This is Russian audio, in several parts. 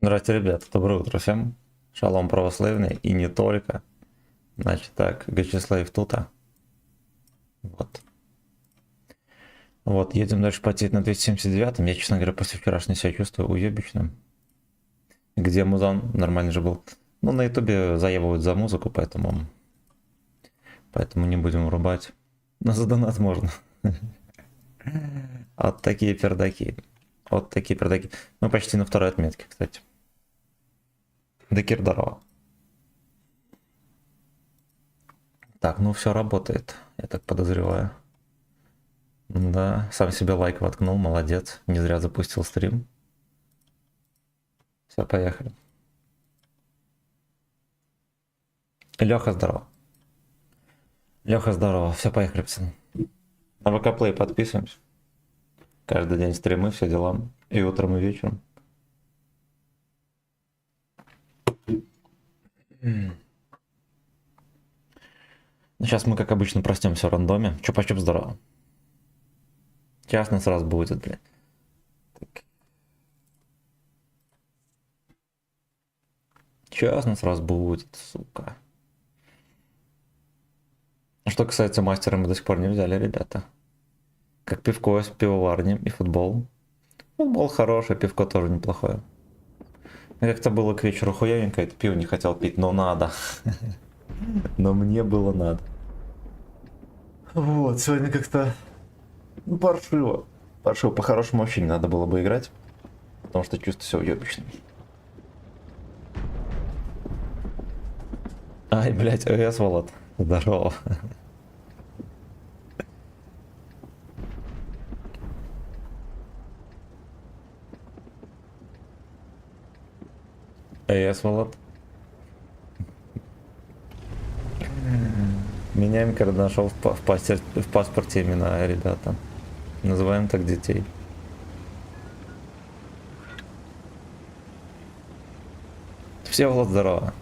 Здравствуйте, ребята, доброе утро всем. Шалом православный и не только. Значит так, Гачеслав Тута. Вот. Вот, едем дальше потеть на 279-м. Я, честно говоря, после вчерашнего себя чувствую уебищным. Где музон нормальный же был. Ну, на ютубе заебывают за музыку, поэтому не будем врубать. Но за донат можно. Вот такие пердаки. Вот такие пердаки. Мы почти на второй отметке, кстати. Декир, здорово. Так, ну все работает, я так подозреваю. Да, сам себе лайк воткнул, молодец. Не зря запустил стрим. Все, поехали. Леха, здорово. Леха, здорово. Все, поехали, пацаны. На ВК Play подписываемся. Каждый день стримы, все дела. И утром, и вечером. Ну, сейчас мы, как обычно, простимся в рандоме. Чупа-чуп, здорово. Сейчас нас раз будет, блядь. Так. Сейчас нас раз будет, сука. Что касается мастера, мы до сих пор не взяли, ребята. Как пивко с пивоварни и футбол. Футбол хороший, пивко тоже неплохое. Как-то было к вечеру хуевенько, это пиво не хотел пить, но надо. Но мне было надо. Вот, сегодня как-то паршиво. Паршиво, по-хорошему вообще не надо было бы играть. Потому что чувствую себя уебищным. Ай, блять, ОС, Волод. Здорово. ОС, Волод. Меняем карандашов в паспорте имена, ребята. Называем так детей. Все, Влад, здорово.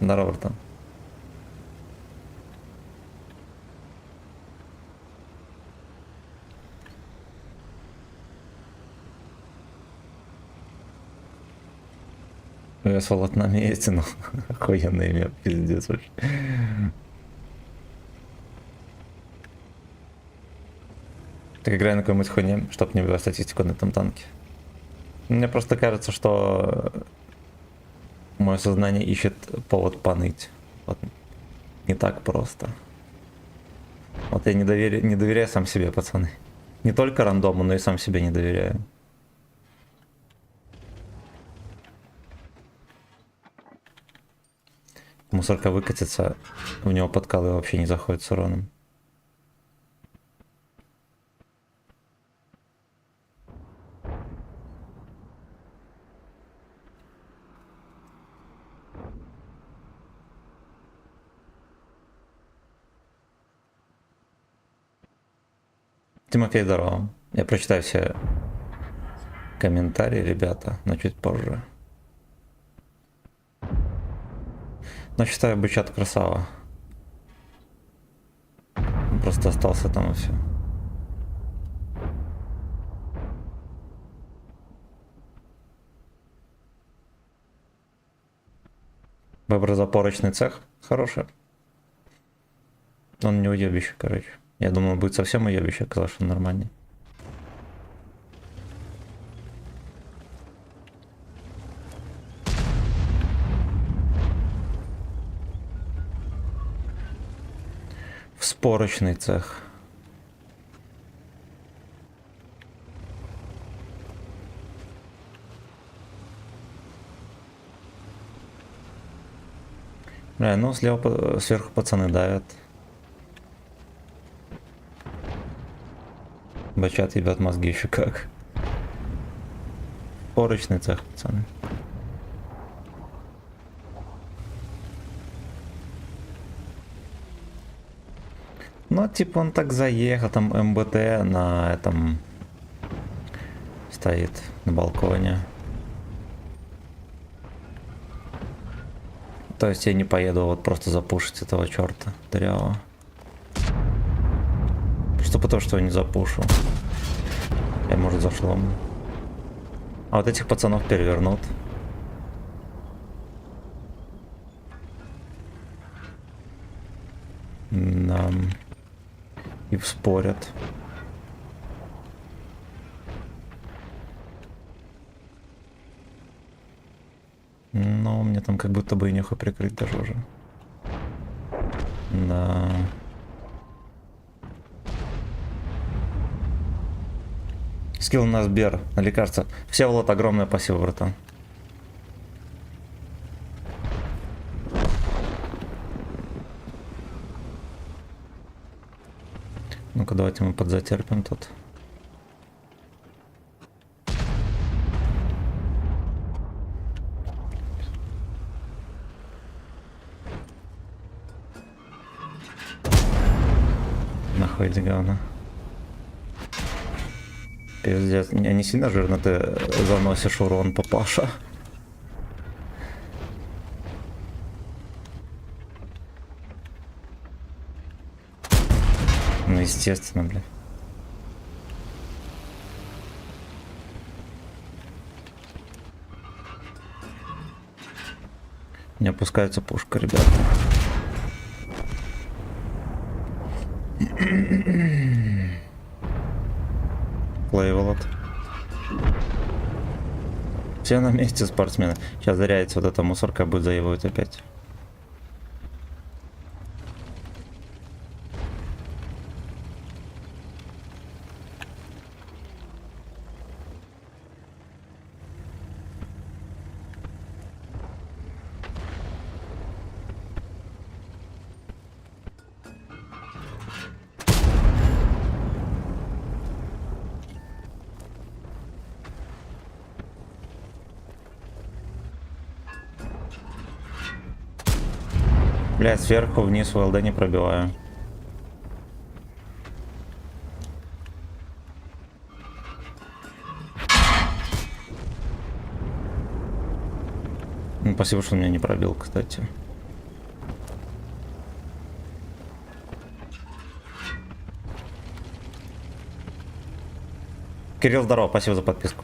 Здорово, Артем. Я Влад на месте, ну, охуенное имя, пиздец вообще. Так играю на какой-нибудь хуйне, чтоб не выбивать статистику на этом танке. Мне просто кажется, что мое сознание ищет повод поныть. Вот. Не так просто. Вот я не доверяю сам себе, пацаны. Не только рандому, но и сам себе не доверяю. Мусорка выкатится, в него подкалы вообще не заходят с уроном. Тимофей, здорово. Я прочитаю все комментарии, ребята, но чуть позже. Но считаю, бычат красава. Он просто остался там и все. Боброзапорочный цех хороший. Он не уебище, короче. Я думал, он будет совсем уебище, оказалось, что он нормальный. Вспорочный цех. Бля, ну слева сверху пацаны давят. Бачат ебят мозги еще как. Порочный цех, пацаны. Ну, типа он так заехал, там МБТ на этом стоит, на балконе. То есть я не поеду вот просто запушить этого черта дырявого. Просто потому что я не запушу. Я, может, зашло. А вот этих пацанов перевернут. и вспорят. Но мне там как будто бы и нехуй прикрыть даже уже. Да. Скилл у нас Бер на лекарство. Всеволод, огромное спасибо, братан. Ну-ка, давайте мы подзатерпим тут. Нахуй эти говна. Пиздец, не сильно жирно ты заносишь урон, папаша. Ну, естественно, бля. Не опускается пушка, ребята. Плейволот. Все на месте, спортсмены. Сейчас заряется вот эта мусорка, будет заебывать опять. Блядь, сверху вниз в ЛД не пробиваю. Ну, спасибо, что он меня не пробил, кстати. Кирилл, здорово, спасибо за подписку.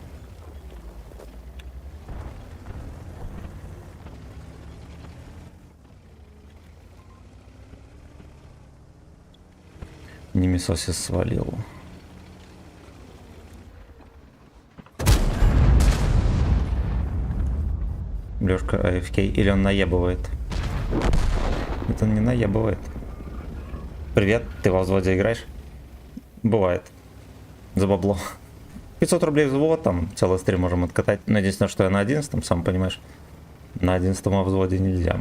Немесосис свалил. Лёшка АФК. Или он наебывает? Это он не наебывает. Привет, ты во взводе играешь? Бывает. За бабло. 500 рублей взвод, там целый стрим можем откатать. Но единственное, что я на 11-м, сам понимаешь. На 11-м взводе нельзя.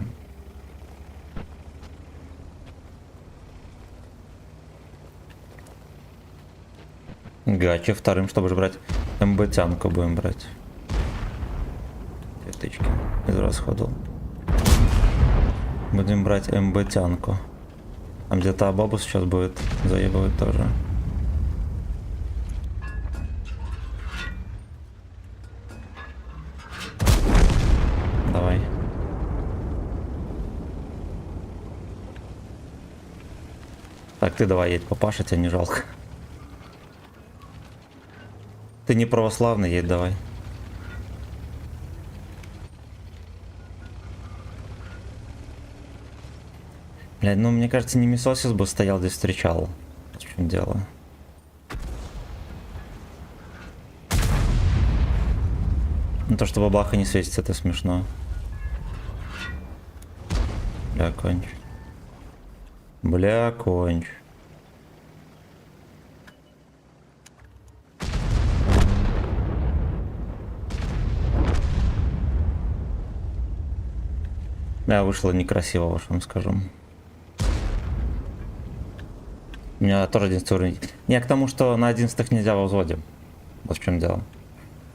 Гачи вторым, чтобы же брать МБ-тянку будем брать. Тычки из расхода. Будем брать МБ-тянку. Там где-то Абабу сейчас будет заебывать тоже. Давай. Так, ты давай едь, папаша, тебя не жалко. Ты не православный, едь давай. Блядь, ну мне кажется, не Мисосис бы стоял здесь встречал. В чем дело? Ну то, что бабаха не светится, это смешно. Бля, конч. Бля, конч. Да, вышло некрасиво, вот что вам скажу. У меня тоже 11 уровень. Не к тому, что на 11 нельзя во взводе. Вот в чем дело.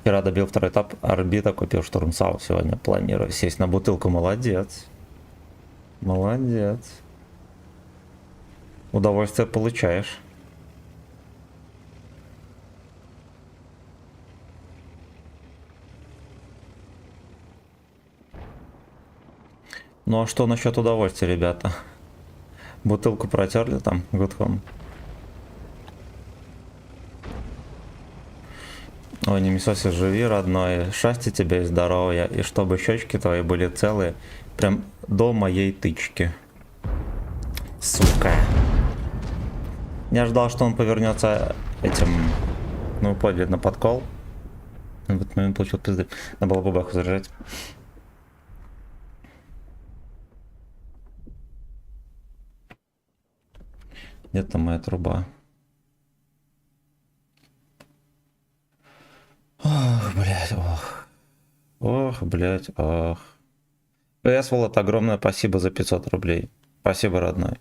Вчера добил второй этап, орбита, купил штурмсау. Сегодня планирую сесть на бутылку. Молодец. Молодец. Удовольствие получаешь. Ну а что насчет удовольствия, ребята? Бутылку протерли там, гудком. Ой, не Мисоси, живи, родной. Счастья тебе и здоровья. И чтобы щечки твои были целые. Прям до моей тычки. Сука. Я ждал, что он повернется этим, ну, поняли, на подкол. В этот момент получил пизды. Надо было бабаху заряжать. Где там моя труба? Ох, блядь, ох. Ох, блядь, ох. ПС, Волод, огромное спасибо за 500 рублей. Спасибо, родной.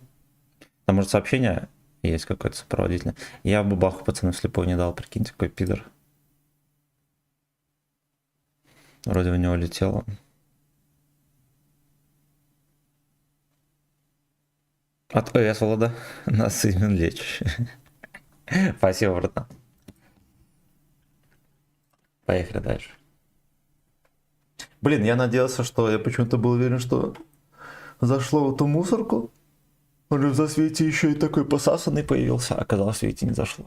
Там, может, сообщение есть какое-то сопроводительное. Я бабаху, пацаны, вслепую не дал, прикиньте, какой пидор. Вроде у него летело. От ПС, Волода. Нас именно лечь. Спасибо, братан. Поехали дальше. Блин, я надеялся, что я почему-то был уверен, что зашло в эту мусорку. Он в засвете еще и такой посасанный появился. Оказалось, видите, не зашло.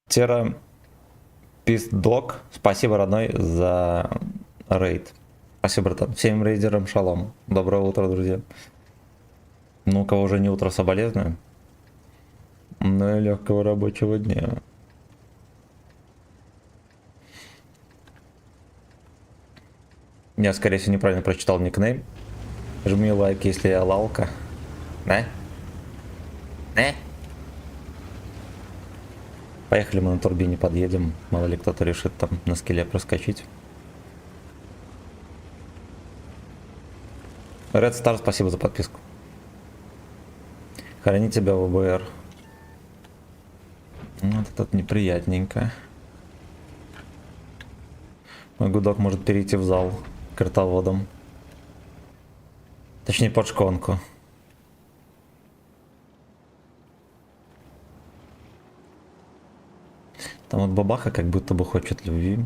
Тера Пиздок, спасибо, родной, за рейд. Спасибо, братан. Всем рейдерам шалом. Доброе утро, друзья. Ну, у кого уже не утро, соболезную. Ну и легкого рабочего дня. Я, скорее всего, неправильно прочитал никнейм. Жми лайк, если я лалка. Да? Да? Поехали, мы на турбине подъедем. Мало ли кто-то решит там на скилле проскочить. Red Star, спасибо за подписку. Храни тебя в ОБР. Вот это неприятненько. Мой гудок может перейти в зал к картоводам. Точнее, под шконку. Там вот бабаха как будто бы хочет любви.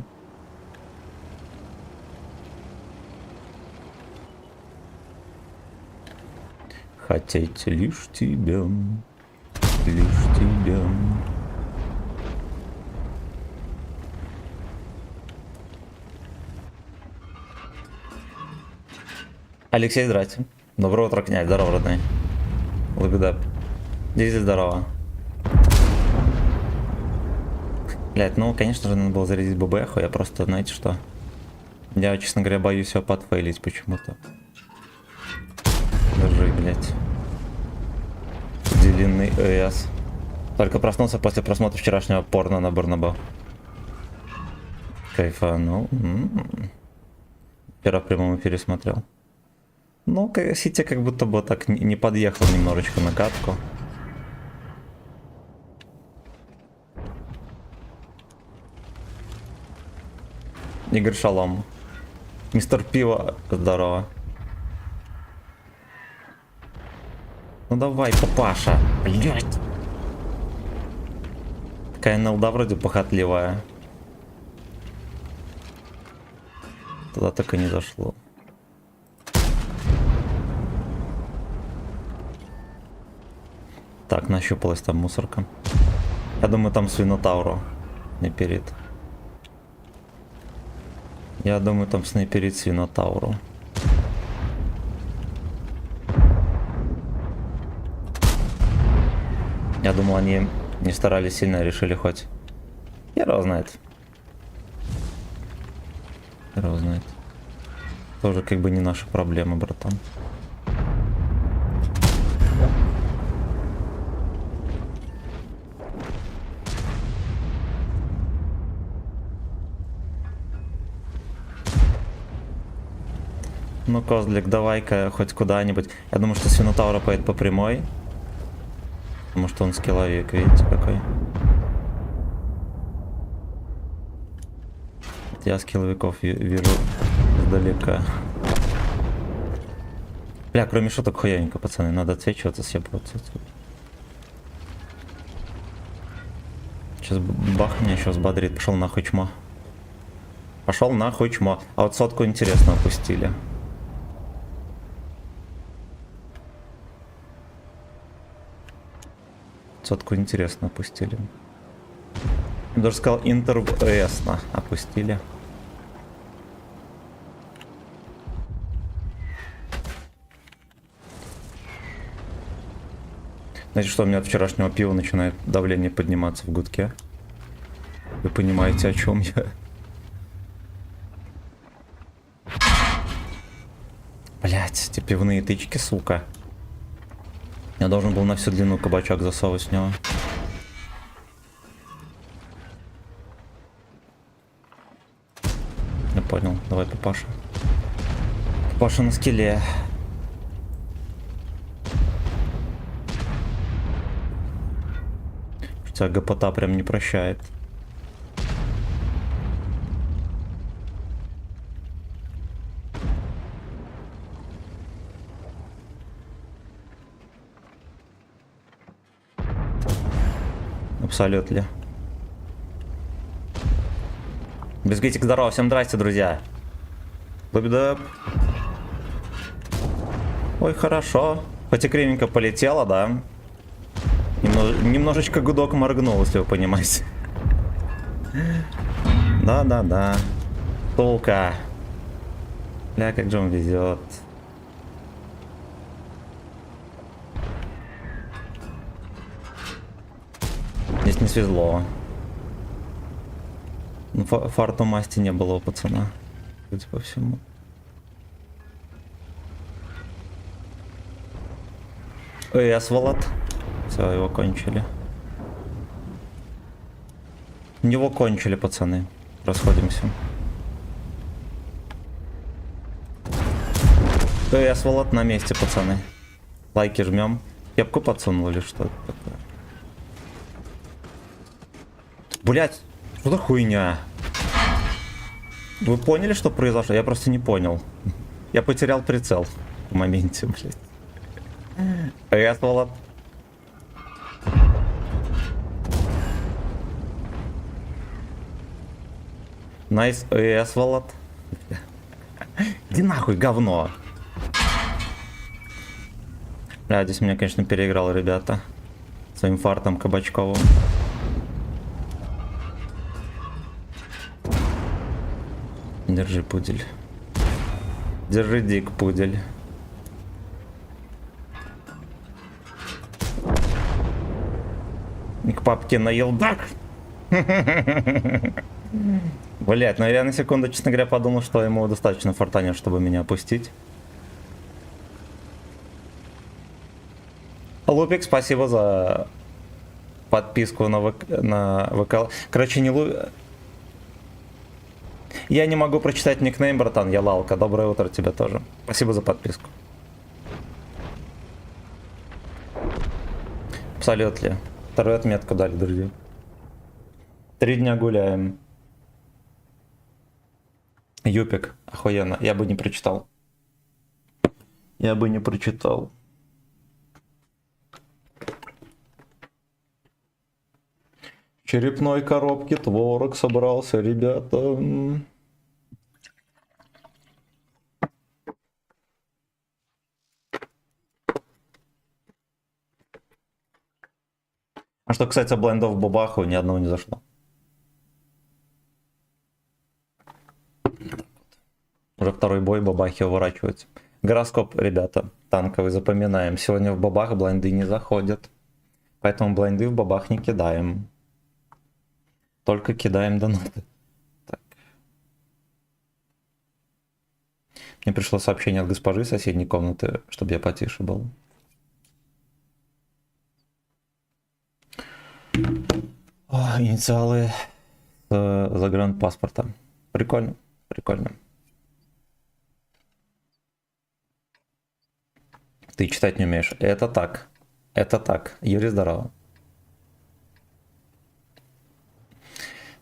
Хотеть лишь тебя, лишь тебя. Алексей, здрасте. Доброе утро, князь. Здорово, родной. Благодарю. Здесь здорово. Блять, ну, конечно же, надо было зарядить ББХу, я просто, знаете что? Я, честно говоря, боюсь его подфейлить почему-то. Держи, блять. Длинный ЭС. Только проснулся после просмотра вчерашнего порно на Барнаба. Кайфанул. Вчера в прямом эфире смотрел. Ну, Сити как будто бы так не подъехал немножечко на катку. Игорь Шалом. Мистер Пиво, здорово. Ну давай, папаша. Блять. Такая НЛД вроде похотливая. Туда так и не зашло. Так, нащупалась там мусорка. Я думаю, там свинотауру снайперит. Я думаю, там снайперит свинотауру. Я думал, они не старались сильно, решили хоть. Хер знает. Хер знает. Тоже как бы не наша проблема, братан. Ну, Козлик, давай-ка хоть куда-нибудь. Я думаю, что свинотаура поедет по прямой. Потому что он скилловик, видите, какой. Я скилловиков вижу издалека. Бля, кроме шуток хуевенько, пацаны. Надо отсвечиваться, съебываться. Сейчас бах меня еще взбодрит. Пошел нахуй чмо. Пошел нахуй чмо. А вот сотку интересно опустили. Сотку интересно опустили. Я даже сказал, интер в эсно опустили. Знаете, что у меня от вчерашнего пива начинает давление подниматься в гудке? Вы понимаете, о чем я? Блять, эти пивные тычки, сука. Я должен был на всю длину кабачок засовывать с него. Я понял, давай, папаша. Папаша на скеле. Хотя гопота прям не прощает. Абсолютно. Безгитик, здорово, всем здрасте, друзья. Бэбидап. Ой, хорошо. Хоть и кривенько полетело, да? Немножечко гудок моргнул, если вы понимаете. Да. Толка. Бля, как же он везет. Здесь не свезло. Ну, фарту масти не было у пацана. Судя по всему. Эй, асволот. Все, его кончили. Его кончили, пацаны. Расходимся. Эй, асволот на месте, пацаны. Лайки жмем. Кепку подсунул или что-то такое? Блять, что за хуйня? Вы поняли, что произошло? Я просто не понял. Я потерял прицел в моменте, блядь. Эй, асволот. Найс, эй, асволот. Иди нахуй, говно. Бля, здесь меня, конечно, переиграл, ребята. Своим фартом кабачковым. Держи, пудель. Держи, дик, пудель. К папке наел дак. Блять, ну я на секунду, честно говоря, подумал, что ему достаточно фортаня, чтобы меня опустить. Лупик, спасибо за подписку на ВК. Короче, я не могу прочитать никнейм, братан, я Лалка. Доброе утро тебе тоже. Спасибо за подписку. Абсолютно. Вторую отметку дали, друзья. 3 дня гуляем. Юпик, охуенно. Я бы не прочитал. Я бы не прочитал. В черепной коробке творог собрался, ребята. А что касается блайндов в бабаху, ни одного не зашло. Уже второй бой, бабахи уворачиваются. Гороскоп, ребята, танковый, запоминаем. Сегодня в бабах блайнды не заходят. Поэтому блайнды в бабах не кидаем. Только кидаем донаты. Так. Мне пришло сообщение от госпожи соседней комнаты, чтобы я потише был. О, инициалы загранпаспорта. Прикольно, прикольно. Ты читать не умеешь. Это так. Это так. Юрий, здорово.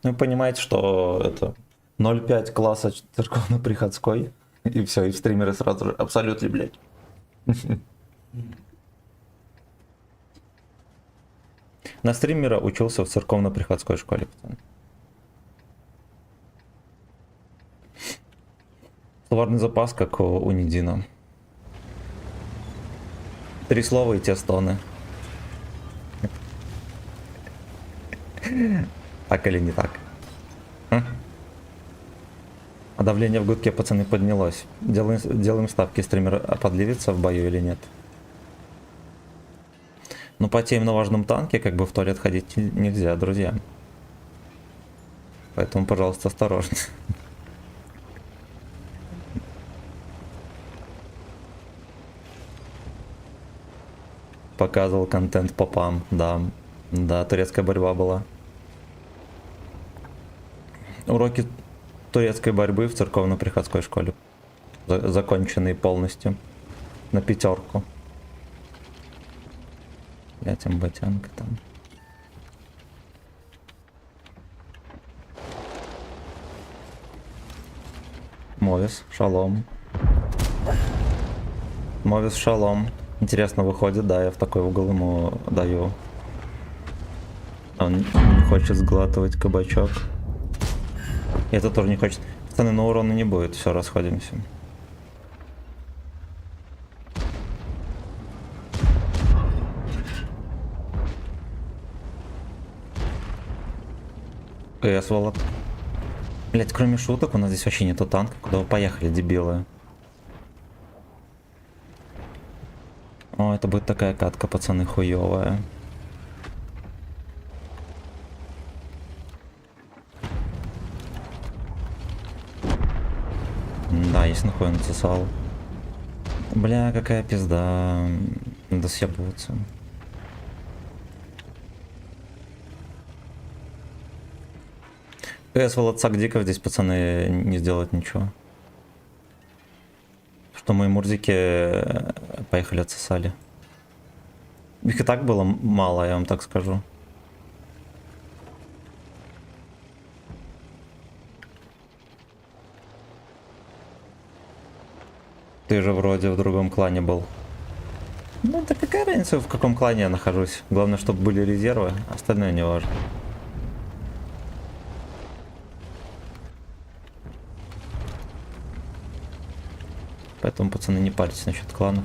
Ну, вы понимаете, что это 0.5 класса церковно-приходской. И все, и в стримеры сразу же. Абсолютно, блядь. На стримера учился в церковно-приходской школе. Словарный запас, как у Нидина. 3 слова и те стоны. Так или не так? А? А давление в гудке, пацаны, поднялось. Делаем ставки, стример подливится в бою или нет? Ну, потеем на важном танке, как бы в туалет ходить нельзя, друзья. Поэтому, пожалуйста, осторожно. Показывал контент попам, да. Да, турецкая борьба была. Уроки турецкой борьбы в церковно-приходской школе. Законченные полностью. На 5. Блять, амбатянка там. Мовис, шалом. Мовис, шалом. Интересно выходит, да, я в такой угол ему даю. Он не хочет сглатывать кабачок. И это тоже не хочет. Пацаны, но урона не будет, все, расходимся. Волод. Блять, кроме шуток, у нас здесь вообще нету танка. Куда вы поехали, дебилы? О, это будет такая катка, пацаны, хуёвая. Да, есть нахуй он отсосал. Бля, какая пизда. Надо съебываться. Волод Сагдиков здесь, пацаны, не сделают ничего. Что мои мурзики поехали отсосали. Их и так было мало, я вам так скажу. Ты же вроде в другом клане был. Ну, да какая разница, в каком клане я нахожусь. Главное, чтобы были резервы, остальное не важно. Поэтому, пацаны, не парьтесь насчет кланов.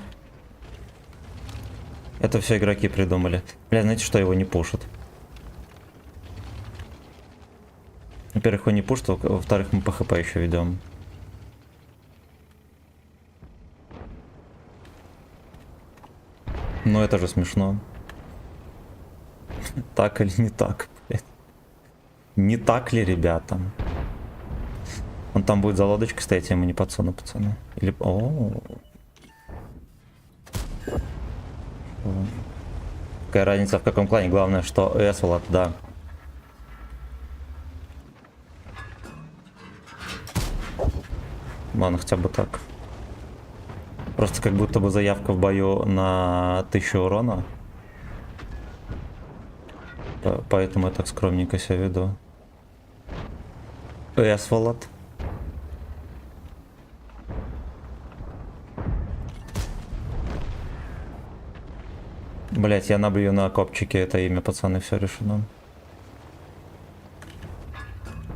Это все игроки придумали. Бля, знаете, что его не пушат? Во-первых, его не пушат, во-вторых, мы по хп еще ведем. Ну это же смешно. Так или не так, блядь? Не так ли, ребята? Он там будет за лодочкой стоять, я ему не подсуну, пацаны. Или... О-о-о. Какая разница в каком клане? Главное, что Эсволод, да. Ладно, хотя бы так. Просто как будто бы заявка в бою на 1000 урона. Поэтому я так скромненько себя веду. Эсволод. Блять, я набью на копчике это имя, пацаны, все решено.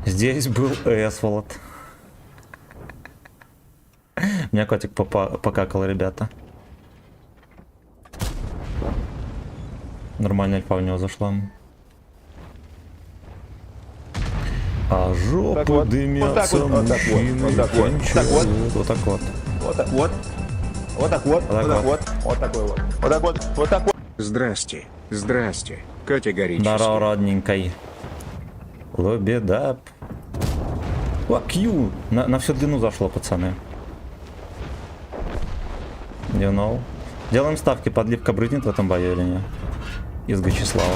Здесь был Эсволод. Меня котик покакал, ребята. Нормально альфа у него зашла. А жопы вот дымятся, вот так вот, вот так вот, вот так вот, вот так вот, вот так вот, вот так вот, вот так вот, вот такой вот, вот так вот, вот так вот. Здрасте, здрасте, категорически. Здорово, родненькой. Лобедап. Fuck you. На всю длину зашло, пацаны. You know. Делаем ставки, подливка брызнет в этом бою или нет? Из Гачеслава.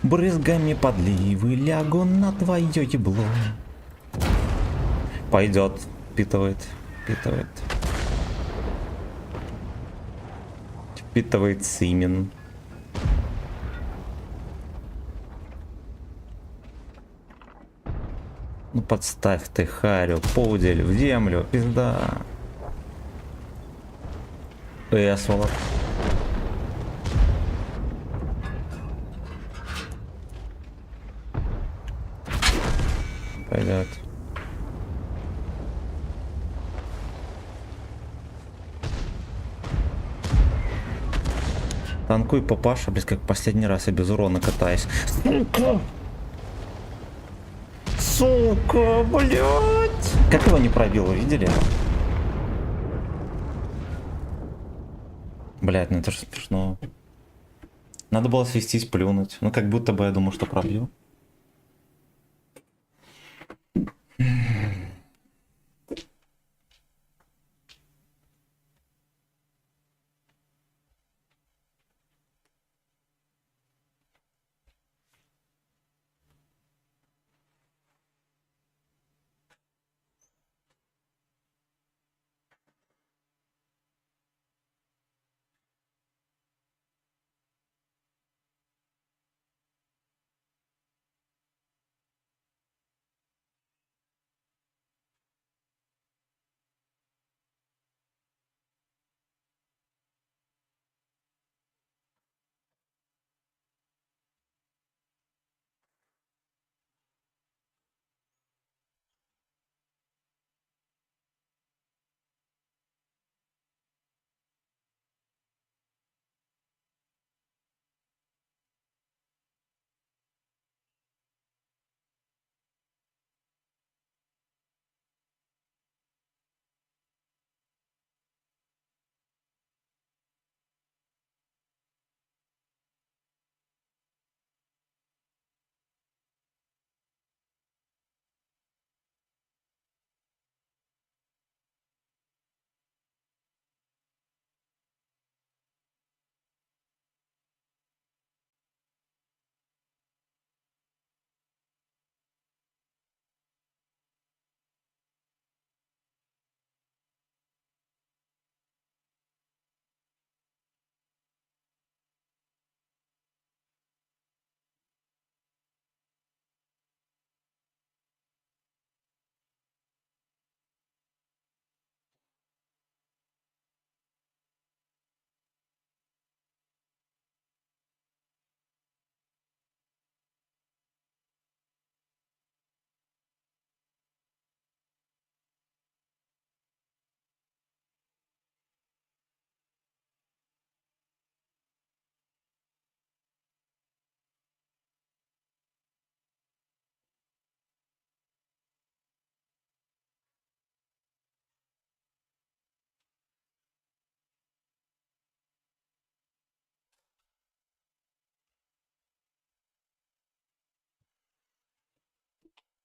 Брызгами подливы лягу на твое ебло. Пойдет. Впитывает. Впитывает. Впитывает симен. Ну подставь ты, Харю, пудель в землю, пизда. Эсволод. Пойдет. Танкуй, папаша, блядь, как последний раз я без урона катаюсь. Сука! Сука, блядь! Как его не пробил, вы видели? Блядь, ну это же смешно. Надо было свестись, плюнуть. Ну как будто бы я думал, что пробью.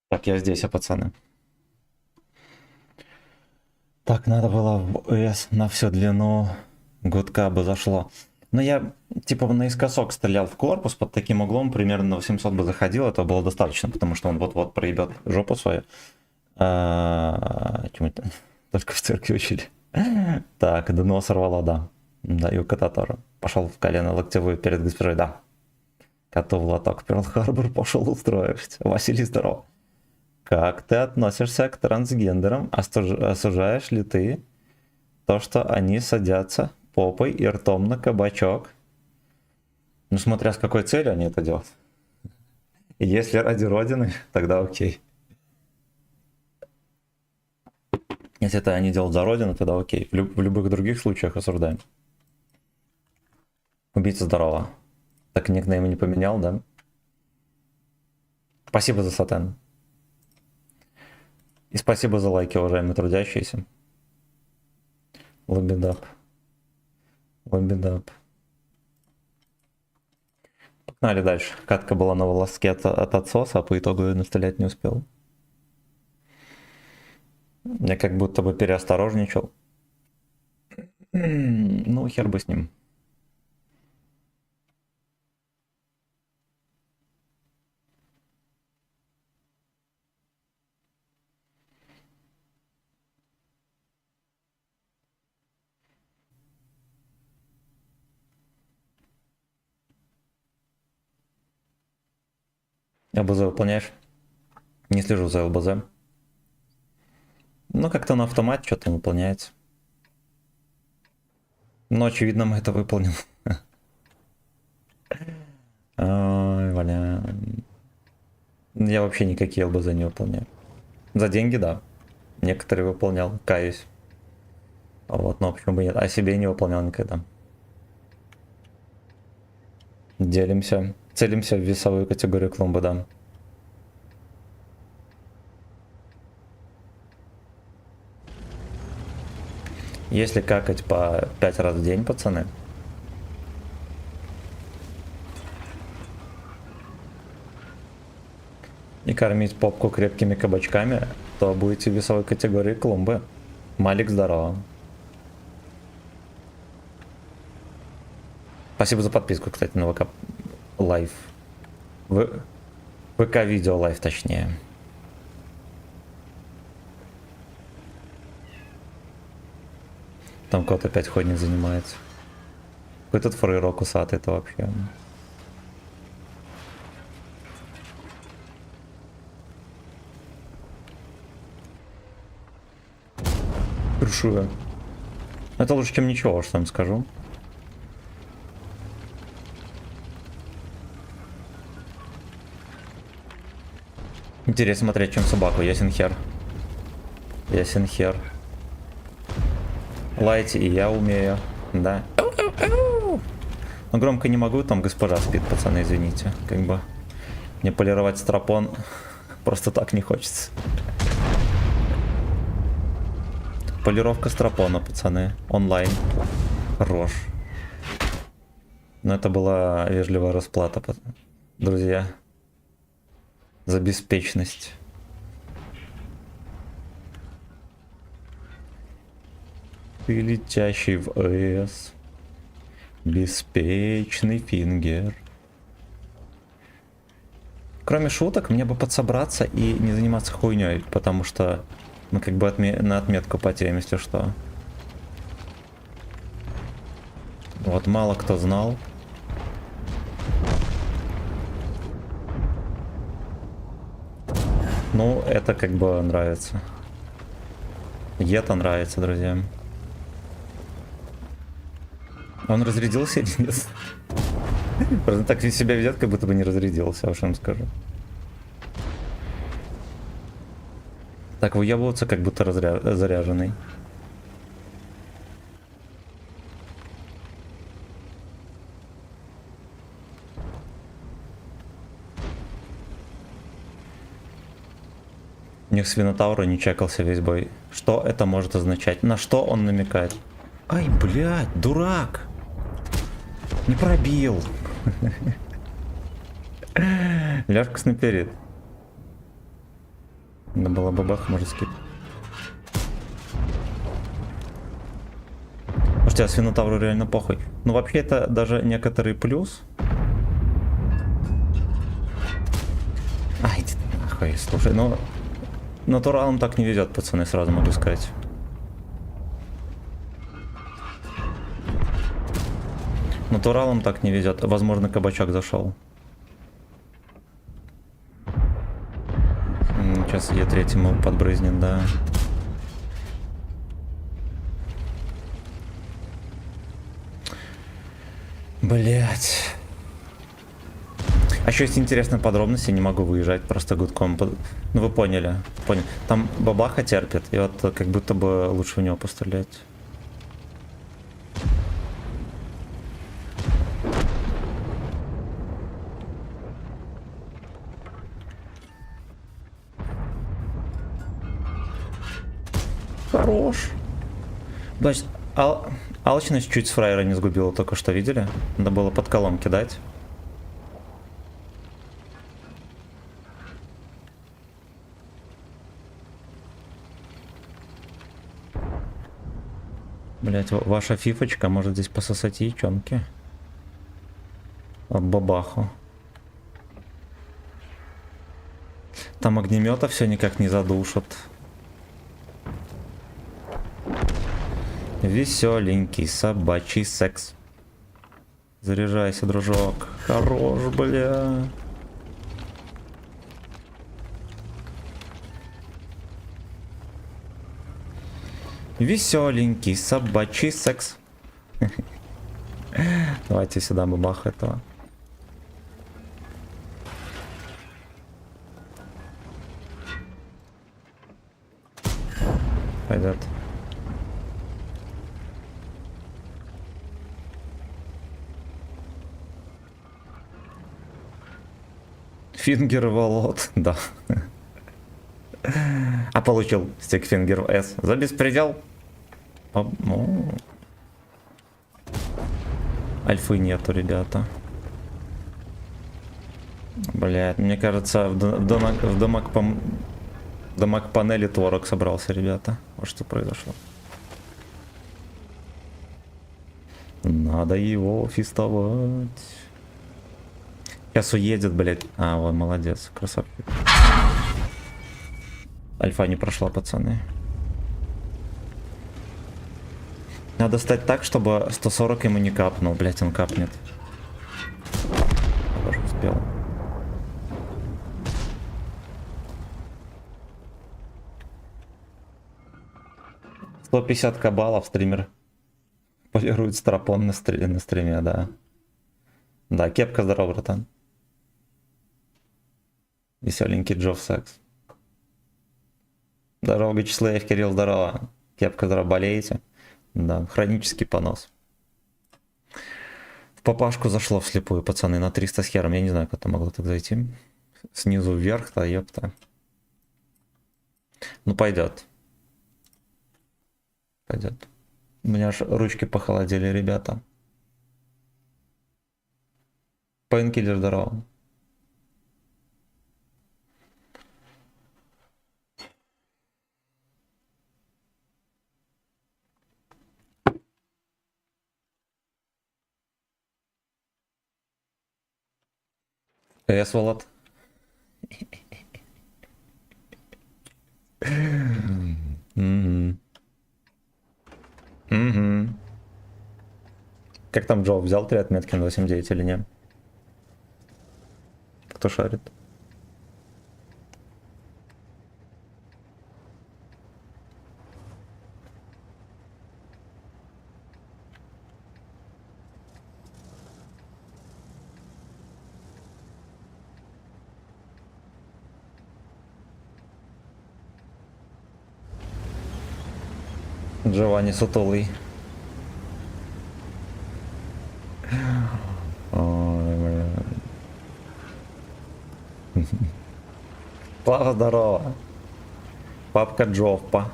Так, я здесь, пацаны. Так, надо было в S на всю длину гудка бы зашло. Но я, типа, наискосок стрелял в корпус, под таким углом примерно на 800 бы заходил, этого было достаточно, потому что он вот-вот проебет жопу свою. Чему это? Только в церкви учили. Так, дно сорвало, да. Да, и у кота тоже. Пошел в колено локтевую перед госпожой, да. Коту в лоток Перл-Харбор пошел устроить. Василий, здорово. Как ты относишься к трансгендерам? Осуждаешь ли ты то, что они садятся попой и ртом на кабачок? Ну, смотря с какой целью они это делают. И если ради Родины, тогда окей. Если это они делают за Родину, тогда окей. В любых других случаях осуждаем. Убийца здорово. Так никнейм не поменял, да? Спасибо за сатен. И спасибо за лайки, уважаемые трудящиеся. Лобидап. Лобидап. Погнали дальше. Катка была на волоске от отсоса, а по итогу я настрелять не успел. Я как будто бы переосторожничал. Ну, хер бы с ним. ЛБЗ выполняешь? Не слежу за ЛБЗ. Ну, как-то на автомате что-то выполняется. Но, очевидно, мы это выполним. Ой, бля. Я вообще никакие ЛБЗ не выполняю. За деньги, да. Некоторые выполнял, каюсь. Вот, но почему бы нет. А себе не выполнял никогда. Делимся. Целимся в весовую категорию клумбы, да. Если какать по 5 раз в день, пацаны, и кормить попку крепкими кабачками, то будете в весовой категории клумбы. Малик, здорово. Спасибо за подписку, кстати, на ВК Лайв. ВК Видео Лайв, точнее. Там кот опять ходней занимается. Какой тут фрейрок усатый, это вообще. Крушую. Это лучше, чем ничего, что я вам скажу. Интересно смотреть, чем собаку. Ясен хер. Ясен хер. Лайте, и я умею. Да. Но громко не могу, там госпожа спит, пацаны, извините. Как бы мне полировать стропон просто так не хочется. Полировка стропона, пацаны. Онлайн. Хорош. Но это была вежливая расплата, друзья. За беспечность. Ты летящий в ЭС. Беспечный фингер. Кроме шуток, мне бы подсобраться и не заниматься хуйней, потому что мы как бы на отметку потеряем, если что. Вот мало кто знал. Ну, это как бы нравится. Это нравится, друзья. Он разрядился или нет? Просто так себя ведет, как будто бы не разрядился, уж вам скажу. Так выебываться, как будто заряженный. У них свинотаура не чекался весь бой. Что это может означать? На что он намекает? Ай, блядь, дурак! Не пробил. Ляжка наперед. Да была бабах, может скип. Слушайте, а свинотавру реально похуй. Ну вообще это даже некоторый плюс. Ай, иди нахуй, слушай, ну натуралом так не везет, пацаны, сразу могу сказать. Натуралом так не везет. Возможно, кабачок зашел. Сейчас Е3 ему подбрызнет, да. Блять. А еще есть интересная подробность, я не могу выезжать просто гудком. Ну вы поняли, понял. Там бабаха терпит, и вот как будто бы лучше в него пострелять. Хорош. Значит, алчность чуть с фраера не сгубила, только что видели? Надо было под колом кидать. Блять, ваша фифочка может здесь пососать яичонки. Об бабаху. Там огнемета все никак не задушат. Веселенький собачий секс. Заряжайся, дружок. Хорош, бля. Веселенький собачий секс. Давайте сюда бабах этого. Пойдет. Стикфингер Волод, да. А получил Стикфингер С. За беспредел. Ну. Альфы нету, ребята. Блядь, мне кажется, в домак панели творог собрался, ребята. Вот что произошло. Надо его фистовать. Сейчас уедет, блядь. А, вот, молодец, красавчик. Альфа не прошла, пацаны. Надо стать так, чтобы 140 ему не капнул. Блядь, он капнет. Я тоже успел. $150 баллов стример. Полирует стропон на стриме, да. Да, кепка, здорово, братан. Веселенький Джофф Секс. Здорово, Вячеслав, Кирилл, здорово. Кепка, здорово, болеете? Да, хронический понос. В папашку зашло вслепую, пацаны, на 300 с хером. Я не знаю, как это могло так зайти. Снизу вверх-то, ёпта. Ну, пойдет. Пойдет. У меня аж ручки похолодели, ребята. Пейнкиллер, здорово. Волод. Как там Джо, взял 3 отметки на 8.9 или нет? Кто шарит? Джованни сутулый. Ой, бля. Слава, здорово. Папка Джоффа.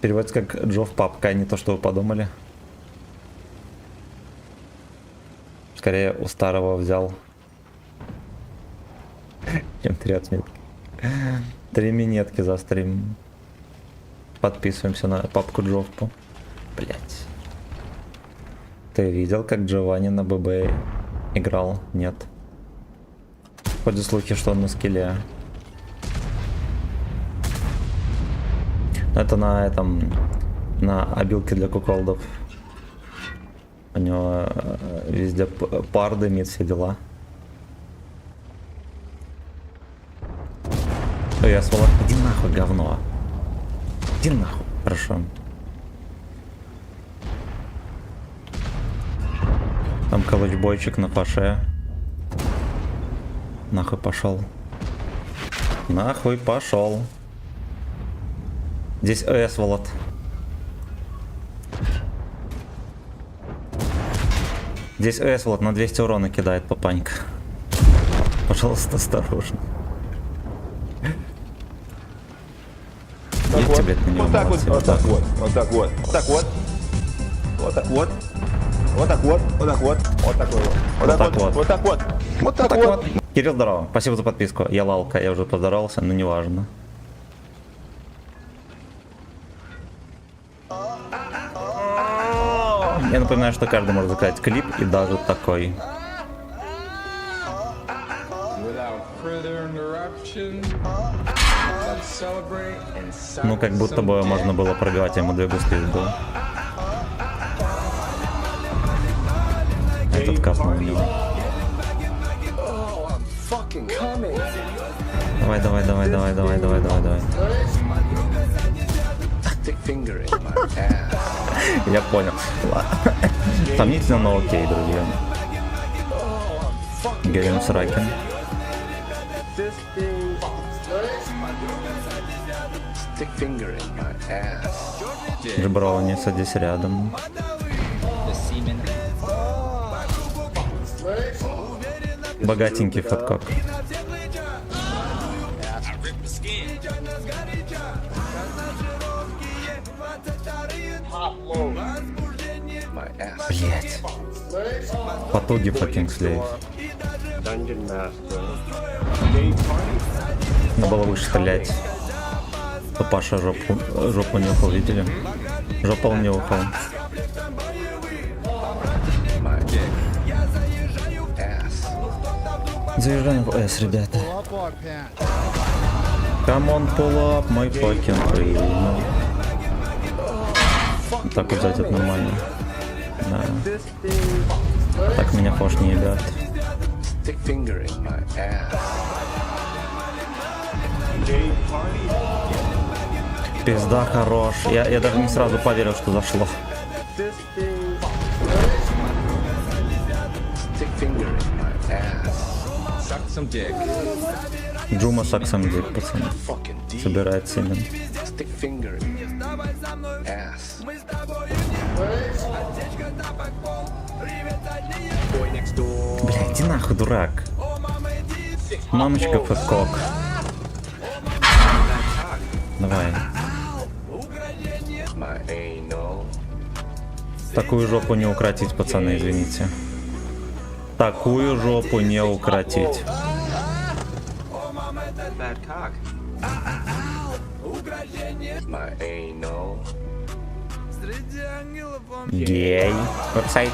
Переводится как Джофф папка, а не то, что вы подумали. Скорее у старого взял. Чем 3 отметки. 3 минетки за стрим. Подписываемся на папку Джоффу. Блять. Ты видел, как Джованни на ББ играл? Нет. Ходят слухи, что он на скилле. Это на этом... На обилке для куколдов. У него везде пар дымит, все дела. Ой, я сволок. Иди нахуй, говно. Иди нахуй. Хорошо. Там колочбойчик на паше. Нахуй пошел. Нахуй пошел. Здесь ОС, Волод. Здесь ОС, Волод, на 200 урона кидает папанька. Пожалуйста, осторожно. Вот, Едьте, блядь, на него, вот так вот, молодцы, вот так вот, вот так вот, вот так вот, вот так вот, вот так вот, вот так вот, вот такой вот, вот так вот, вот так вот, вот так вот. Кирилл, здорово. Спасибо за подписку. Я лалка, я уже поздоровался, но неважно. Я напоминаю, что каждый может заказать клип и даже такой. Ну, как будто бы можно было пробивать, ему 2 густы было. Этот капнул у него. Давай, давай, давай, давай, давай, давай, давай, давай. Я понял. Сомнительно, но окей, друзья. Герем Сракин. Джебро, не садись рядом. Богатенький фоткок. My ass. Блять. Потуги fucking слейв. Dungeon Master. Надо было выше стрелять. Папаша жопу нюхал, видели? Жопа он нюхал. My dick. Ass. Заезжаем в S, ребята. Come on, pull up, my fucking freedom. Так вот взять это нормально. Да. Так меня фош не ебят. Stick finger in my ass. Пизда хорош. Я даже не сразу поверил, что зашло. Stick finger in my ass. Suck some dick. Джума саксом дик, пацаны. Fucking dick. Собирает семен. Stick finger in ass. Boy next door. Бля, иди нахуй, дурак. Мамочка фэткок. Давай. My anal. Такую жопу не укротить, пацаны, извините. Такую жопу не укротить. Bad cock. My anal. Гей. Веб-сайт.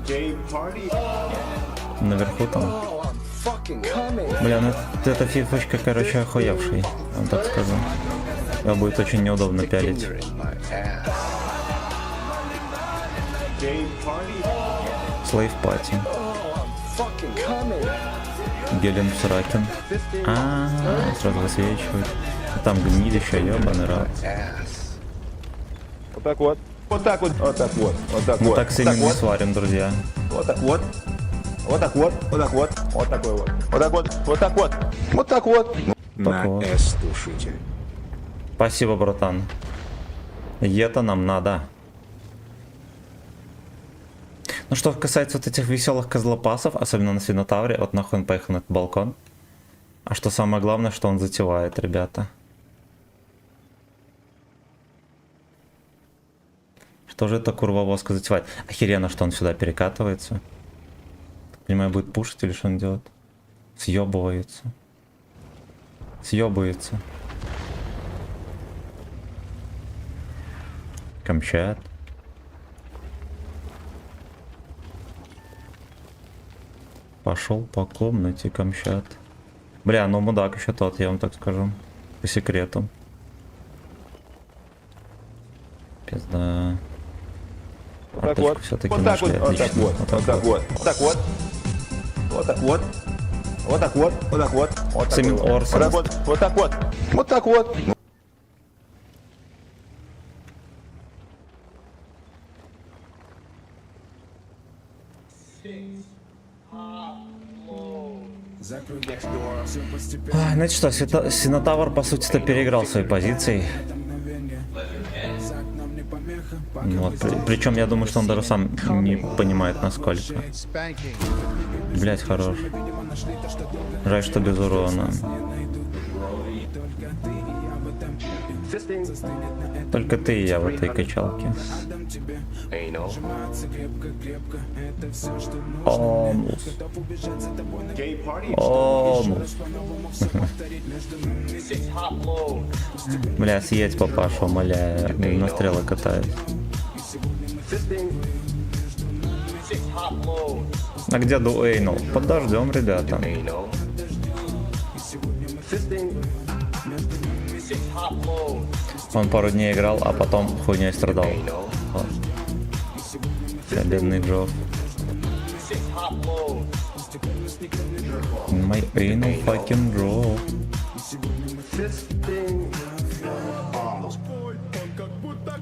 Gay party. Наверху там. Oh, I'm fucking coming. Бля, ну эта фифочка, короче, охуевший. Я вам так скажу. Его будет очень неудобно Stick пялить. finger in my ass. Gay party. Слейв пати. Oh, I'm fucking coming. Гелен Сракин. Сразу высвечивает. Там гнилище, ёбаный рот. Ass. Вот так вот. Вот так вот. Вот так вот. Вот так Мы вот. так Вот семен так не вот. сварим, друзья. Вот так вот. Вот так вот. Вот так вот. Вот такой вот. Вот так вот. Вот так вот. Вот так вот. На Такого. S тушите. Спасибо, братан. Это нам надо. Ну что касается вот этих веселых козлопасов, особенно на Свинотавре, вот нахуй он поехал на этот балкон. А что самое главное, что он затевает, ребята. Что же это курва воска затевает? Охеренно, что он сюда перекатывается. Так понимаю, будет пушить или что он делает? Съебывается. Съебывается. Камчат. Пошел по комнате Камчат. Бля, ну мудак еще тот, я вам так скажу. По секрету. Пизда. Вот так вот. Все-таки Вот так вот. нашли, Вот так отлично. вот. Вот так вот. Вот так вот. Вот так вот. Вот так вот. Вот так вот. Вот так Семен вот. Вот Орсон. так вот. Вот так вот. Вот так вот. Значит что, Синотавр по сути-то переиграл свои позиции. Вот, причем я думаю, что он даже сам не понимает насколько. Блять, хорош. Жаль, что без урона. Только ты и я в этой качалке. Anal. Омус. Gay party. Омус. Бля, съедь папашу, умоляю. На стрелы катают. А где Дуэйнул? Подождем, ребята. Anal. Он пару дней играл, а потом хуйней страдал. Anal. Вот. Бля, бедный Джо. My anal fucking Джо.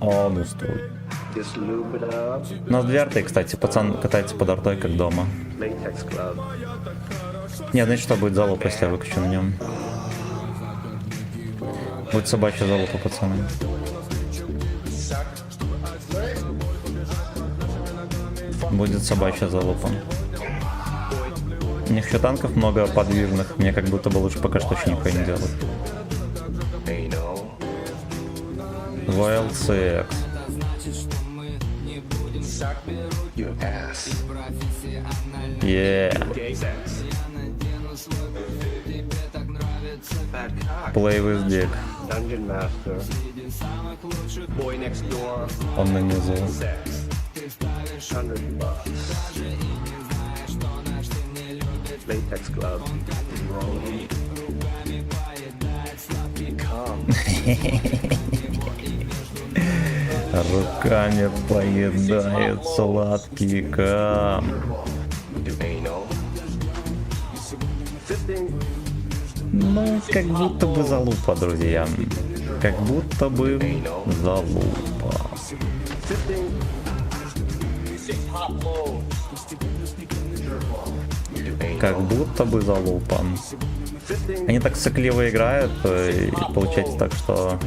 Almost. Just lube it up. У нас две арты, кстати. Пацан катается под артой, как дома. Latex glove. Не, значит, что будет залупа, если я выключу на нем. Будет собачья залупа, пацаны. Будет собачья залупа. У них еще танков много подвижных. Мне как будто бы лучше пока что еще нихуя не делать. Anal. VLCX. Suck your ass. Yeah. Gay sex. Bad cock. Play with dick. Dungeon master. Boy next door. Он на низу. Sex. $100. Latex glove. Come. Руками поедает сладкий кам. Do anal. Fisting. Ну, как будто бы залупа, друзья. Как будто бы залупа. Fisting. Как будто бы залупа. Fisting. Они так сыкливо играют, и получается так, что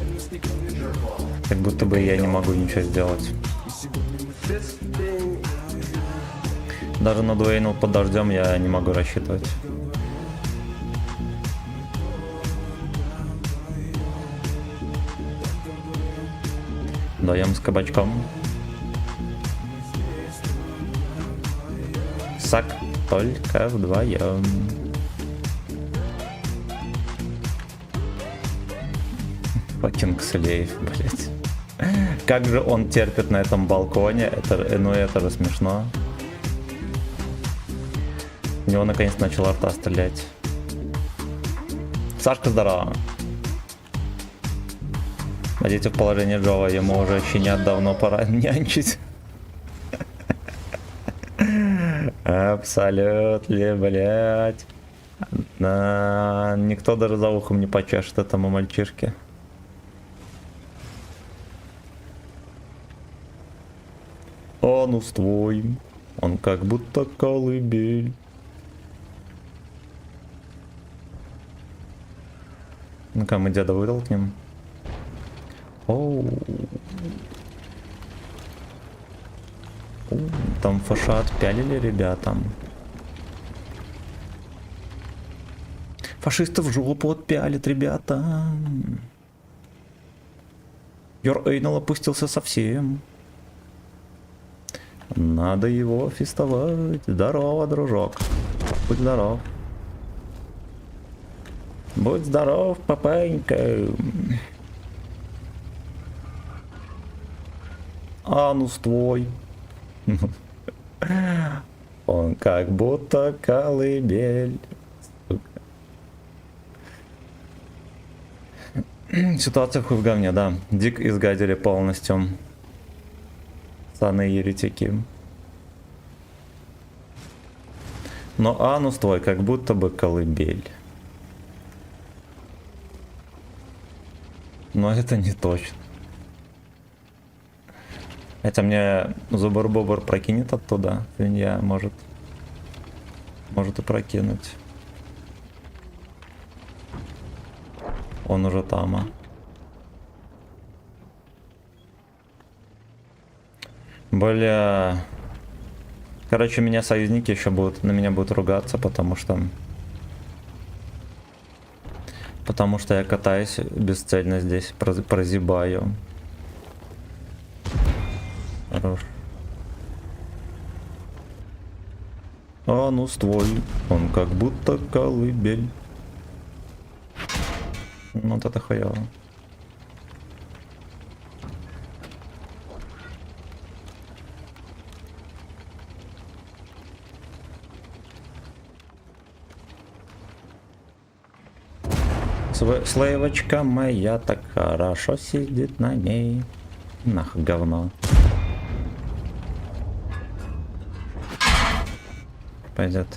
как будто бы я не могу ничего сделать. Fisting. Даже на дуэйну под дождем я не могу рассчитывать. Даем с кабачком. Сак только вдвоем. Факинг слейв, блять. Как же он терпит на этом балконе, это же смешно. У него наконец начал арта стрелять. Сашка, здорово. Надеюсь, в положении Джова ему уже щенят давно пора нянчить. Абсолютно, блять. Никто даже за ухом не почешет этому мальчишке. Он устой, он как будто колыбель. Ну-ка, мы деда вытолкнем. Оу. Там фаша отпялили, ребята. Фашистов в жопу отпялит, ребята. Your Anal опустился совсем. Надо его фистовать. Здорово, дружок. Будь здоров. Будь здоров, папенька. Анус твой. Он как будто колыбель. Ситуация хуй в говне, да. Дик изгадили полностью. Саны еретики. Но анус твой как будто бы колыбель. Но это не точно. Хотя мне Зубр-Бобр прокинет оттуда. Свинья может и прокинуть. Он уже там, а. Бля. Короче, меня союзники еще будут, на меня будут ругаться, потому что я катаюсь бесцельно здесь, прозябаю. Хорош. Анус твой, он как будто колыбель. Ну вот это хуёво. Слэвочка моя так хорошо сидит на ней. Нахуй говно. Пойдет.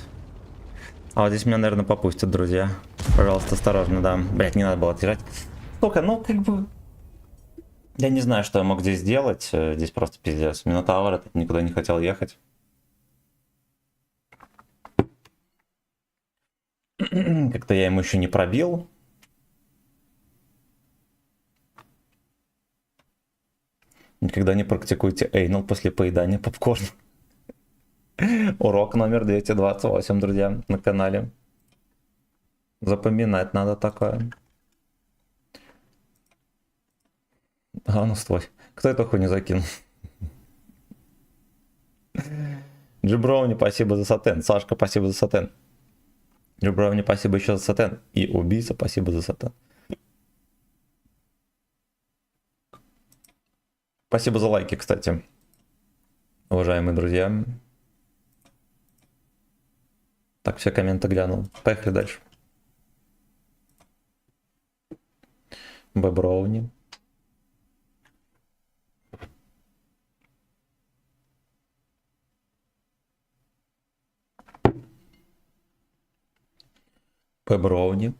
А вот здесь меня, наверное, попустят, друзья. Пожалуйста, осторожно, да. Блять, не надо было отъезжать. Сколько, ну, как бы... Я не знаю, что я мог здесь сделать. Здесь просто пиздец. Минотавр, этот никуда не хотел ехать. Как-то я ему еще не пробил. Никогда не практикуйте эйнал после поедания попкорна. Урок номер 228, друзья, на канале. Запоминать надо такое. А ну стой. Кто это хуйню закинул? Джиброуни, спасибо за сатен. Сашка, спасибо за сатен. Джиброуни, спасибо еще за сатен. И убийца, спасибо за сатен. Спасибо за лайки, кстати. Уважаемые друзья. Так, все комменты глянул. Поехали дальше. Боброуни. Боброуни.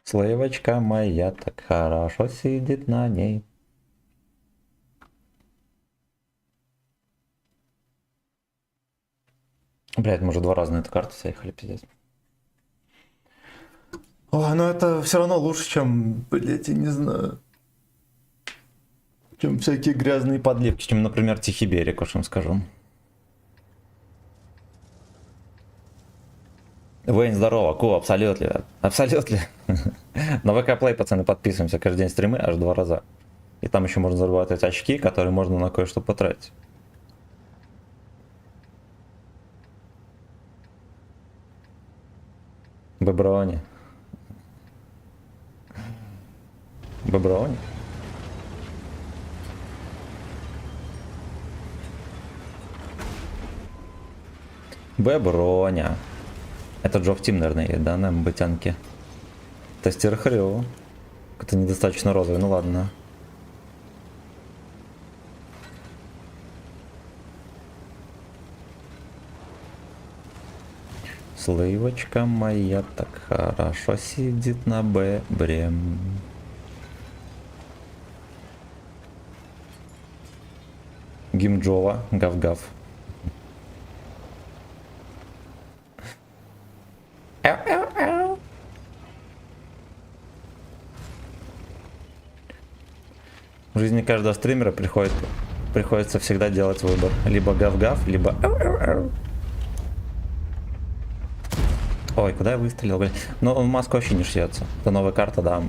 Сливочка моя так хорошо сидит на ней. Блять, мы уже два раза на эту карту заехали, пиздец. Ой, ну это все равно лучше, чем, блять, я не знаю. Чем всякие грязные подливки, чем, например, Тихий берег, уж вам скажу. Вейн, здорово, ку, абсолютно. Абсолютно. На ВК Play, пацаны, подписываемся каждый день стримы аж 2 раза. И там еще можно зарабатывать очки, которые можно на кое-что потратить. Боброни. Боброни. Боброня. Это Джо в Тим, наверное, есть, да, на ботянке. Тестер хрю. Это недостаточно розовый, ну ладно. Сливочка моя так хорошо сидит на бебре. Гимджова, гав-гав. В жизни каждого стримера приходится всегда делать выбор. Либо гав-гав, либо... Ой, куда я выстрелил, блин? Но в маску вообще не шьется. Это новая карта, да.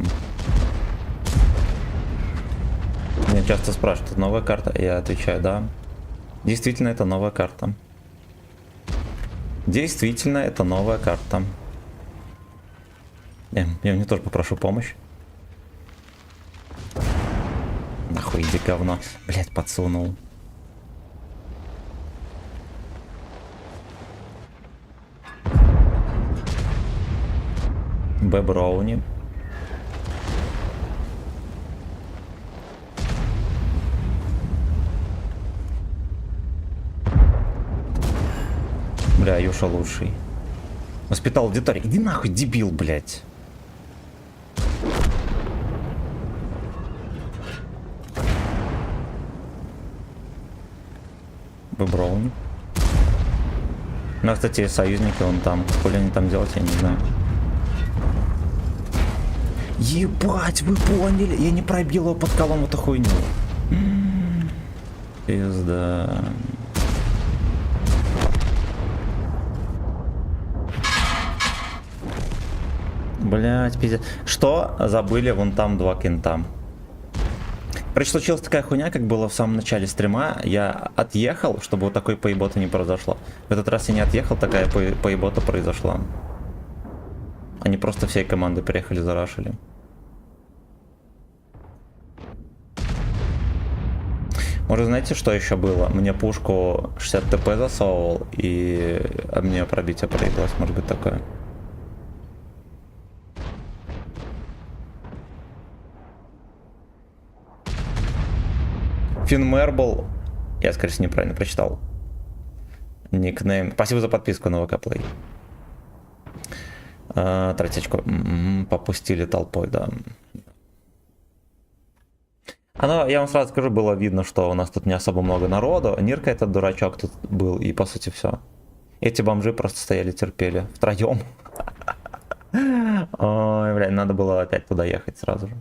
Меня часто спрашивают, это новая карта? Я отвечаю, да. Действительно, это новая карта. Действительно, это новая карта. Я мне тоже попрошу помощь. Нахуй иди, говно. Блять, подсунул. Боброуни. Бля, Юша лучший. Воспитал аудиторию. Иди нахуй, дебил, блять. Боброуни. Ну, кстати, союзники, он там. Хули они там делать, я не знаю. Ебать, вы поняли? Я не пробил его под колом эту хуйню. Пизда. Блять, пиздец. Что забыли вон там два кента? Короче, случилась такая хуйня, как было в самом начале стрима. Я отъехал, чтобы вот такой поебота не произошло. В этот раз я не отъехал, такая поебота произошла. Они просто всей командой приехали, зарашили. Может, знаете, что еще было? Мне пушку 60 ТП засовывал, и об нее пробитие проявилось, может быть, такое. Финмербл. Я, скорее всего, неправильно прочитал. Никнейм. Спасибо за подписку на ВК Play. Тратить очко. Попустили толпой, да. Оно, я вам сразу скажу, было видно, что у нас тут не особо много народу. Нирка этот дурачок тут был, и по сути все. Эти бомжи просто стояли, терпели. Втроем. Ой, блядь, надо было опять туда ехать сразу же.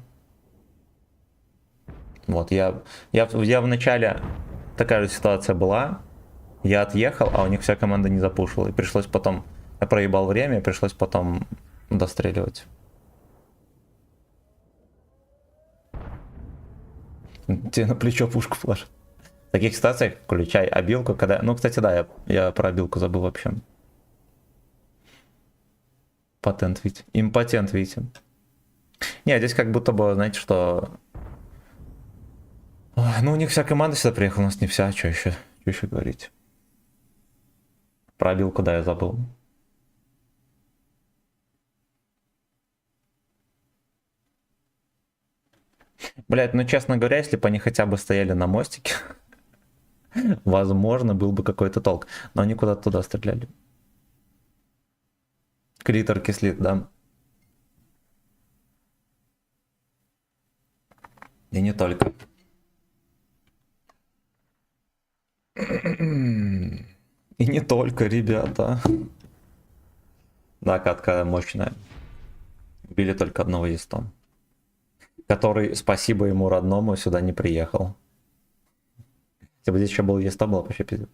Вот, я в начале... Такая же ситуация была. Я отъехал, а у них вся команда не запушила. И пришлось потом... Я проебал время, и пришлось потом достреливать. Тебе на плечо пушку положат. В таких ситуациях включай обилку, когда... Ну, кстати, да, я про обилку забыл вообще. Патент, видите. Импотент, видите. Не, здесь как будто бы, знаете, что... Ой, ну, у них вся команда сюда приехала, у нас не вся. Что еще говорить? Про обилку, да, я забыл. Блять, ну, честно говоря, если бы они хотя бы стояли на мостике, возможно, был бы какой-то толк. Но они куда-то туда стреляли. Критор кислит, да. И не только. И не только, ребята. Да, катка мощная. Убили только одного естом. Который, спасибо ему родному, сюда не приехал. Если бы здесь еще был естом, было вообще пиздец.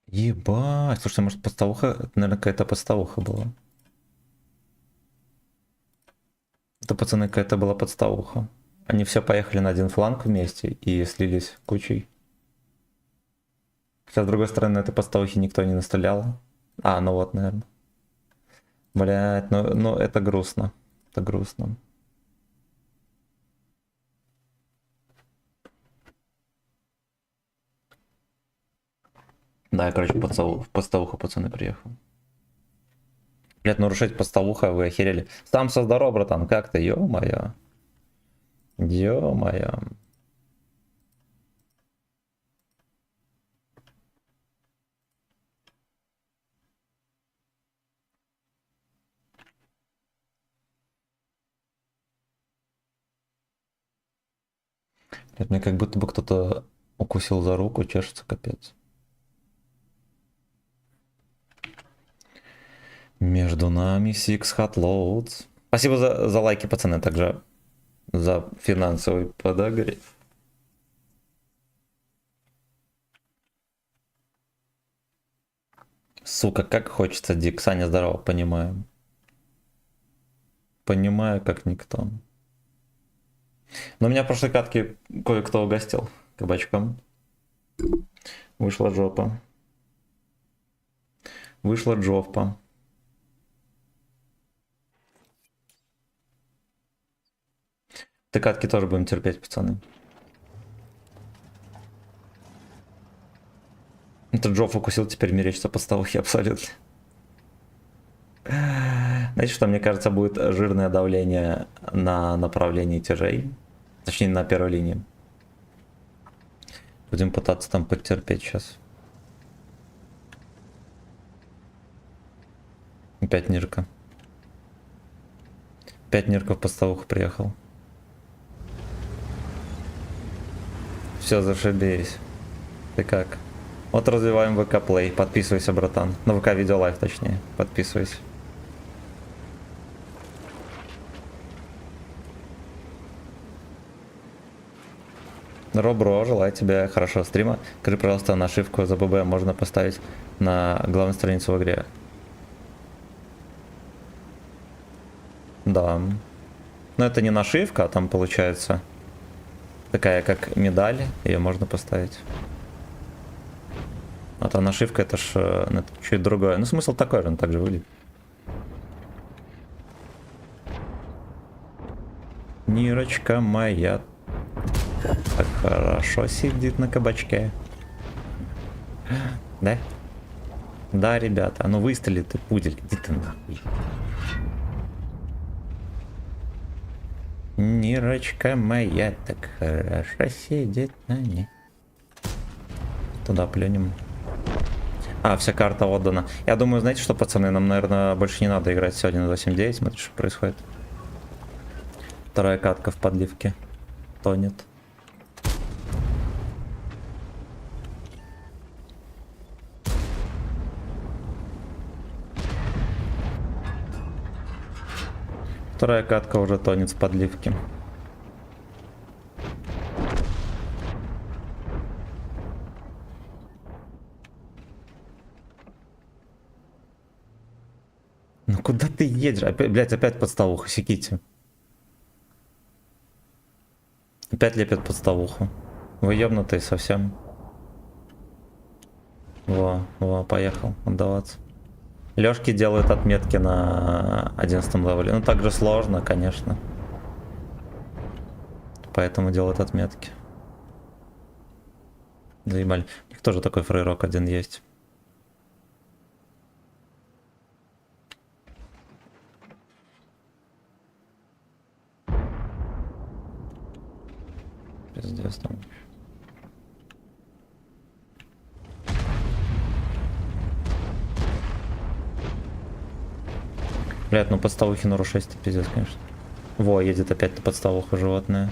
Ебать, слушай, может подставуха? Это, наверное, какая-то подставуха была. Это, пацаны, какая-то была подставуха. Они все поехали на один фланг вместе и слились кучей. Хотя, с другой стороны, на этой подставухе никто не настрелял. А, ну вот, наверное. Блять, ну это грустно. Это грустно. Да, я, короче, в подставуху, пацаны, приехал. Блять, нарушить подставуха, вы охерели. Сам со здоров, братан, как ты? Ё-моё. Ё-моё. Блять, мне как будто бы кто-то укусил за руку, чешется капец. Между нами Six Hot Loads. Спасибо за лайки, пацаны, также за финансовый подогрев. Сука, как хочется, Дик. Саня, здорово, понимаю. Понимаю, как никто. Но меня в прошлой катке кое-кто угостил кабачком. Вышла жопа. Вышла жопа. Ты катки тоже будем терпеть, пацаны. Этот Джофф укусил, теперь мерещится подставухи абсолютно. Знаете что, мне кажется, будет жирное давление на направлении тяжей. Точнее, на первой линии. Будем пытаться там потерпеть сейчас. Опять Нирка. Опять Нирка в подставуху приехал. Все, зашибись. Ты как? Вот развиваем ВК Play. Подписывайся, братан. На ВК Видео Лайв, точнее. Подписывайся. Робро, желаю тебе хорошего стрима. Скажи, пожалуйста, нашивку за ББ можно поставить на главную страницу в игре. Да. Но это не нашивка, а там получается такая как медаль, ее можно поставить. А та нашивка это ж это чуть другое. Ну смысл такой же, он так же выглядит. Нирочка моя так хорошо сидит на кабачке. Да? Да, ребята, а ну выстрели ты, пудель, иди ты нахуй. Нирочка моя так хорошо сидит на ней. Туда плюнем. А, вся карта отдана. Я думаю, знаете что, пацаны, нам, наверное, больше не надо играть сегодня на 8-9. Смотрите, что происходит. Вторая катка в подливке. Тонет. Вторая катка уже тонет в подливке. Ну куда ты едешь? Опять, блядь, опять подставуху, секите. Опять лепят подставуху. Вы ёбнутые совсем. Во, поехал отдаваться. Лёшки делают отметки на 11 левеле. Ну так же сложно, конечно. Поэтому делают отметки. Заебали. У них тоже такой фрейрок один есть. Пиздец там. Блядь, ну подставухи на Ру-6 это пиздец, конечно. Во, едет опять на подставуху животное.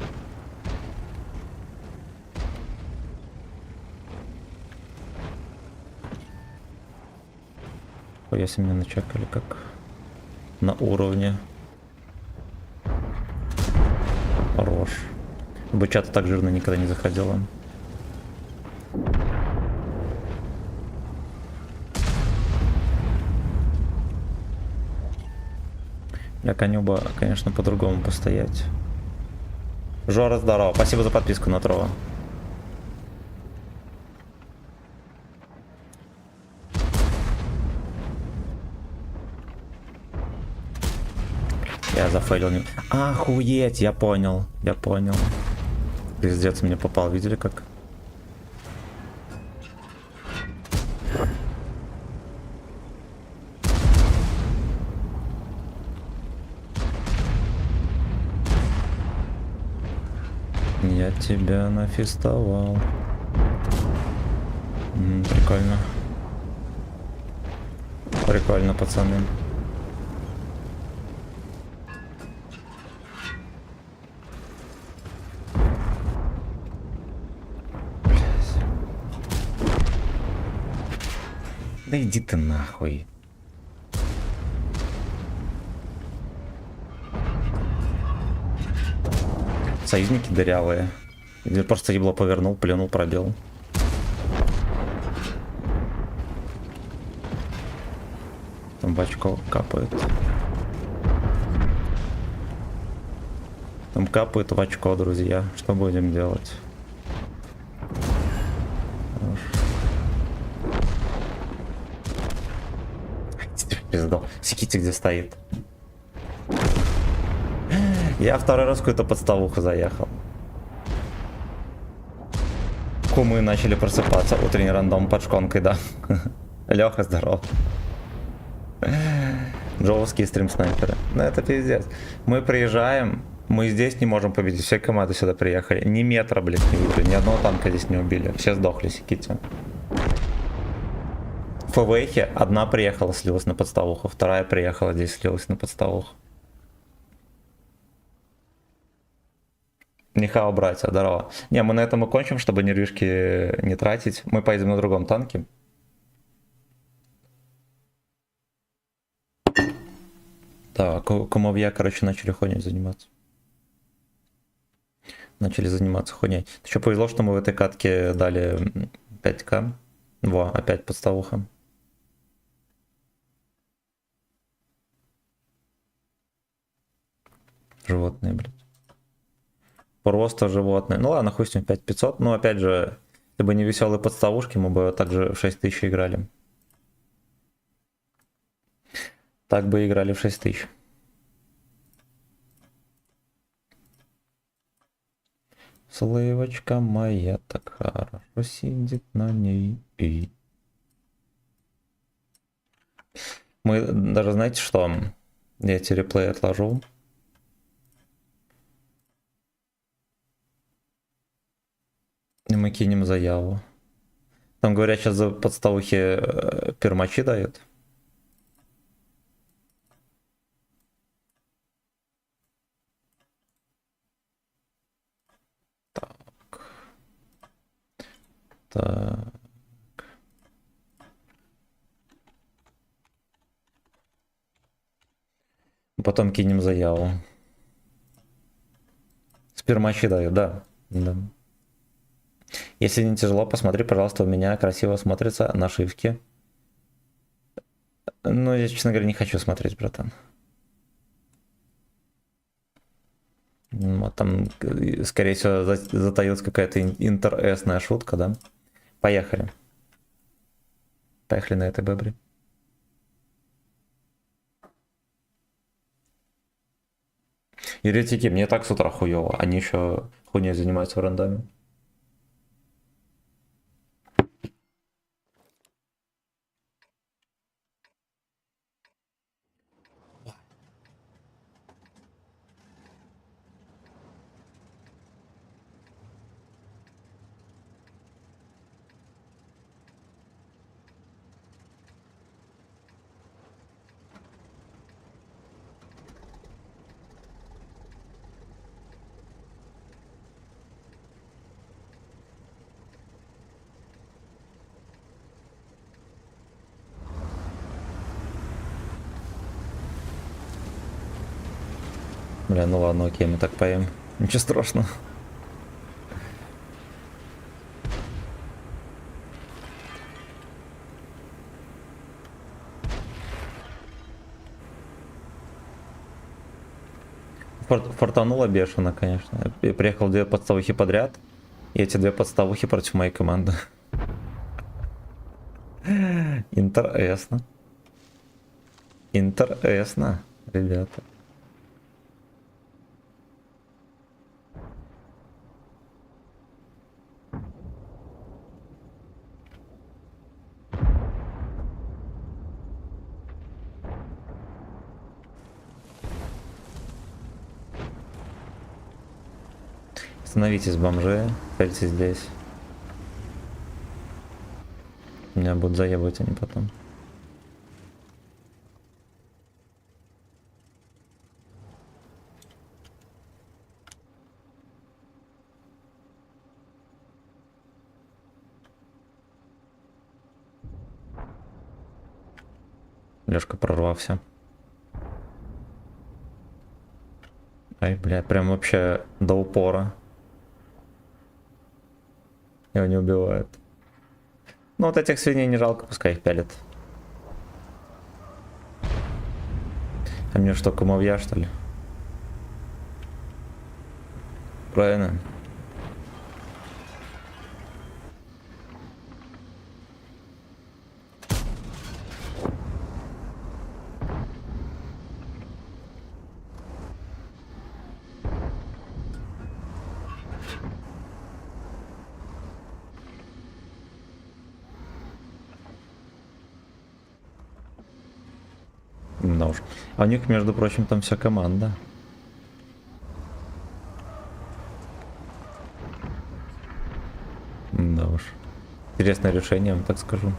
Ой, если меня начекали как на уровне. Хорош. Бычата так жирно никогда не заходила. Для конюба, конечно, по-другому постоять. Жора, здорово. Спасибо за подписку на Трова. Я зафейлил. Охуеть, я понял. Пиздец, мне попал, видели как? Я тебя нафистовал. Прикольно. Прикольно, пацаны. Да иди ты нахуй. Союзники дырявые. Или просто ебло повернул, плюнул, пробил. Там в очко капает. Там капает в очко, друзья. Что будем делать? Пиздал. Секите, где стоит. Я второй раз в какую-то подставуху заехал. Кумы начали просыпаться. Утренний рандом под шконкой, да. Леха, здорово. Джоовские стрим-снайперы. Ну это пиздец. Мы приезжаем, мы здесь не можем победить. Все команды сюда приехали. Ни метра, блядь, не выбили. Ни одного танка здесь не убили. Все сдохли, секите. В ФВХе одна приехала, слилась на подставуху. Вторая приехала, здесь слилась на подставуху. Нихао, братья, здорово. Не, мы на этом и кончим, чтобы нервишки не тратить. Мы поедем на другом танке. Так, кумовья, короче, начали хуйней заниматься. Начали заниматься хуйней. Еще повезло, что мы в этой катке дали 5к. Во, опять подставуха. Животные, блядь. Просто животные. Ну ладно, хуй с ним 5500. Но опять же, если бы не веселые подставушки, мы бы также в 6000 играли. Так бы играли в 6000. Сливочка моя так хорошо сидит на ней. Мы даже, знаете что? Я эти реплеи отложу. мы кинем заяву. Там говорят, сейчас за подставухи пермачи дают. Так. Потом кинем заяву. Спермачи дают, да. Да. Если не тяжело, посмотри, пожалуйста, у меня красиво смотрится нашивки. Ну, я, честно говоря, не хочу смотреть, братан. Вот там, скорее всего, затаилась какая-то интересная шутка, да? Поехали. Поехали на этой бебре. Еретики, мне так с утра хуёво. Они еще хуйней занимаются в рандоме. Бля, ну ладно, окей, мы так поем. Ничего страшного. Фартануло бешено, конечно. Я приехал 2 подставухи подряд, и эти 2 подставухи против моей команды. Интересно. Интересно, ребята. Остановитесь, бомжи, пяльте здесь. Меня будут заебывать они потом. Лёшка прорвался. Ай, бля, прям вообще до упора. Его не убивают. Ну вот этих свиней не жалко, пускай их пялят. А мне что, кумовья, что ли? Правильно. Да уж. А у них, между прочим, там вся команда. Да уж. Интересное решение, я вам так скажу.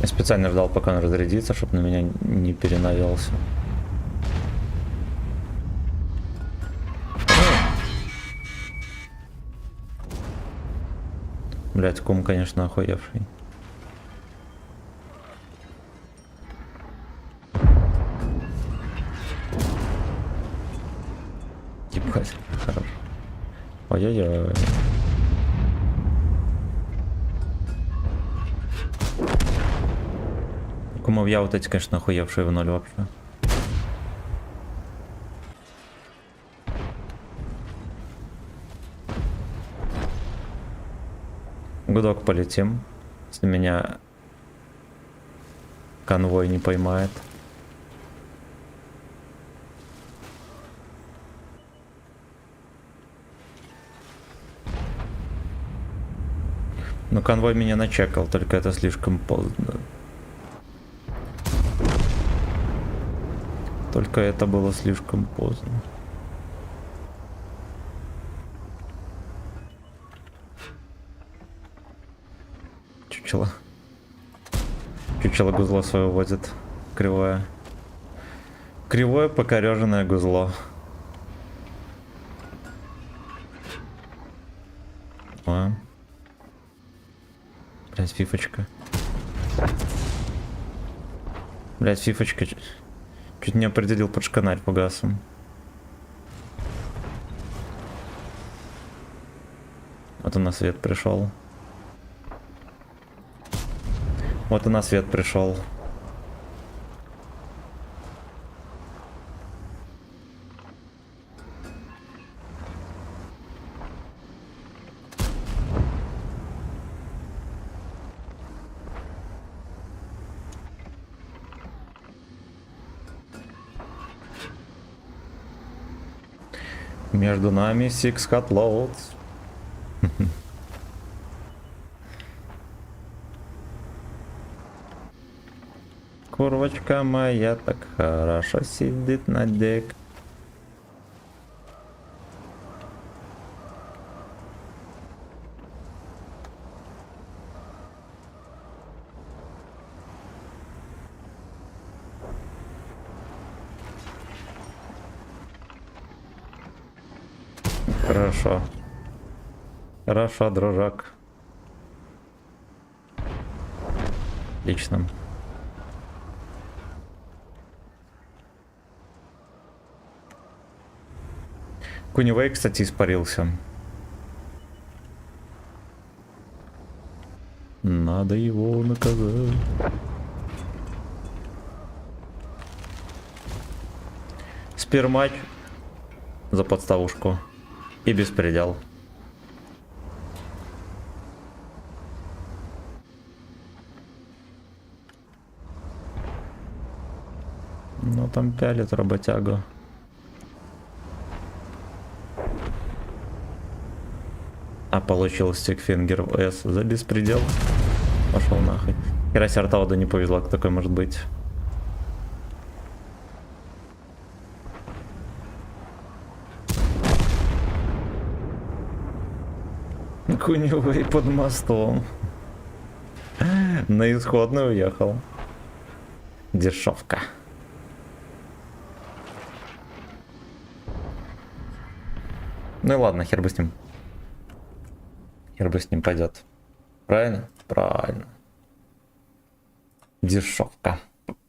Я специально ждал, пока он разрядится, чтобы на меня не перенавелся. Блять, кум, конечно, охуевший. Ебать, хорош. Ой-ой-ой. Кумовья вот эти, конечно, охуевшие в ноль вообще. Гудок полетим. Если меня Конвой не поймает. Ну, конвой меня начекал, только это слишком поздно. Только это было слишком поздно. Чучело. Чучело гузло свое возит. Кривое. Кривое покореженное гузло. А. Блять, фифочка. Блять, фифочка. Чуть не определил под шканарь по гасам. Вот и на свет пришел. Вот и на свет пришел. Между нами Six Hot Loads. Курвочка моя так хорошо сидит на дек. Хорошо. Хорошо, дружок. Отлично. Кунивей, кстати, испарился. Надо его наказать. Спермач за подставушку. И беспредел. Ну там пялит работягу. А получил стикфингер С за беспредел. Пошел нахуй. Хераси Артауда не повезло, кто такой может быть. Куневый под мостом. На исходную уехал. Дешевка. Ну и ладно, хер бы с ним. Хер бы с ним пойдет. Правильно? Правильно. Дешевка.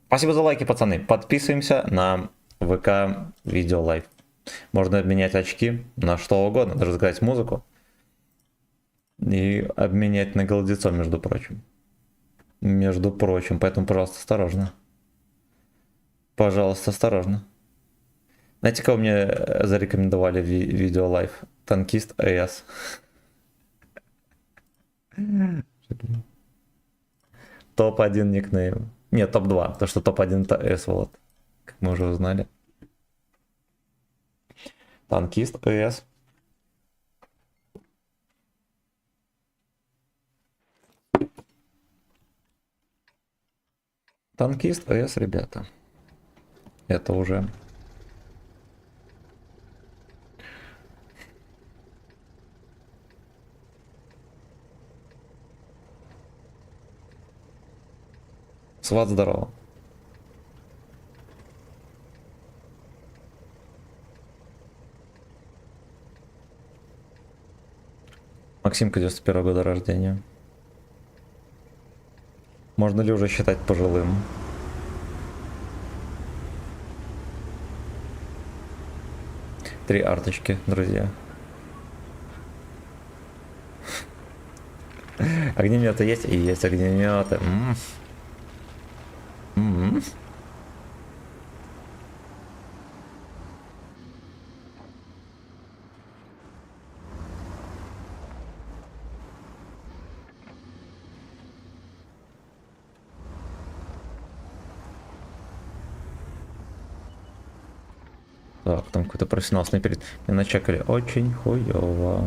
Спасибо за лайки, пацаны. Подписываемся на ВК Видео Лайв. Можно обменять очки на что угодно, даже заказать музыку. И обменять на голдецо, между прочим. Между прочим, поэтому, пожалуйста, осторожно. Пожалуйста, осторожно. Знаете, кого мне зарекомендовали в Видео Лайв? Танкист АС. Топ-1 никнейм. Нет, топ-2, потому что топ-1 это С, вот. Как мы уже узнали. Танкист АС. Танкист АС, ребята. Это уже... Сват, здорово. Максимка 91 года рождения. Можно ли уже считать пожилым? Три арточки, друзья. Огнеметы есть? И есть огнеметы. Так, там какой-то профессионал снайперит. Меня начекали очень хуёво.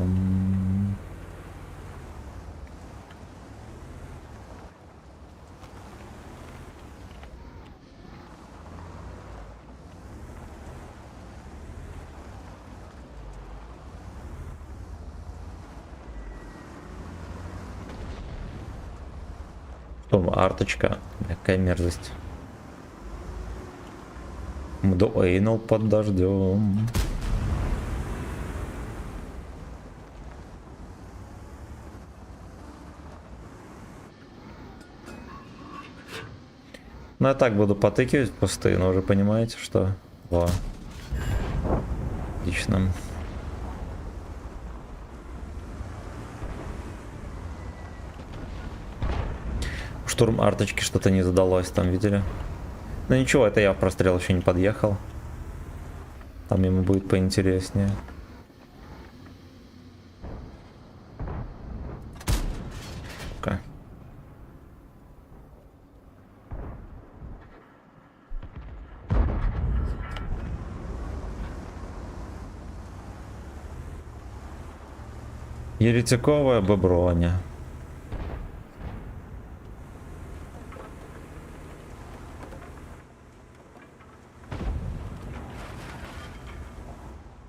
О, арточка. Какая мерзость. Мдоэйнал под дождем. Ну я так буду потыкивать пустые, но уже понимаете, что... Во. Отлично. Штурм арточки что-то не задалось, там видели? Ну ничего, это я в прострел еще не подъехал. Там ему будет поинтереснее. Okay. Еретиковая боброня.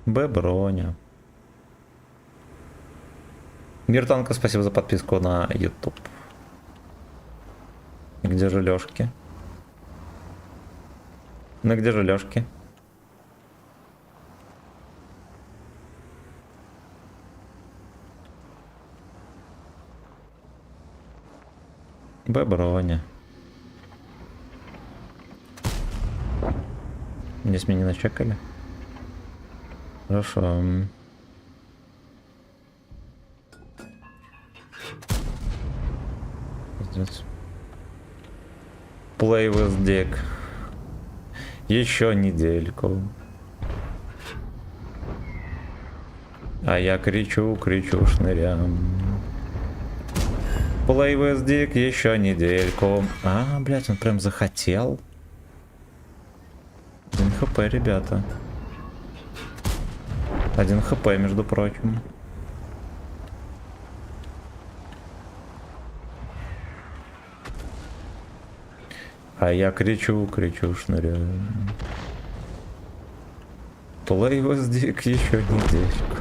Боброня. Миртанка, спасибо за подписку на YouTube. Где же Лёшки? Ну где же Лёшки? Боброня. Здесь меня не начекали. Хорошо. Здесь. Play with dick. Еще недельку. А я кричу, шнырям. Play with dick еще недельку. А, блядь, он прям захотел. 1 хп, ребята. 1 хп, между прочим. А я кричу, шныряю. Play with dick еще недельку.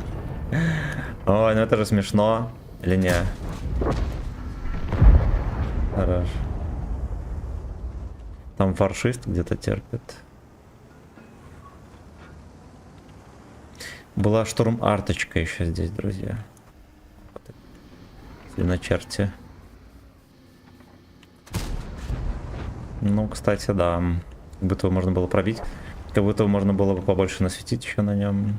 Ой, ну это же смешно. Или не? Хорош. Там фаршист где-то терпит. Была штурм-арточка еще здесь, друзья. Свиночерти. Ну, кстати, да. Как будто его можно было пробить. Как будто его можно было бы побольше насветить еще на нем.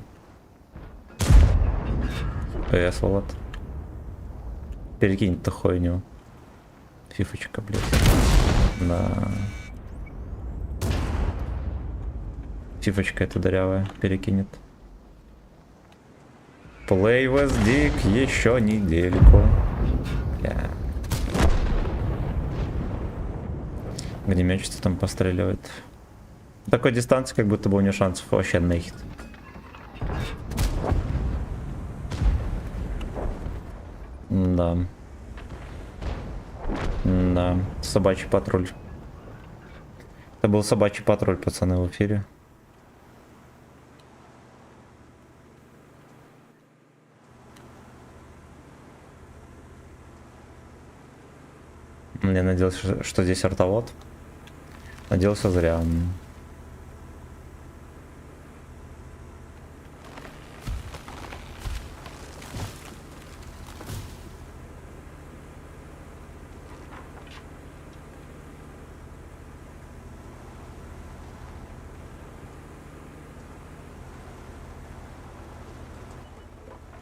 ПС, вот. Перекинь эту хуйню. Фифочка, блядь. Да. Фифочка эта дырявая перекинет. Play with dick еще недельку. Бля. Огнеметчица там постреливает. В такой дистанции, как будто бы у него шансов вообще на хит. Да. Да. Собачий патруль. Это был собачий патруль, пацаны, в эфире. Я надеялся, что здесь артовод. Надеялся зря.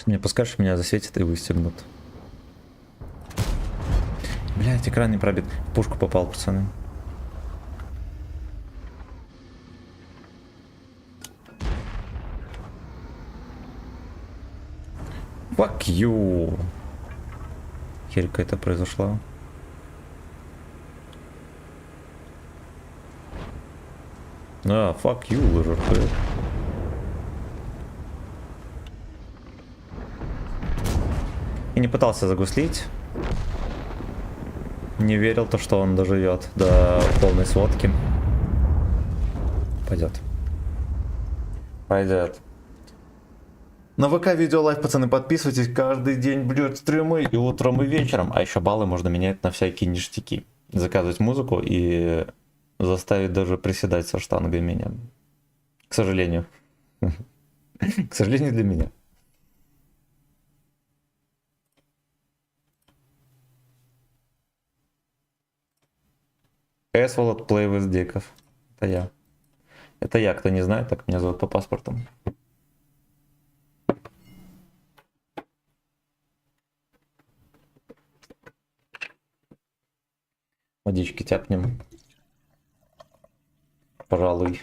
Не пускаешь, меня засветит и выстегнут. Блять, экран не пробит. В пушку попал, пацаны. Fuck you. Херь какая-то произошла. А, fuck you, лыжер. И не пытался загуслить. Не верил то, что он доживет до полной сводки. Пойдет. Пойдет. На ВК Видео Лайв, пацаны, подписывайтесь. Каждый день, блядь, стримы и утром, и вечером. А еще баллы можно менять на всякие ништяки. Заказывать музыку и заставить даже приседать со штангой меня. К сожалению. К сожалению для меня. Wallet Play with Диков. Это я. Это я, кто не знает, так меня зовут по паспорту. Водички тяпнем. Пожалуй.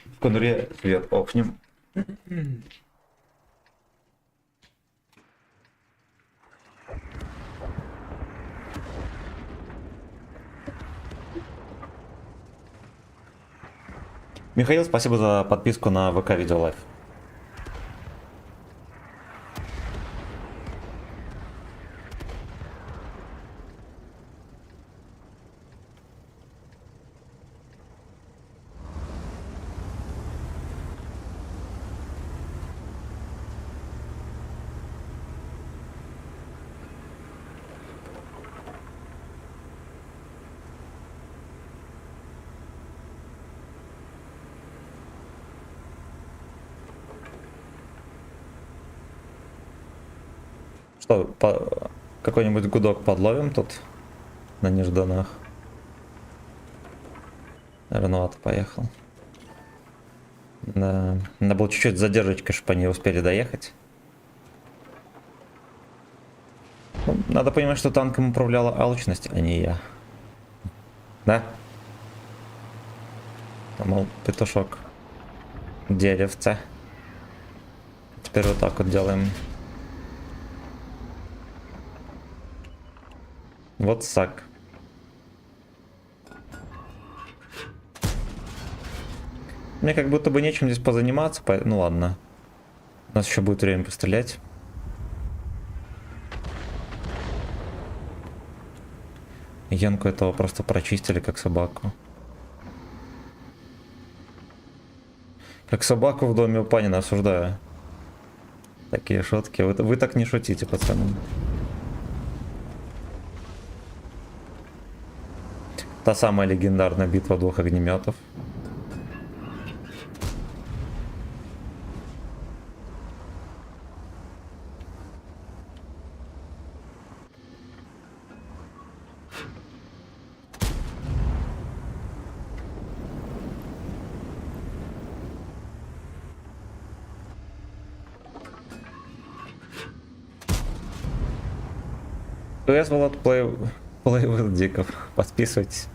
В конуре свет окнем. Михаил, спасибо за подписку на ВК Видео Лайв. Что, какой-нибудь гудок подловим тут на нежданах? Рановато поехал. Да, надо было чуть-чуть задержать, чтобы они успели доехать. Ну, надо понимать, что танком управляла алчность, а не я. Да? Там, мол, петушок. Деревце. Теперь вот так вот делаем. Вот сак. Мне как будто бы нечем здесь позаниматься, ну ладно. У нас еще будет время пострелять. Янку этого просто прочистили как собаку. Как собаку в доме у Панина осуждаю. Такие шутки. Вы так не шутите, пацаны. Та самая легендарная битва двух огнеметов. Wallet Play with Диков. Подписывайтесь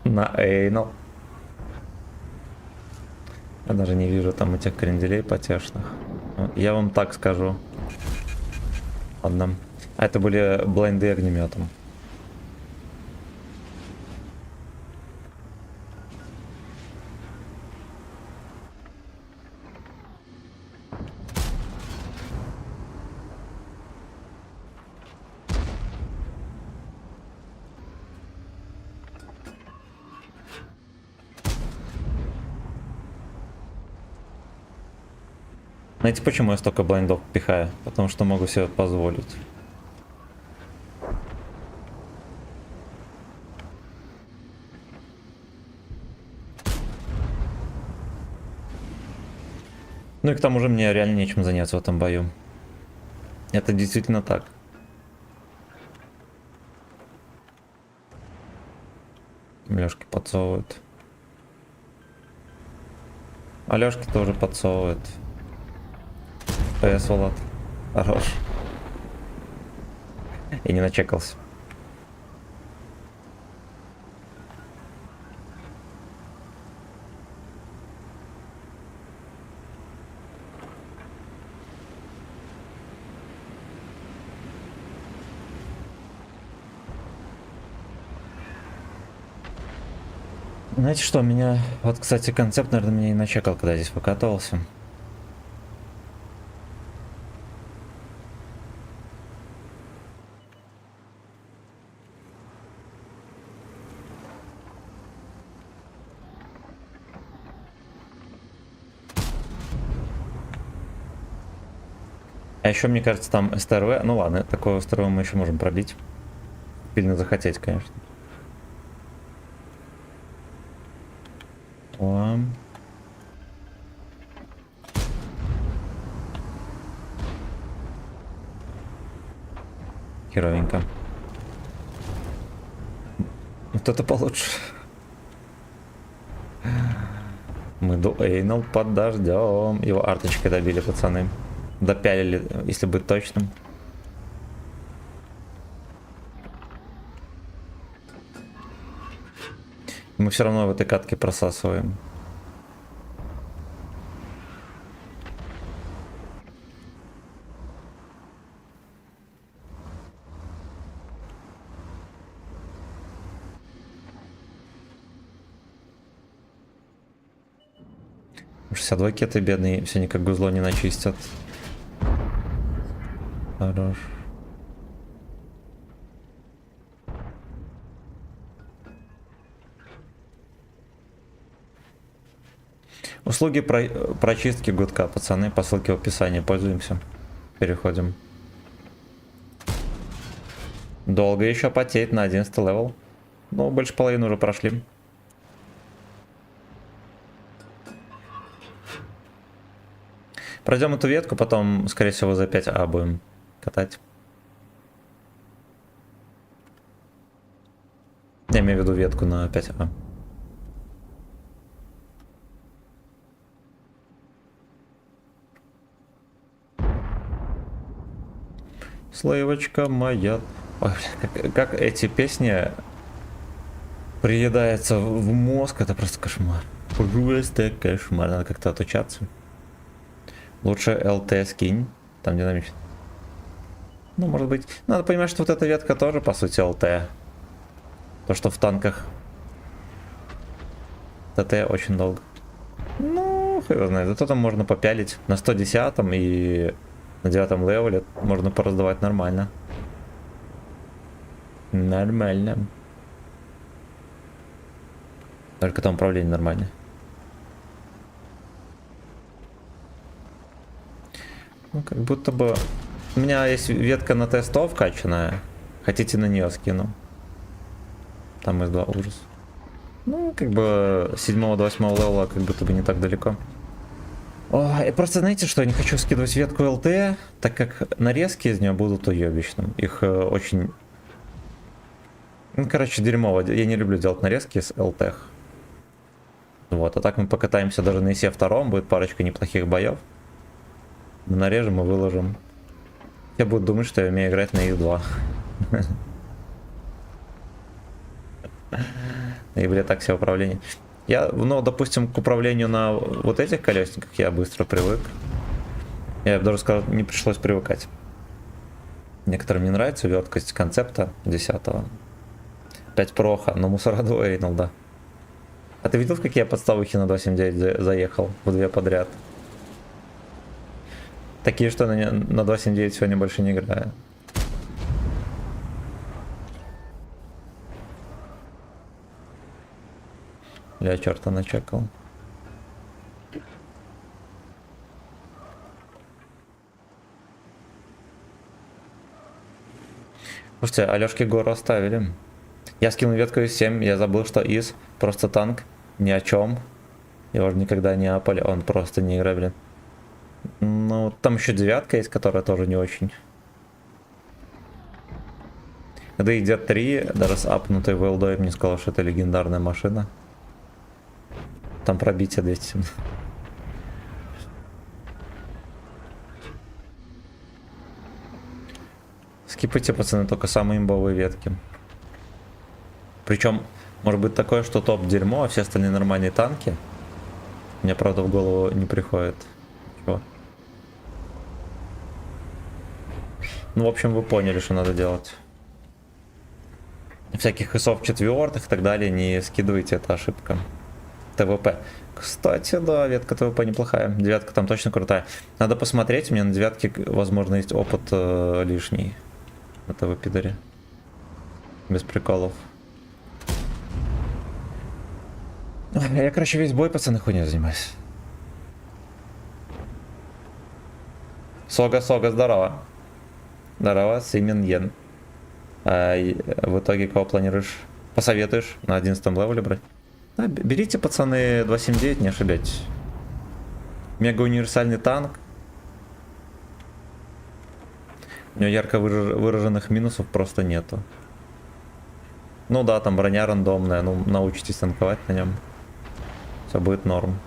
на Эйнл. Я даже не вижу там этих кренделей потешных. Я вам так скажу. Ладно. А это были блайнды огнеметом. Знаете, почему я столько блайндов пихаю? Потому что могу себе позволить. Ну и к тому же мне реально нечем заняться в этом бою. Это действительно так. Лёшки подсовывают. А Лёшки тоже подсовывают. ПС Влад. Хорош. И не начекался. Знаете что, меня... Вот, кстати, концепт, наверное, меня и начекал, когда я здесь выкатывался. А еще, мне кажется, там СТРВ... Ну ладно, такое СТРВ мы еще можем пробить. Сильно захотеть, конечно. О. Херовенько. Вот это получше. Мы дуэйнал под дождем. Его арточкой добили, пацаны. Допялили, если быть точным. Мы все равно в этой катке просасываем. «62 кеты бедные, все никак гузло не начистят». Хорош. Услуги прочистки гудка, пацаны, по ссылке в описании, пользуемся. Переходим. Долго еще потеть на 11 левел. Ну, больше половины уже прошли. Пройдем эту ветку, потом, скорее всего, за 5А будем катать. Я имею в виду ветку на 5А. Сливочка моя. Ой, как эти песни приедаются в мозг, это просто кошмар. Просто кошмар, надо как-то отучаться. Лучше ЛТ скинь, там динамично. Ну, может быть. Надо понимать, что вот эта ветка тоже, по сути, ЛТ. То, что в танках ТТ очень долго. Ну, хуй его знает. Зато там можно попялить на 110 и на 9 левеле можно пораздавать нормально. Нормально. Только там управление нормальное. Ну, как будто бы... У меня есть ветка на Т100 вкачанная. Хотите, на нее скину. Там С2 ужас. Ну, как бы 7 до 8 левела как будто бы не так далеко. Ой, просто знаете что, я не хочу скидывать ветку ЛТ, так как нарезки из нее будут уебищным. Их очень... Ну, короче, дерьмово. Я не люблю делать нарезки с ЛТ. Вот, а так мы покатаемся даже на ИСе-2, будет парочка неплохих боев. Мы нарежем и выложим. Я буду думать, что я умею играть на ИС-2. И, бля, так себе управление. Я, ну, допустим, к управлению на вот этих колесниках я быстро привык. Я бы даже сказал, не пришлось привыкать. Некоторым не нравится верткость концепта 10-го. 5 проха, но мусора дуэйнул, да. А ты видел, в какие я подставухи на 2.7.9 заехал? В 2 подряд. Такие, что на 2.7.9 сегодня больше не играю. Я черта начекал. Слушайте, Алёшки гору оставили. Я скинул ветку из 7, я забыл, что из просто танк, ни о чем. Его же никогда не апали, он просто не играбелен. Ну, там еще 9 есть, которая тоже не очень. Да и Дед 3, даже с апнутой велдой, мне сказал, что это легендарная машина. Там пробитие 270. Скипайте, пацаны, только самые имбовые ветки. Причем, может быть такое, что топ дерьмо, а все остальные нормальные танки. Мне, правда, в голову не приходит. Чего? Ну, в общем, вы поняли, что надо делать. всяких ИСов четвертых и так далее, не скидывайте, это ошибка. ТВП. Кстати, да, ветка ТВП неплохая. Девятка там точно крутая. Надо посмотреть, у меня на девятке, возможно, есть опыт лишний. На ТВП-даре. Без приколов. Я, короче, весь бой, пацаны, хуйней занимаюсь. Сога, здорово. Здорово, Симен Йен. В итоге кого планируешь? Посоветуешь на 11 левеле брать? Да, берите, пацаны, 279, не ошибетесь. Мега универсальный танк. У него ярко выраженных минусов просто нету. Ну да, там броня рандомная, ну научитесь танковать на нем. Все будет норм.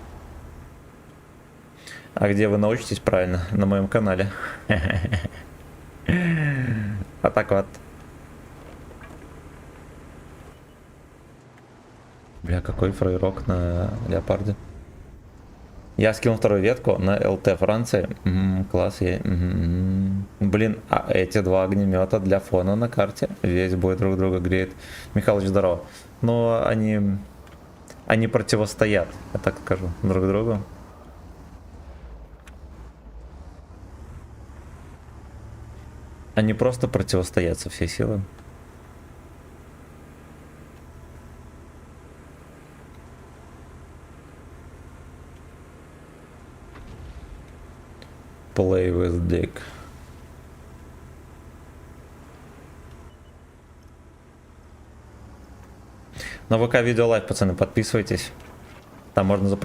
А где вы научитесь правильно? На моем канале. А так вот. Бля, какой фрейрок на леопарде. Я скинул вторую ветку на ЛТ Франции. Класс. Блин, а эти два огнемета для фона на карте. Весь бой друг друга греет. Михалыч, здорово. Но они противостоят, я так скажу, друг другу. Они просто противостоят со всей силы. Play with dick. На ВК видео лайв, пацаны, подписывайтесь. Там можно за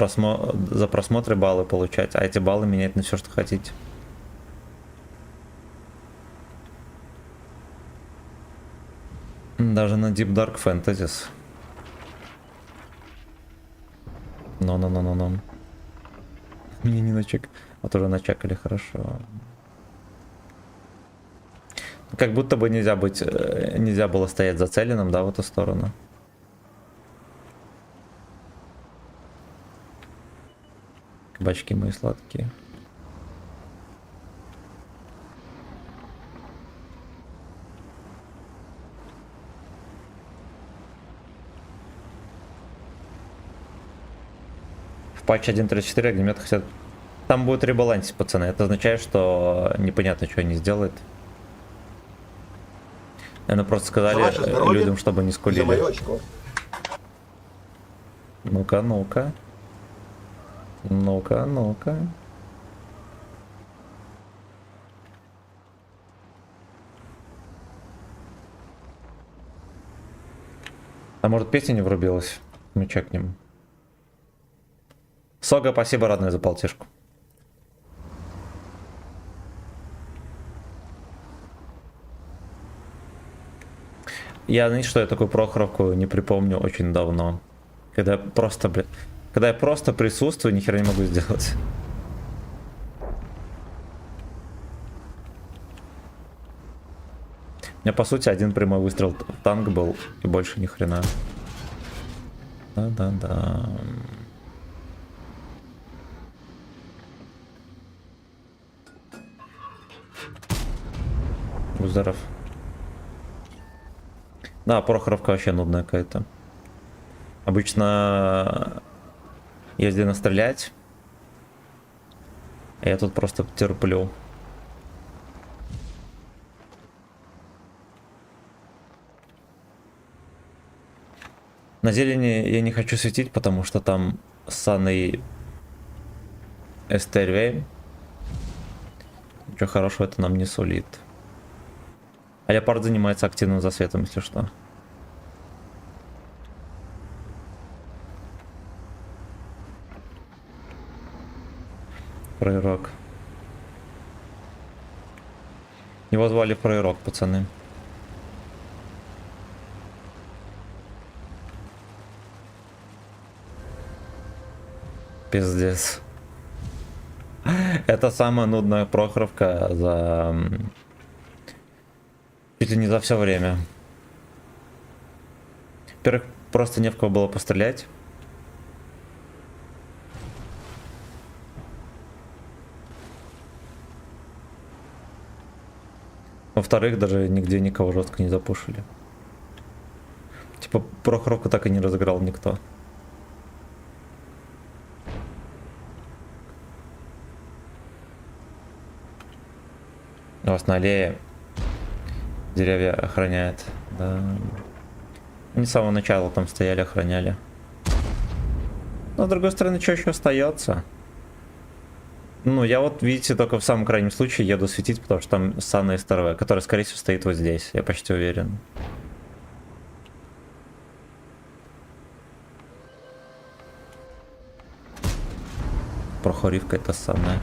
просмотры баллы получать, а эти баллы менять на все, что хотите. Даже на Deep Dark Fantasies. Но. Меня не начек. Вот уже начекали, хорошо. Как будто бы нельзя было стоять зацеленным, да, в эту сторону. Кабачки мои сладкие. В патче 1.34 огнемет хотят... Там будет ребалансить, пацаны. Это означает, что непонятно, что они сделают. Наверное, просто сказали людям, чтобы не скулили. Ну-ка. Ну-ка. А может, песня не врубилась? Мы чекнем. Сога, спасибо, родной, за полтишку. Я, знаете, что я такую Прохоровку не припомню очень давно. Когда я просто присутствую, ни хера не могу сделать. У меня, по сути, один прямой выстрел в танк был, и больше ни хрена. Да. Будь здоров. Да, Прохоровка вообще нудная какая-то. Обычно езди настрелять, а я тут просто терплю. На зелени я не хочу светить, потому что там ссаный Эстервей. Ничего хорошего это нам не сулит. А леопард занимается активным засветом, если что. Фрейрок. Его звали Фрейрок, пацаны. Пиздец. Это самая нудная Прохоровка за... Чуть ли не за все время. Во-первых, просто не в кого было пострелять. Во-вторых, даже нигде никого жестко не запушили. Прохоровку так и не разыграл никто. У вас на аллее деревья охраняет. Да. Они с самого начала там стояли, охраняли. Но с другой стороны, что еще остается? Ну, я вот, видите, только в самом крайнем случае еду светить, потому что там Санна СТРВ, которая, скорее всего, стоит вот здесь. Я почти уверен. Прохоривка это самое.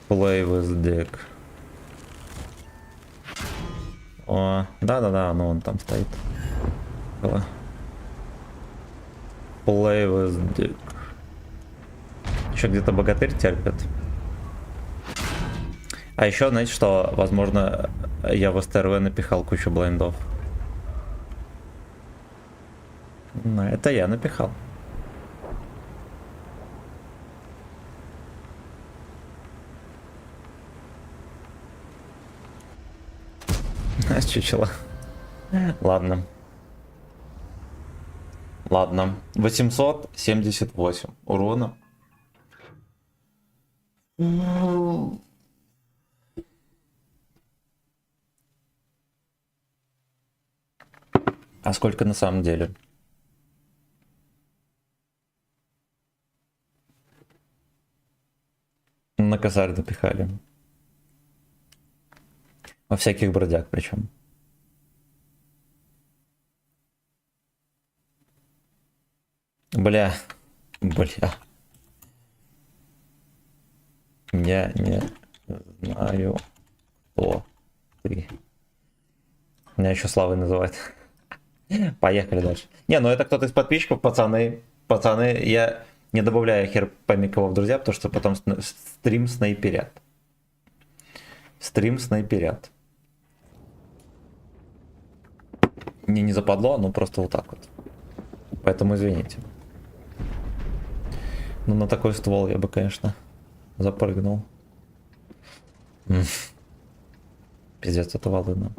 Play with dick. О, да-да-да, ну он там стоит. Play with dick. Еще где-то богатырь терпит. А еще, знаете, что, возможно, я в СТРВ напихал кучу блайндов. Ну, это я напихал. Чучело. Ладно. Ладно. 878 урона. А сколько на самом деле? На косарь напихали. Во всяких бродяг причем. Бля. Я не знаю, кто ты. Меня еще Славой называют. Поехали дальше. Не, ну это кто-то из подписчиков, пацаны. Пацаны, я не добавляю хер пойми кого в друзья, потому что потом стрим снайперят. Стрим снайперят. Мне не западло, ну просто вот так вот. Поэтому извините. Ну на такой ствол я бы, конечно, запрыгнул. Пиздец, это волына.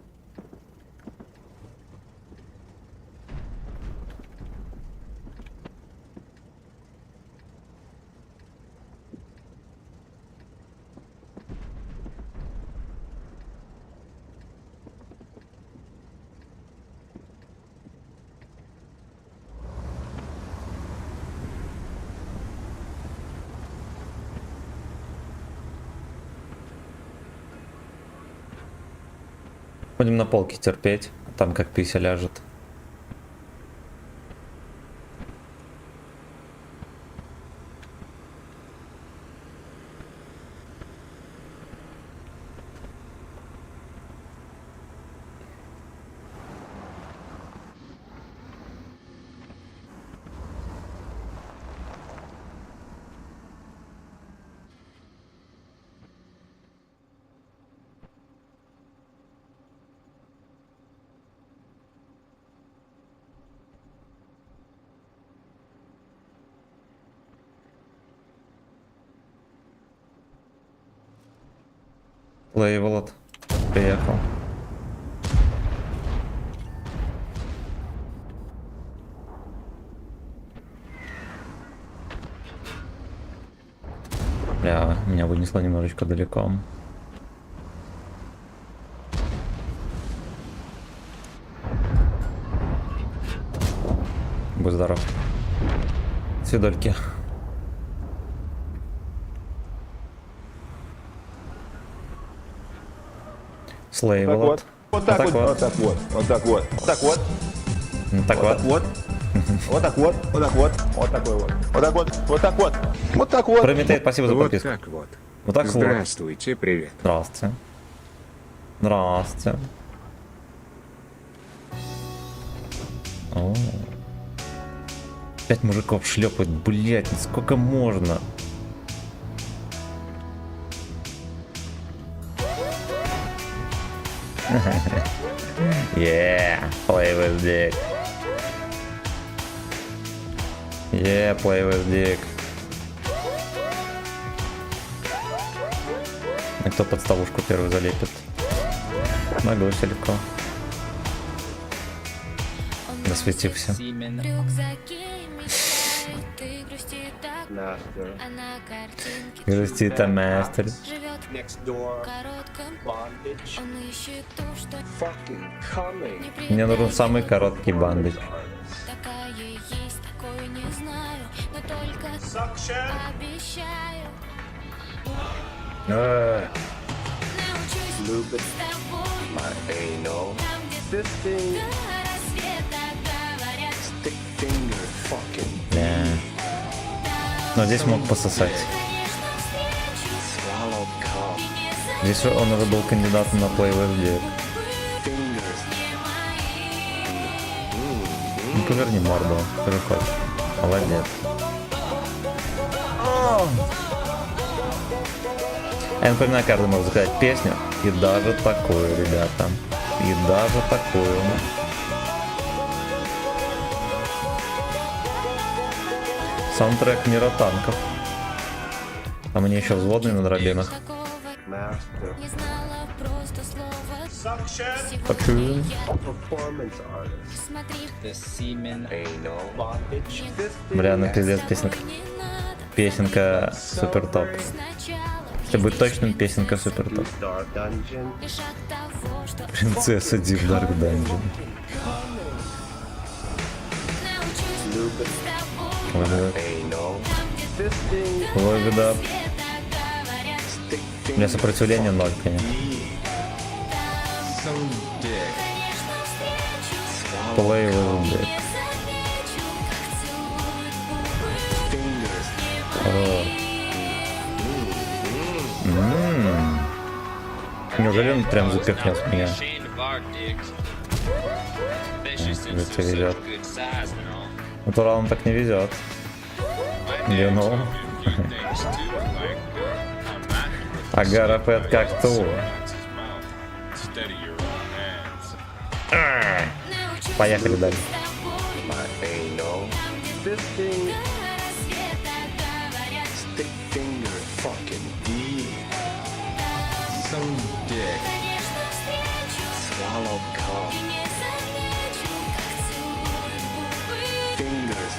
Будем на полке терпеть, там как пися ляжет. Лейволот приехал. Бля, меня вынесло немножечко далеко. Будь здоров. Свидольки. Слейволот. Вот так вот. Вот так вот. Вот так вот. Вот так вот. Так вот. Вот. Вот так вот. Вот так вот. Вот такой вот. Вот так вот. Вот так вот. Вот так вот. Прометей, спасибо за Вот подписку. так вот. Вот так вот. Здравствуйте, привет. Здравствуйте. Здравствуйте. О. 5 мужиков шлепают, блять, сколько можно? Yeah, play with dick. Yeah, play with dick. И кто подставушку первый залепит? Могуся легко. Засветился. Рюкзаки мешают, ты грусти так, Master. а на картинке Грустит мастер. живет Next в door. коротком. Bondage. Он ищет то, что Fucking coming. не Мне нужен предает. самый короткий бандаж. Такая есть, такой не знаю, но только обещаю. Научусь Lube it. с тобой, My anal. там, где Fisting. до рассвета говорят, Stick finger. Fucking Да. Но здесь мог пососать. конечно, встречу swallow cum. и не Здесь он уже был кандидатом на Play with Dick. Fingers. Ну поверни морду, что же хочешь. Молодец. Я напоминаю, каждый может заказать песню. И даже такую, ребята. И даже такую. Саундтрек Мира танков. А мне еще взводный на дробинах. такого Master. не знала просто слова. Такую. Сегодня я Performance artist. смотри, The semen Anal. Bondage. Fisting. Бля, ну пиздец, песенка. не надо Песенка супер топ. сначала. Если быть точным, песенка супер топ. Dark dungeon. Лишь от того, что Принцесса Ди в Dark Dungeon. научусь Lube it. с тобой, Вот, Anal. там, где Fisting. Лови, да. света говорят, Stick У меня finger. сопротивление 0, конечно. конечно, встречу, Play with Dick. не замечу, как целуют губы. Fingers. О. Неужели он прям запихнет меня? Это везет. Натурал он так не везет. You know. Агара Пэт как ту. Научусь Поехали дальше. с тобой, My anal. Fisting. до рассвета говорят, Stick finger. Fucking конечно, встречу, swallow cum. не замечу, как целуют губы. Fingers.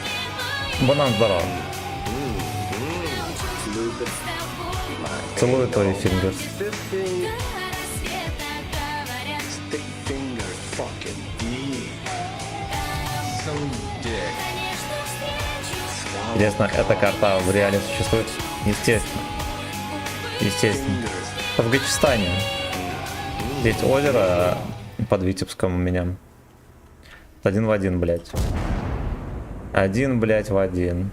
Банан здоров. Lube it. С тобой, Целую твои фингерс. Fisting. до рассвета говорят, Stick finger. Fucking конечно, встречу, Интересно, эта карта в реале существует? Естественно. Естественно. fingers. В Таджикистане. Здесь озеро под Витебском у меня. Один в один, блядь. Один, блядь, в один.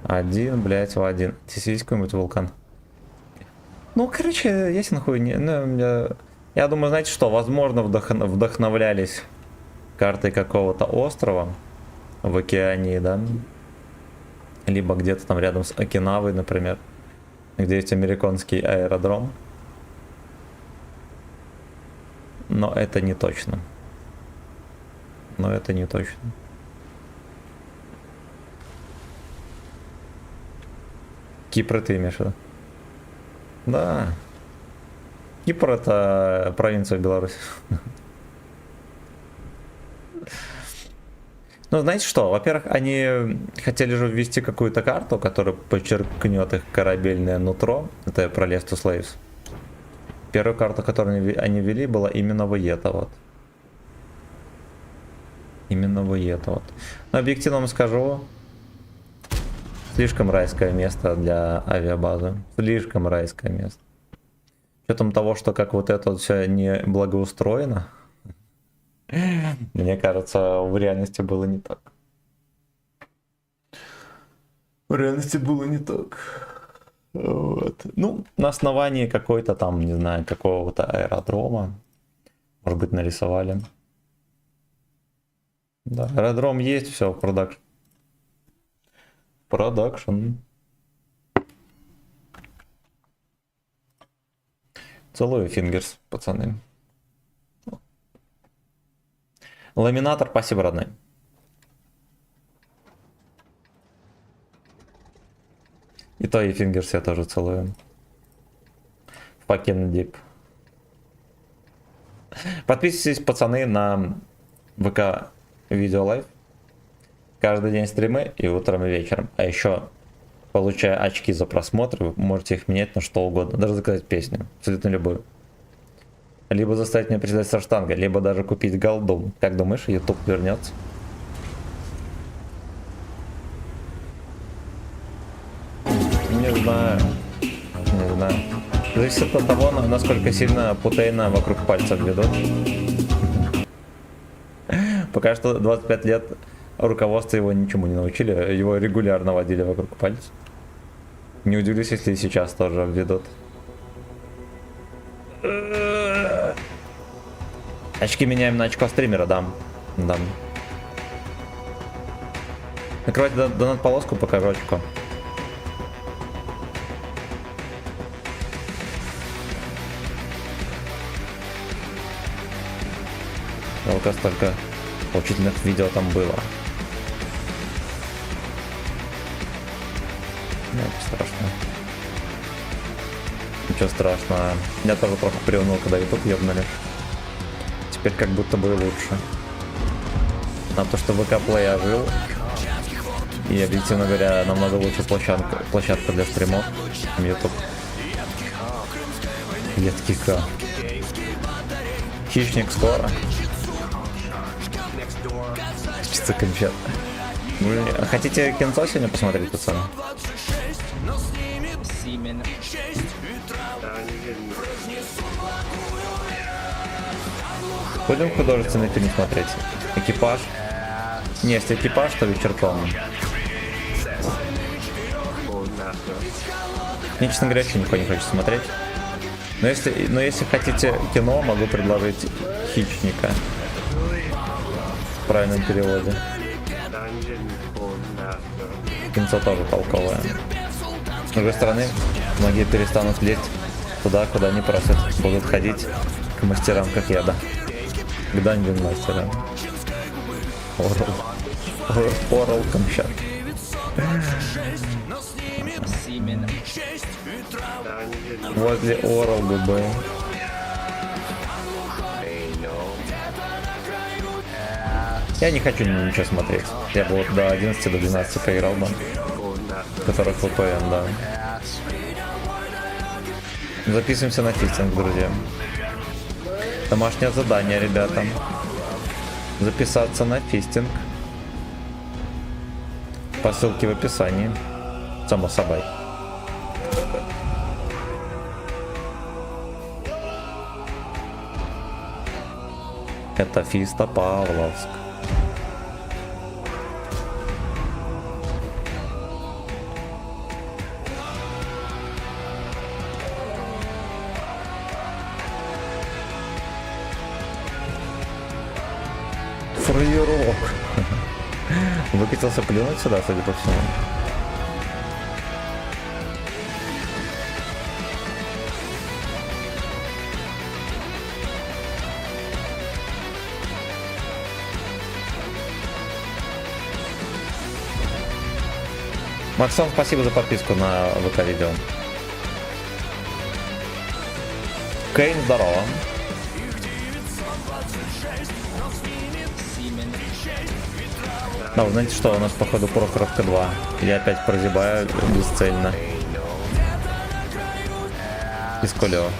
Один, блядь, в один. Здесь есть какой-нибудь вулкан? Ну, короче, ясен хуй. Я думаю, знаете что, возможно, вдохновлялись картой какого-то острова в Океании, да? Либо где-то там рядом с Окинавой, например, где есть американский аэродром. Но это не точно. Но это не точно. Кипр ты имеешь в виду? Да. Кипр это провинция Беларуси. Ну, знаете что? Во-первых, они хотели же ввести какую-то карту, которая подчеркнет их корабельное нутро. Это про Left to Slaves. Первую карту, которую они ввели, была именно вот эта вот. Именно вот это вот. Но объективно вам скажу, слишком райское место для авиабазы. Слишком райское место. С учетом того, что как вот это вот все не благоустроено, мне кажется, в реальности было не так. В реальности было не так. Вот. Ну, на основании какой-то там, не знаю, какого-то аэродрома. Может быть, нарисовали. Да, аэродром есть, все, продакшн. Продакшн. Целую, Фингерс, пацаны. Ламинатор, спасибо, родной. И то, и Фингерс я тоже целую. Fucking deep. Подписывайтесь, пацаны, на ВК Видео Лайв. Каждый день стримы и утром, и вечером. А еще, получая очки за просмотр, вы можете их менять на что угодно. Даже заказать песню. Абсолютно любую. Либо заставить меня приседать со штангой, либо даже купить голду. Как думаешь, YouTube вернется? Не знаю. Не знаю. Зависит от того, насколько сильно Путейна вокруг пальцев ведут. Пока что 25 лет руководство его ничему не научили. Его регулярно водили вокруг пальцев. Не удивлюсь, если и сейчас тоже ведут. Очки меняем на очко стримера, дам. Дам. Накрывайте донат полоску, покажу очко. Жалко, столько поучительных видео там было. Нет, страшно. Ничего страшного. Я тоже трохи приуныл, когда YouTube ёбнули. Теперь как будто бы лучше. А то, что ВК Play ожил. И, объективно говоря, намного лучше площадка для стримов, чем YouTube. Едкий К. Хищник скоро. Чисто конфет. Хотите кинцо сегодня посмотреть, пацаны? Будем художественный фильм смотреть. Экипаж. Не, если экипаж, то вечерком. Мне, честно говоря, еще никто не хочет смотреть. Но если хотите кино, могу предложить Хищника. В правильном переводе. Кинцо тоже толковое. С другой стороны, многие перестанут лезть туда, куда не просят. Будут ходить к мастерам, как я, да. К данжен мастерам. Орал Камчат. Возле Орал ГБ. Я не хочу ничего смотреть. Я бы вот до 11, до 12 поиграл бы. Которых VPN, да. Записываемся на фистинг, друзья. Домашнее задание, ребята. Записаться на фистинг. По ссылке в описании. Само собой. Это Фиста Павловск. Фраерок. Выкатился плюнуть сюда, судя по всему. Максон, спасибо за подписку на ВК видео. Кейн, здорово. Да, вы знаете, что у нас походу Прохоровка 2. Я опять прозябаю бесцельно. Пискулево.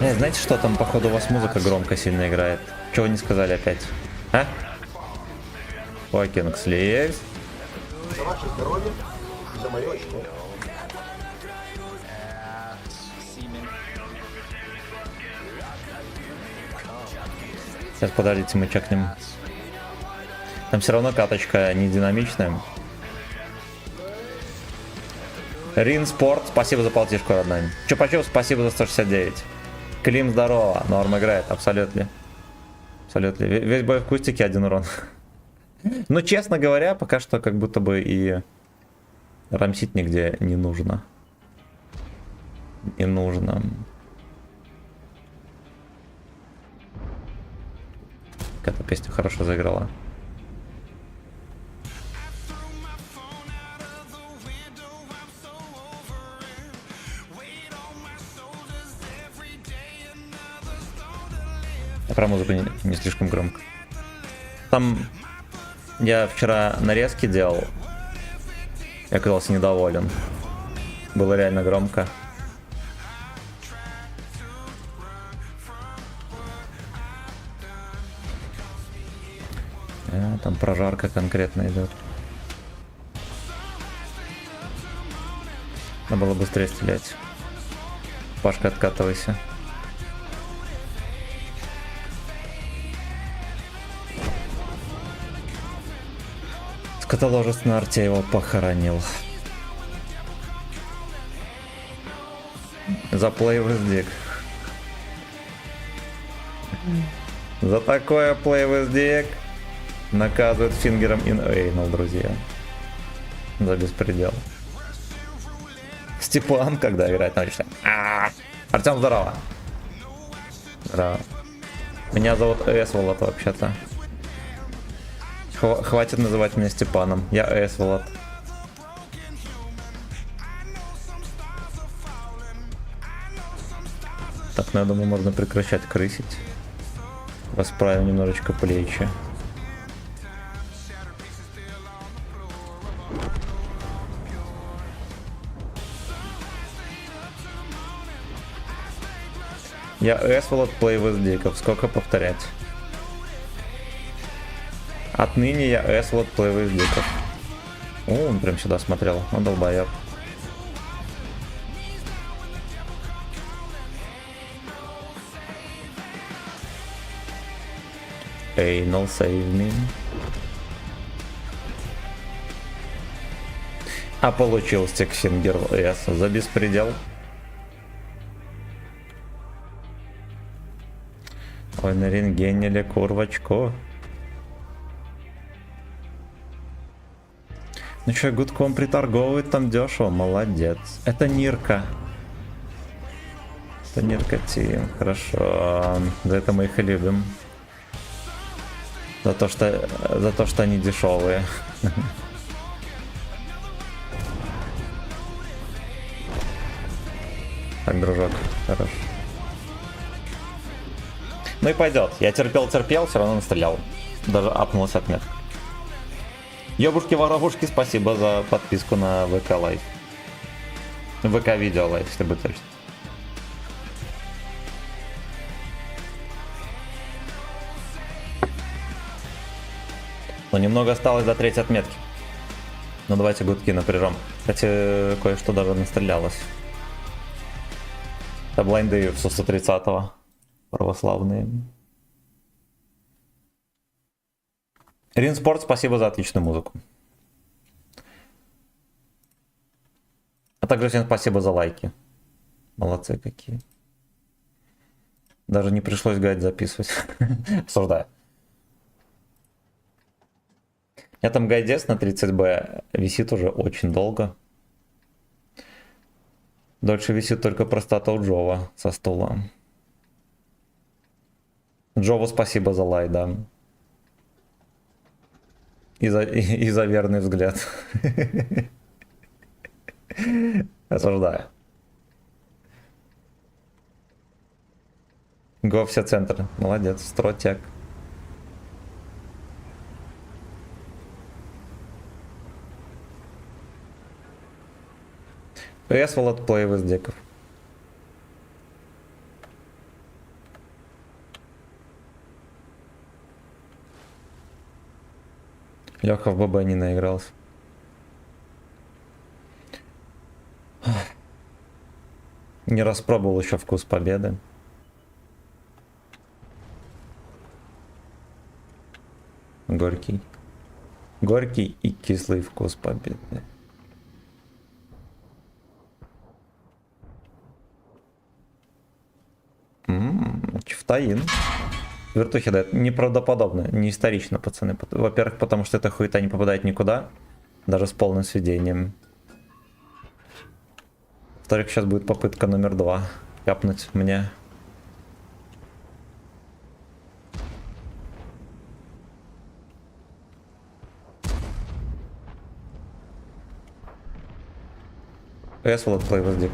Не, знаете, что там походу у вас музыка громко сильно играет? Чего вы не сказали опять? А? Fucking slaves. За ваше здоровье, за мое очко. Сейчас, подождите, мы чекнем. Там все равно каточка не динамичная. Рин Спорт, спасибо за полтишку, родной. Чупа-чуп, спасибо за 169. Клим, здорово. Норм играет, абсолютно. Абсолютно. Весь бой в кустике, 1 урон. Ну, честно говоря, пока что как будто бы и рамсить нигде не нужно. не нужно. Эта песня хорошо заиграла. Я про музыку не слишком громко. Там я вчера нарезки делал. Я оказался недоволен. Было реально громко. Там прожарка конкретно идет. Надо было быстрее стрелять. Пашка, откатывайся. Скотоложец на арте его похоронил. За play with dick. За такое play with dick наказывают фингером in anal, друзья. За беспредел. Степан, когда играет на личном. Артем, здорово. Здорово. Меня зовут Эсволод вообще-то. Хватит называть меня Степаном. Я Эсволод. Так, ну я думаю, можно прекращать крысить. Расправим немножечко плечи. Я Эсволод play with диков. Сколько повторять? Отныне я Эсволод play with диков. О, он прям сюда смотрел. Он долбоёб. Anal save me. А получил стикфингер S за беспредел. Ой, на рентгенили курвочку. Ну чё, гудком приторговывает там дешево, молодец. Это Нирка. Это Нирка Тим, хорошо. За это мы их и любим. За то, что они дешевые. Так, дружок, хорош. Ну и пойдет. Я терпел, все равно настрелял. Даже апнулась отметка. Ёбушки-воробушки, спасибо за подписку на ВК Лайв. ВК Видео Лайв, если быть точно. Но немного осталось до третьей отметки. Ну давайте гудки напряжем. Кстати, кое-что даже настрелялось. Это блайнды в 130-го. Православные. Ринспорт, спасибо за отличную музыку. А также всем спасибо за лайки. Молодцы какие. Даже не пришлось гайд записывать. Осуждаю. Я там гайдец на 30Б висит уже очень долго. Дольше висит только простота у Джова со стула. Джову спасибо за лай, да. И за верный взгляд. Осуждаю. Го все центр. Молодец, стротяк. Эсволод play with диков. Леха в ББ не наигрался. Не распробовал еще вкус победы. Горький. Горький и кислый вкус победы. Чифтаин. Вертухи, да, это неправдоподобно, не исторично, пацаны. Во-первых, потому что эта хуета не попадает никуда, даже с полным сведением. Вторых сейчас будет попытка номер 2. Капнуть мне. Эсволод плейвоздик.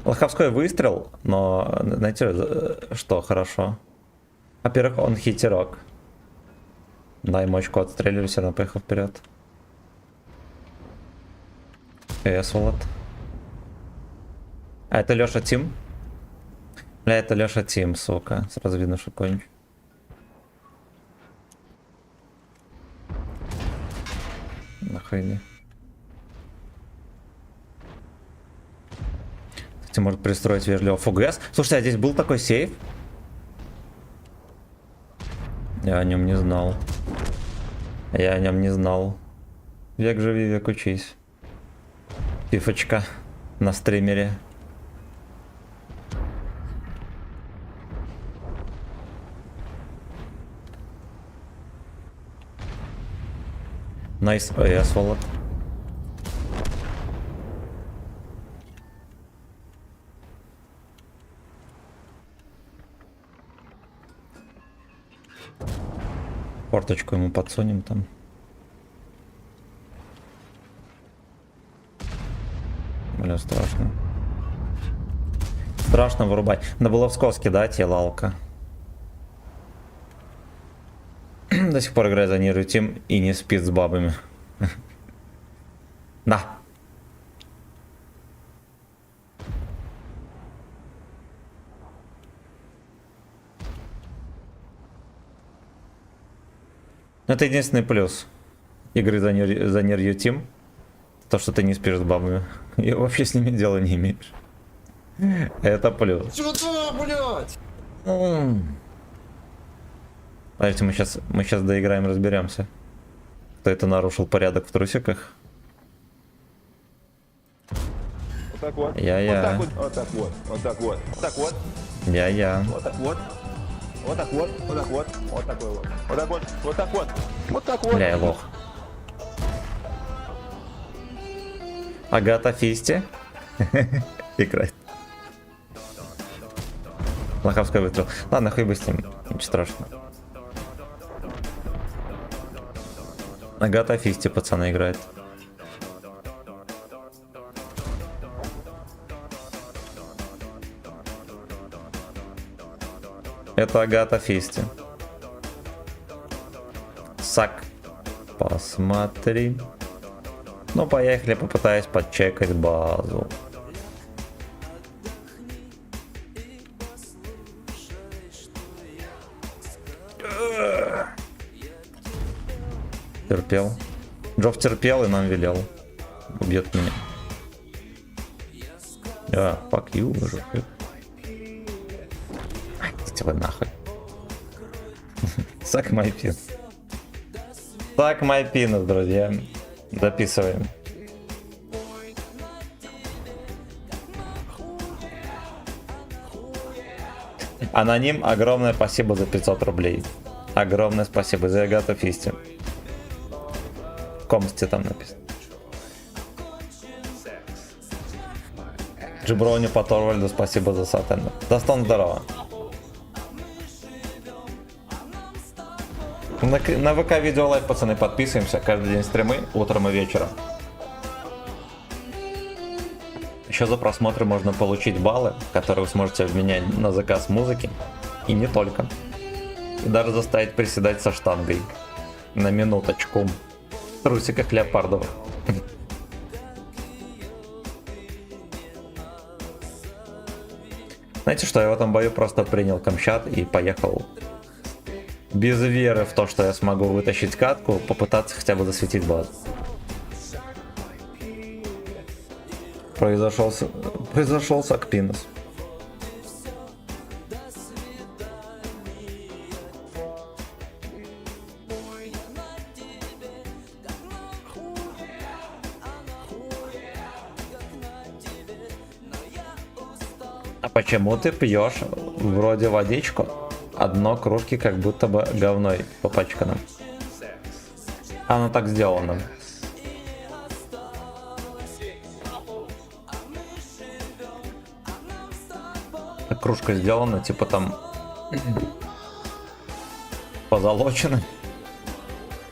Лоховской выстрел, но знаете, что хорошо? Во-первых, он хитерок. Да, ему очко отстрелили, все равно поехал вперед. Эсволод. А это Леша Тим? Бля, это Леша Тим, сука. Сразу видно, что конч. Нахуй. Кстати, может пристроить вежливо ФГС. Слушайте, а здесь был такой сейф? Я о нем не знал. Я о нем не знал. Век живи, век учись. Фифочка на стримере. Найс, я сволот. Порточку ему подсунем там. Бля, страшно. Страшно вырубать. Надо было в скос кидать, я лалка. До сих пор играет за Ниру Тим и не спит с бабами. Да. Это единственный плюс игры за Нир Тим. То, что ты не спишь с бабами. И вообще с ними дела не имеешь. Это плюс. Сюда, блядь! Давайте мы сейчас доиграем, разберемся. Кто это нарушил порядок в трусиках? Вот так вот. Я. Вот так вот. Вот так вот. Вот так вот. Я. Вот так вот. Вот так вот. Вот так вот. Вот такой вот. Вот так вот. Вот так вот. Вот так вот. Бля, я лох. Агата Фисти. Играет. Лоховской выстрел. Ладно, хуй бы с ним. Ничего страшного. Агата Фисти, пацаны, играет. Это Агата Фисти. Сак. Посмотри. Ну, поехали, попытаюсь подчекать базу. Терпел. Джофф терпел и нам велел. Убьет меня. Fuck you, Джофф. Идите вы нахуй. Suck my penis. Suck my penis, друзья. Записываем. Аноним, огромное спасибо за 500 рублей. Огромное спасибо за Агату Фисти. В комнате там написано. Джиброни по Торвальду, спасибо за сатен. Достон, здорово. На ВК Видео Лайв, пацаны, подписываемся. Каждый день стримы, утром и вечером. Еще за просмотры можно получить баллы, которые вы сможете обменять на заказ музыки. И не только. И даже заставить приседать со штангой. На минуточку. В трусиках леопардовых. Знаете что, я в этом бою просто принял камчат и поехал. Без веры в то, что я смогу вытащить катку, попытаться хотя бы засветить базу. Произошел сакпинус. А почему ты пьешь вроде водичку, а дно кружки как будто бы говной попачкано? Оно так сделано. кружка сделана, типа там позолочена.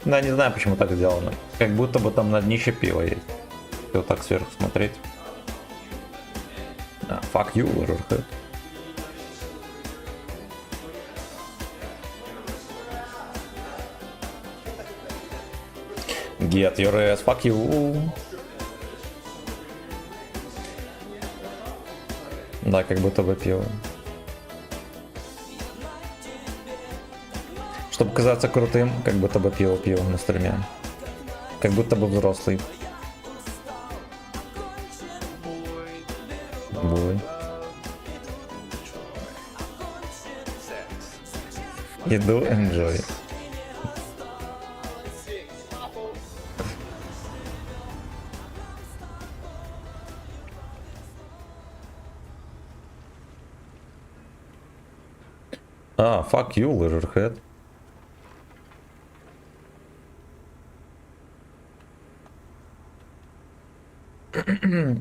Да, не знаю, почему так сделано. Как будто бы там на днище пива есть. Если вот так сверху смотреть. Да, fuck you, Lurhead. Get your ass, fuck you. Да, как будто бы пиво. Чтобы казаться крутым, как будто бы пиво на стриме. Как будто бы взрослый. Бой. Иду, enjoy. А, fuck you, Lurhead.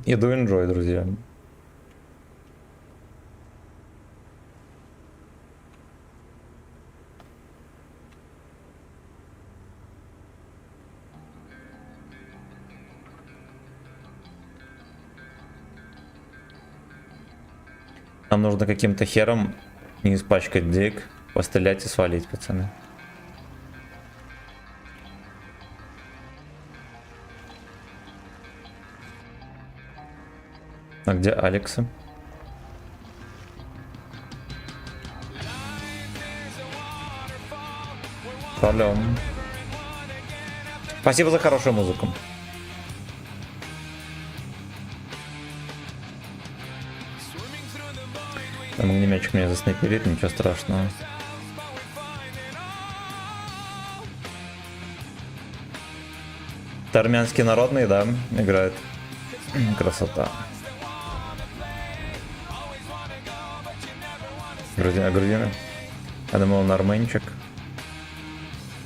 Иду enjoy, друзья. Нам нужно каким-то хером не испачкать дик, пострелять и свалить, пацаны. А где Алекса? Салям. Спасибо за хорошую музыку. Там огнеметчик меня заснайперит, ничего страшного. Это армянский народный, да, играет. Красота. Грузины. Я думал, он армянчик.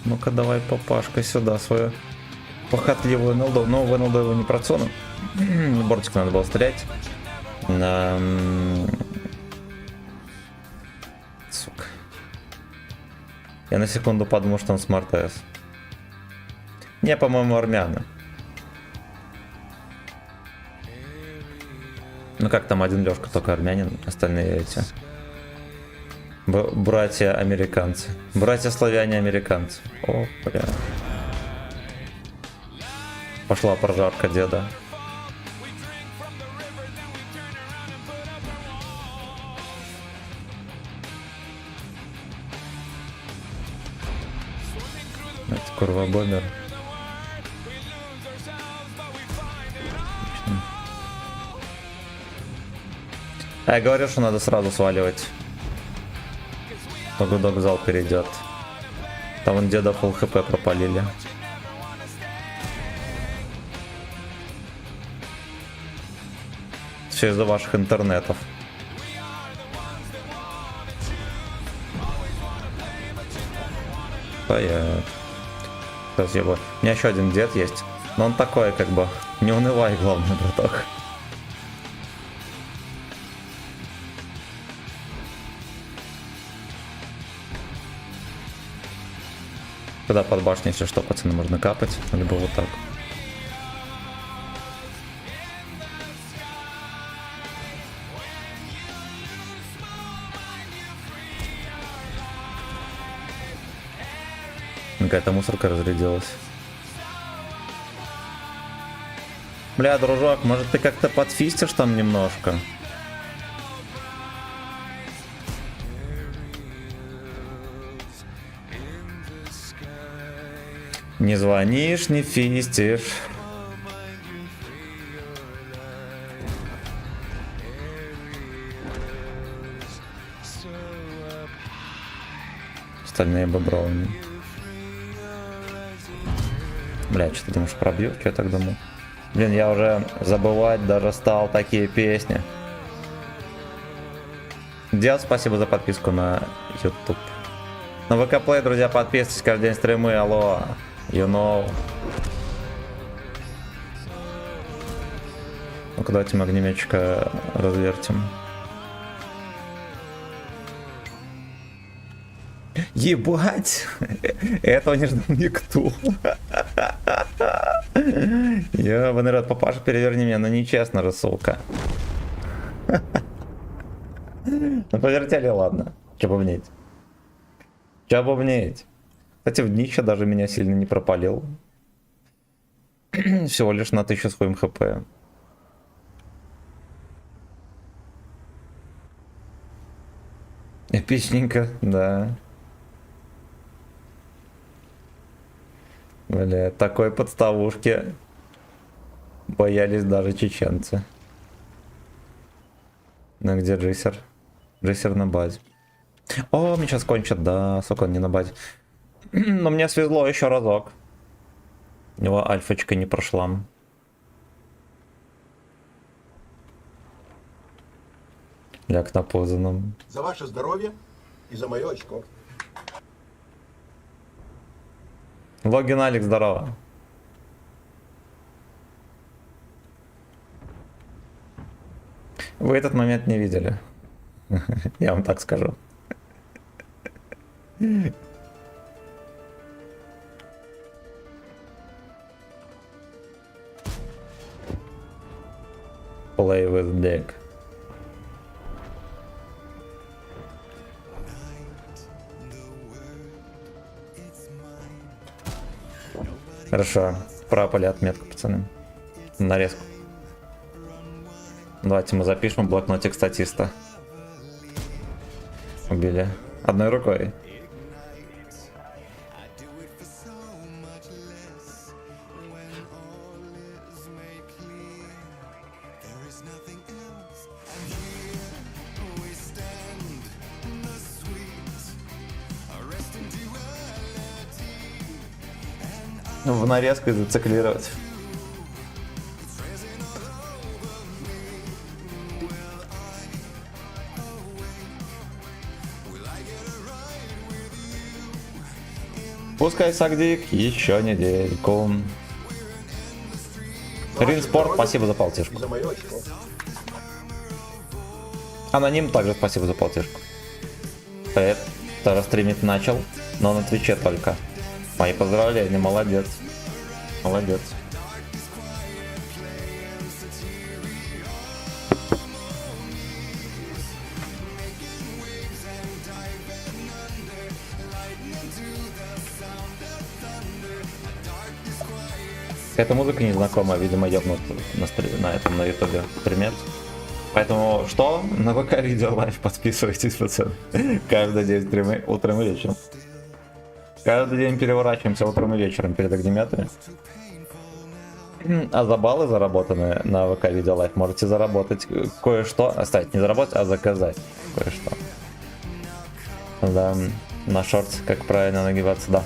Ну-ка, давай, папашка, сюда свою похотливую НЛД. Но в НЛД его не процону. Бортик надо было стрелять. Сука. Я на секунду подумал, что он Смарт С. Не, по-моему, армяне. Ну как там один Лёшка только армянин, остальные эти... Братья-американцы. Братья-славяне-американцы. О, бля. Пошла прожарка деда. Это курва бомбер. А я говорю, что надо сразу сваливать. Погодок в зал перейдет. Там вон деда фулл хп пропалили. Все из-за ваших интернетов. Понятно. Спасибо. У меня еще один дед есть. Но он такой, как бы, не унывай, главное, браток. Когда под башней, если что, пацаны, можно капать, либо вот так. Какая-то мусорка разрядилась. Бля, дружок, может ты как-то подфистишь там немножко? Не звонишь, не фистишь. Остальные бобровые. Бля, что ты думаешь, пробью? Что я так думал? Блин, я уже забывать даже стал такие песни. Дед, спасибо за подписку на YouTube. На ВК Play, друзья, подписывайтесь, каждый день стримы, алло. You know. Ну-ка, давайте мы огнеметчика развертим. Ебать! Этого не ждал никто. Ебаный рот, папаша, переверни меня, ну нечестно же, сука. Ну повертели, ладно. Че бубнить? Че бубнить? Кстати, в днище даже меня сильно не пропалил. Всего лишь на 1000 с хуем хп. Эпичненько, да. Бля, такой подставушки боялись даже чеченцы. Ну где Джисер? Джисер на базе. О, меня сейчас кончат, да, сука, он не на базе. Но мне свезло еще разок. У него альфочка не прошла. Ляг на позаном. За ваше здоровье и за мое очко. Логин Алекс, здорово. Вы этот момент не видели. Я вам так скажу. Play with dick. Хорошо, пропали отметку, пацаны. Нарезку. Давайте мы запишем блокнотик статиста. Убили. Одной рукой. В нарезку и зациклировать. Пускай Сагдик еще недельку. Ринспорт, спасибо за полтишку. За мое очко. Аноним также спасибо за полтишку. Привет, тоже стримить начал, но на Твиче только. Мои поздравления, молодец. Молодец. Эта музыка незнакомая, видимо, ёбнут на этом, на ютубе примет. Поэтому что? На ВК видео лайв подписывайтесь, пацаны. Каждый день стримы утром и вечером. Каждый день переворачиваемся утром и вечером перед огнеметами. А за баллы, заработанные на ВК Видео Лайф, можете заработать кое-что. Оставить, не заработать, а заказать кое-что. Да, на шорт, как правильно нагибаться, да.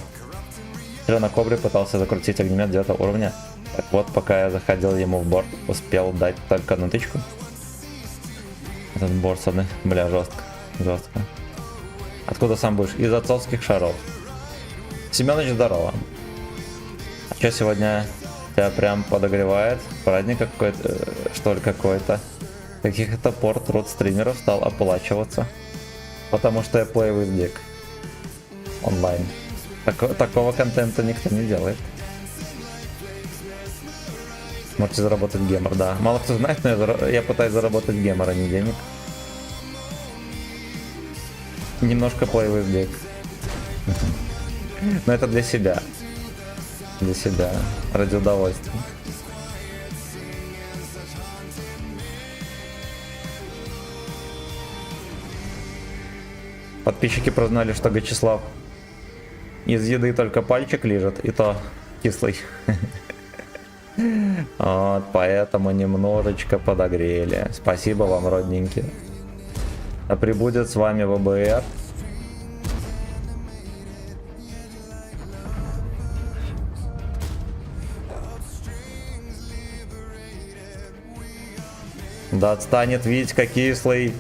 Вчера на Кобре пытался закрутить огнемет 9 уровня. Так вот, пока я заходил ему в борт, успел дать только одну тычку. Этот борт, бля, жестко, жестко. Откуда сам будешь? Из отцовских шаров. Семёныч, здорово. А что сегодня тебя прям подогревает? Праздник какой-то, что ли, какой-то? Каких-то пор труд стримеров стал оплачиваться. Потому что я play with dick. Онлайн. Такого контента никто не делает. Можете заработать гемор, да. Мало кто знает, но я пытаюсь заработать гемор, а не денег. Немножко play with dick. Но это для себя. Для себя. Ради удовольствия. Подписчики прознали, что Гачеслав из еды только пальчик лежит, и то кислый. Вот, поэтому немножечко подогрели. Спасибо вам, родненькие. А прибудет с вами ВБР. Да отстанет Витька кислый.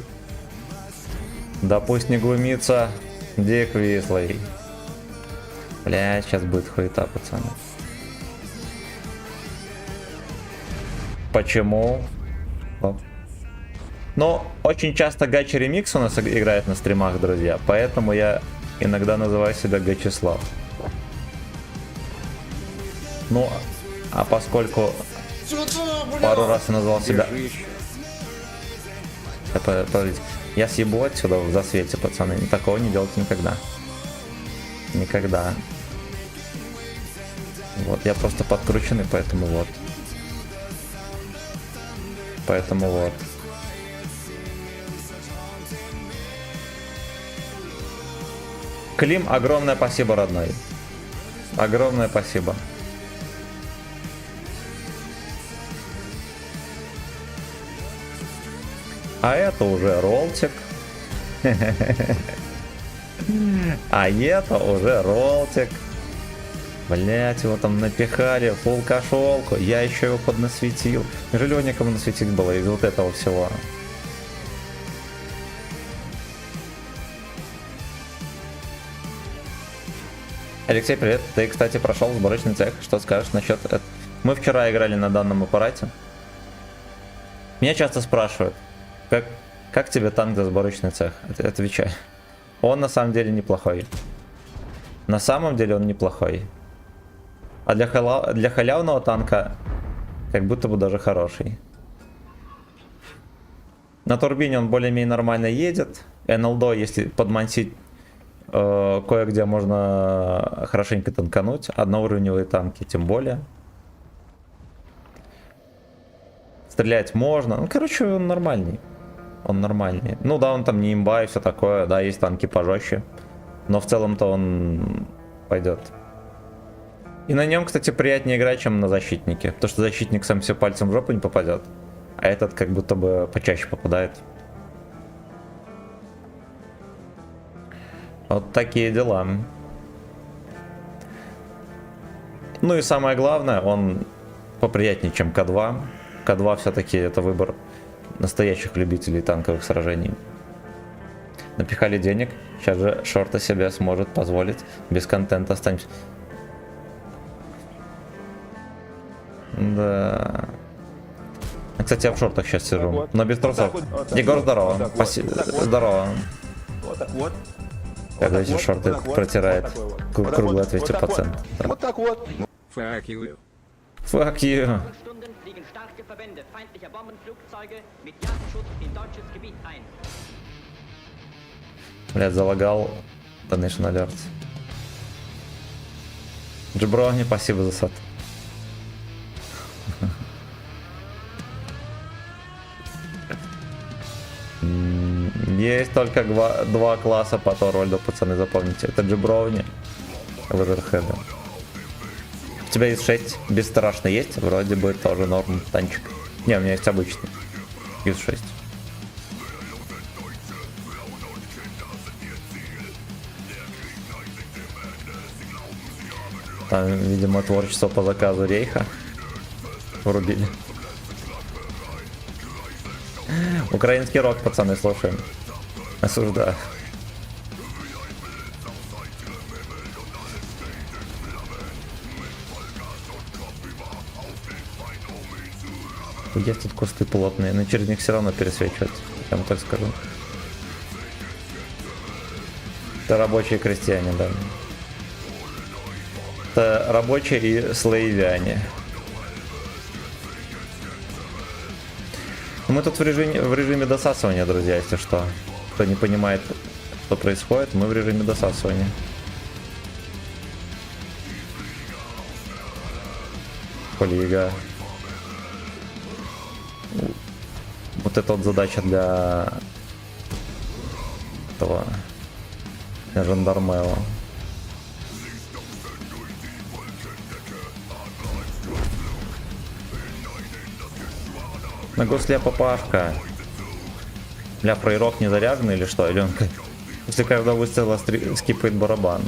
Да пусть не глумится Дик Вислый. Бля, сейчас будет хуета, пацаны. Почему? Ну, очень часто гача ремикс у нас играет на стримах, друзья. Поэтому я Иногда называю себя Гачеслав. Ну, а поскольку пару раз я назвал себя... Подождите. Я съебу отсюда в засвете, пацаны. Такого не делать никогда. Никогда. Вот, я просто подкрученный, поэтому вот. Поэтому вот. Клим, огромное спасибо, родной. Огромное спасибо. А это уже ролтик. А это уже ролтик. Блять, его там напихали, фул кошелку. Я еще его поднасветил. Неужели его некому насветить было из вот этого всего? Алексей, привет. Ты, кстати, прошел сборочный цех. Что скажешь насчет этого? Мы вчера играли на данном аппарате. Меня часто спрашивают, как тебе танк за сборочный цех? Отвечай. Он на самом деле неплохой. На самом деле он неплохой. А для халявного танка как будто бы даже хороший. На турбине он более-менее нормально едет. НЛД, если подмансить, кое-где можно хорошенько танкануть. Одноуровневые танки тем более. Стрелять можно. Ну, короче, он нормальный. Он нормальный. Ну да, он там не имба и все такое. Да, есть танки пожестче. Но в целом-то он пойдет. И на нем, кстати, приятнее играть, чем на защитнике. Потому что защитник сам все пальцем в жопу не попадет. А этот как будто бы почаще попадает. Вот такие дела. Ну и самое главное, он поприятнее, чем К2. К2 все-таки это выбор настоящих любителей танковых сражений. Напихали денег, сейчас же Шорта себе сможет позволить. Без контента останемся. Да. Кстати, я в шортах сейчас сижу, но без трусов. Егор, здорово. Здорово. Вот так вот. Когда эти шорты протирает. Круглый ответьте пацан. Вот так вот. Fuck you. Fuck you. Stunden fliegen starke Verbände feindlicher Bombenflugzeuge mit Jagdschutz in deutsches Gebiet ein. Блядь, залагал Donation Alert. Джиброни, спасибо за сад. Есть только два класса по Торвальду, пацаны, запомните. Это Джиброни, Лазерхеда. У тебя есть 6 бесстрашно есть? Вроде бы тоже норм танчик. Не, у меня есть обычный. Из 6. Там, видимо, творчество по заказу Рейха врубили. Украинский рок, пацаны, слушаем. Осуждаю. Есть тут кусты плотные, но через них все равно пересвечивать. Я вам так скажу. Это рабочие крестьяне, да. Это рабочие и славяне. Мы тут в режиме досасывания, друзья, если что. Кто не понимает, что происходит, мы в режиме досасывания. Коллега. Вот это вот задача для этого, для жандармео. На гусле папашка. Бля, фрейрок не заряженный или что? Или он после каждого выстрела скипает барабан.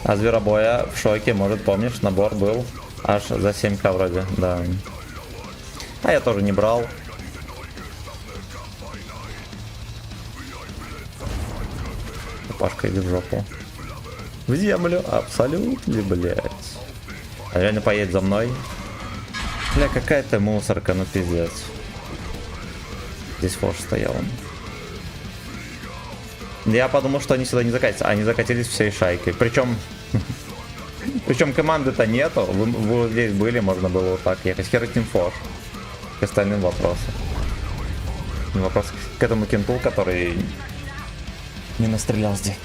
А Зверобоя в шоке, может, помнишь, набор был аж за 7к вроде, да. А я тоже не брал. Пашка, иди в жопу. В землю, абсолютно, блять. А реально поедет за мной. Бля, какая-то мусорка, ну пиздец. Здесь форш стоял. Я подумал, что они сюда не закатятся. Они закатились всей шайкой. Причем команды-то нету. Вы вот здесь были, можно было вот так ехать. Хер Team Force. К остальным вопросам. Вопрос к этому кенту, который не настрелял здесь.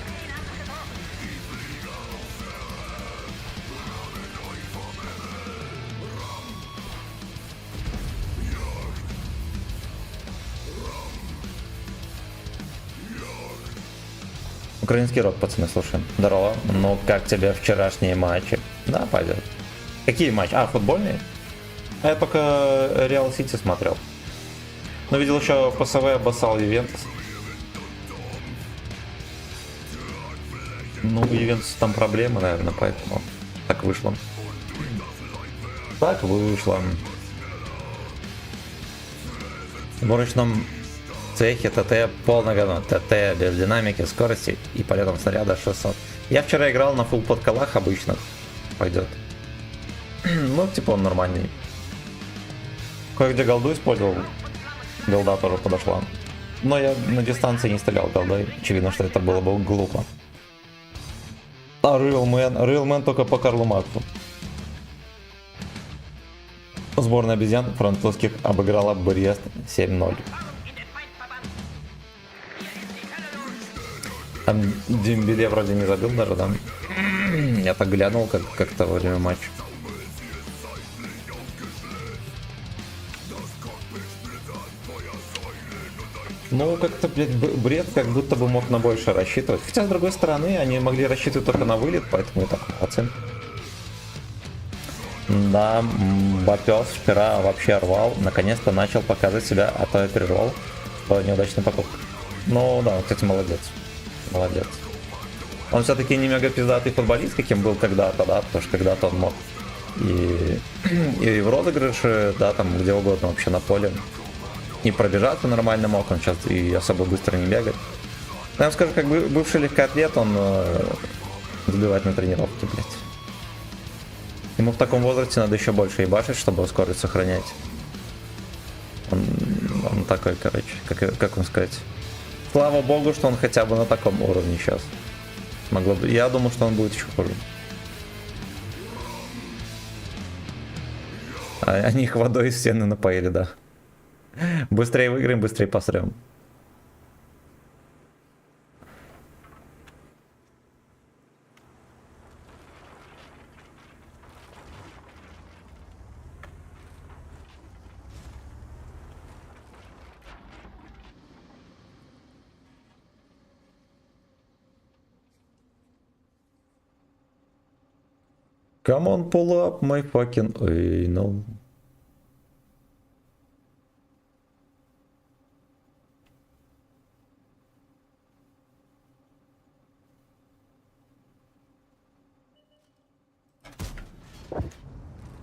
Украинский рок, пацаны, слушаем. Здорово. Ну, как тебе вчерашние матчи? Да, пойдет. Какие матчи? А, футбольные? А я только Реал Сити смотрел. Но видел еще ПСВ обоссал Ювентус. Ну, у Ювентуса там проблемы, наверное, поэтому так вышло. Так вышло. В гоночном цехе ТТ полное говно. ТТ без динамики, скорости и полетом снаряда 600. Я вчера играл на фулл подколах обычных. Пойдет. Ну, типа он нормальный. Кое-где голду использовал. Голда тоже подошла. Но я на дистанции не стрелял голдой. Очевидно, что это было бы глупо. А Real Man только по Карлу Марксу. Сборная обезьян французских обыграла Брест 7-0. Там Дембеле вроде не забил даже, да? Я так глянул как-то во время матча. Ну, как-то, блядь, Бред как будто бы мог на больше рассчитывать. Хотя, с другой стороны, они могли рассчитывать только на вылет, поэтому и так молодцы. Да, Бапёс вчера вообще рвал. Наконец-то начал показывать себя, а то я переживал, что неудачная покупка. Ну, да, кстати, молодец. Молодец. Он все-таки не мега пиздатый футболист, каким был когда-то, да, потому что когда-то он мог и в розыгрыше, да, там где угодно вообще на поле. И пробежаться нормально мог, он сейчас и особо быстро не бегает. Я вам скажу, как бывший легкоатлет, он забивает на тренировке, блядь. Ему в таком возрасте надо еще больше ебашить, чтобы скорость сохранять. Он такой, короче, как вам сказать. Слава богу, что он хотя бы на таком уровне сейчас. Могло бы. Я думал, что он будет еще хуже. Они их водой из стены напоили, да. Быстрее выиграем, быстрее посрем. Come on, pull up my fucking anal.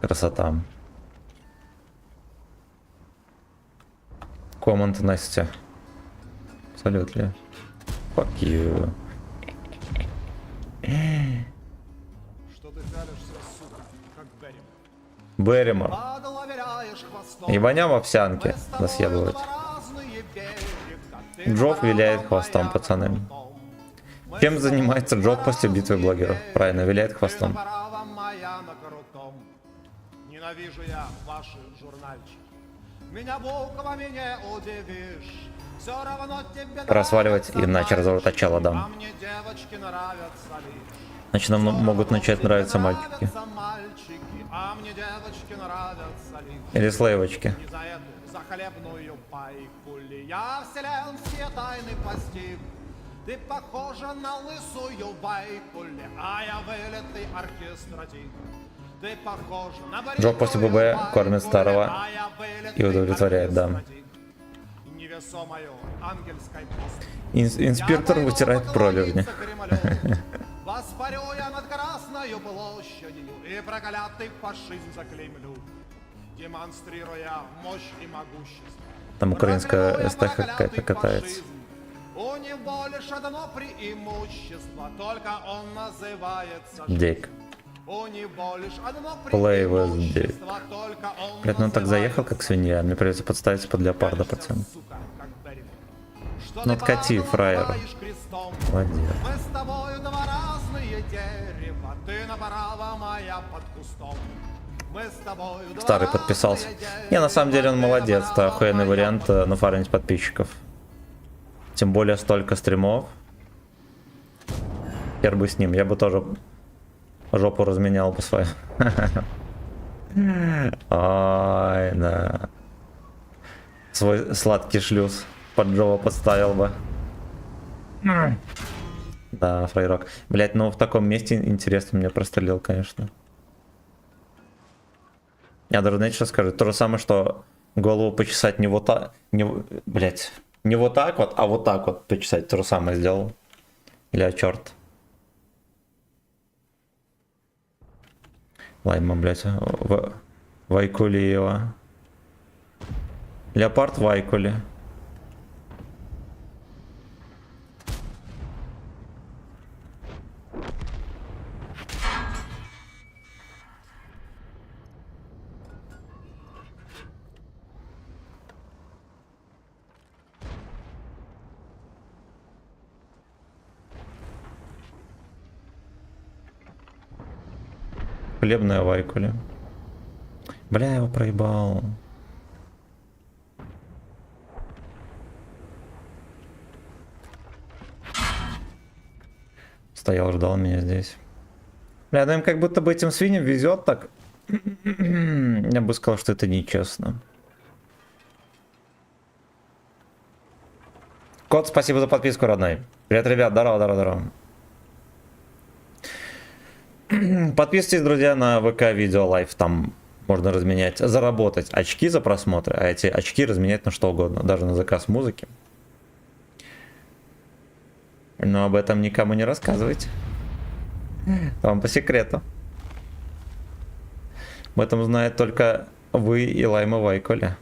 Красота. Коммент Настя. Абсолютно. Fuck you. Берримор. Ебанем овсянки насъебывать. Джок виляет хвостом, пацаны. Чем занимается Джок после битвы блогеров? Правильно, виляет хвостом. Ненавижу я ваши журнальчики. Меня буквами не удивишь. Все равно тебе Просваливать, иначе разорвут начало дам. а мне девочки нравятся лишь. Значит, нам могут начать нравиться мальчики. А мне девочки нравятся лишь. Или слейвочки. И за эту, за хлебную пайку ли я вселенские тайны постиг. Ты похожа на лысую байку ли, а я вылитый оркестратик. Ты похожа на Джок после ББ кормит старого а я вылитый и удовлетворяет, да. оркестратик. Невесомою ангельской поступью. Инспектор вытирает проливни. Воспарю я над Красною площадью и проклятый фашизм заклеймлю, демонстрируя мощь и могущество. Там украинская СТХ какая-то катается. У него лишь одно преимущество, только он называется Дик. У него лишь одно Play with dick. преимущество, только он Блядь, ну он так заехал, как свинья. Мне придется подставиться под леопарда, пацан. Сука, как Берримор. Что Ну ты откати, падал, фраер. ломаешь крест кустом. Молодец. Мы с тобою два разные дерева, ты направо, моя под кустом. Мы с тобою два Старый разные подписался. дерева, Не, на самом деле он ты молодец. Это направо, охуенный моя вариант под нафармить подписчиков. Тем более столько стримов. Хер бы с ним. Я бы тоже жопу разменял по своей. Ай, да. Свой сладкий шлюз под Джова подставил бы. Да, фрейрок. Блять, ну в таком месте интересно мне прострелил, конечно. Я даже, знаете, что скажу? То же самое, что голову почесать не вот так, блять, не вот так вот, а вот так вот почесать. То же самое сделал. Ля, черт. Лайма, блять, Вайкулиева. Леопард Вайкули. Хлебная Вайкули. Бля, я его проебал. Стоял, ждал меня здесь. Бля, ну им как будто бы этим свиньям везет так. Я бы сказал, что это нечестно. Кот, спасибо за подписку, родной. Привет, ребят, здорово, здорово, здорово. Подписывайтесь, друзья, на ВК Видео Лайф. Там можно разменять, заработать очки за просмотры, а эти очки разменять на что угодно, даже на заказ музыки. Но об этом никому не рассказывайте. Вам по секрету. Об этом знает только вы и Лайма Вайкули.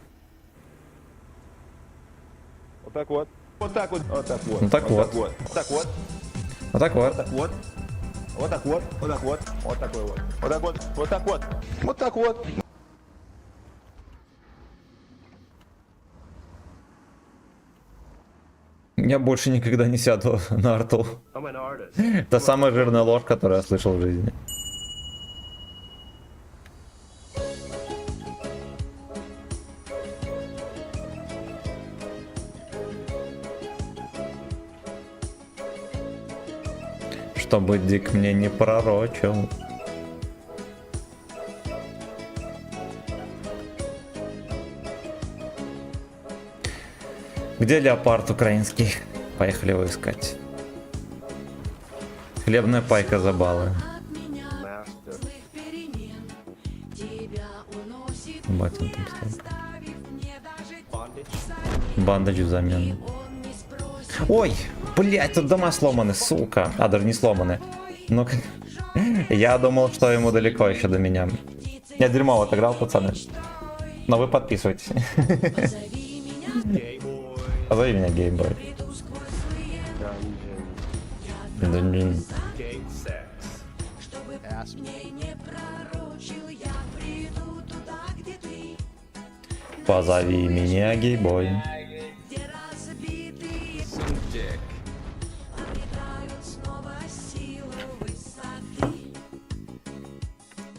Вот так вот. Вот так вот. Вот так вот. Ну так вот. Вот так вот. Вот так вот. Вот так вот. Вот так вот. Вот так вот. Вот такой вот. Вот так вот. Вот так вот. Вот так вот. Я больше никогда не сяду на арту. I'm an artist. Это самая жирная ложь, которую я слышал в жизни. Чтобы Дик мне не пророчил. Где леопард украинский? Поехали его искать. Хлебная пайка за баллы. Master. Бать, он там стоит. Bondage. Бандаж взамен. Ой, блять, тут дома сломаны, сука. А, даже не сломаны. Ну, я думал, что ему далеко еще до меня. Я дерьмово отыграл, пацаны. Но вы подписывайтесь. Позови меня, геймбой. Dungeon. Gay sex. Позови меня, гейбой. Some dick.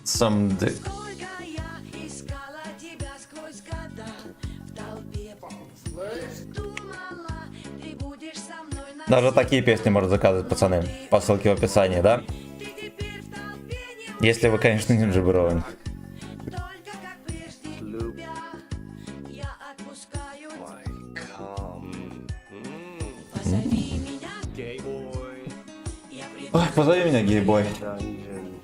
Сам дык. Даже такие песни можно заказывать, пацаны. По ссылке в описании, да? Если вы, конечно, не джиброван. Loop. My cum. Gay boy. Ой, позови меня, гейбой. Dungeon.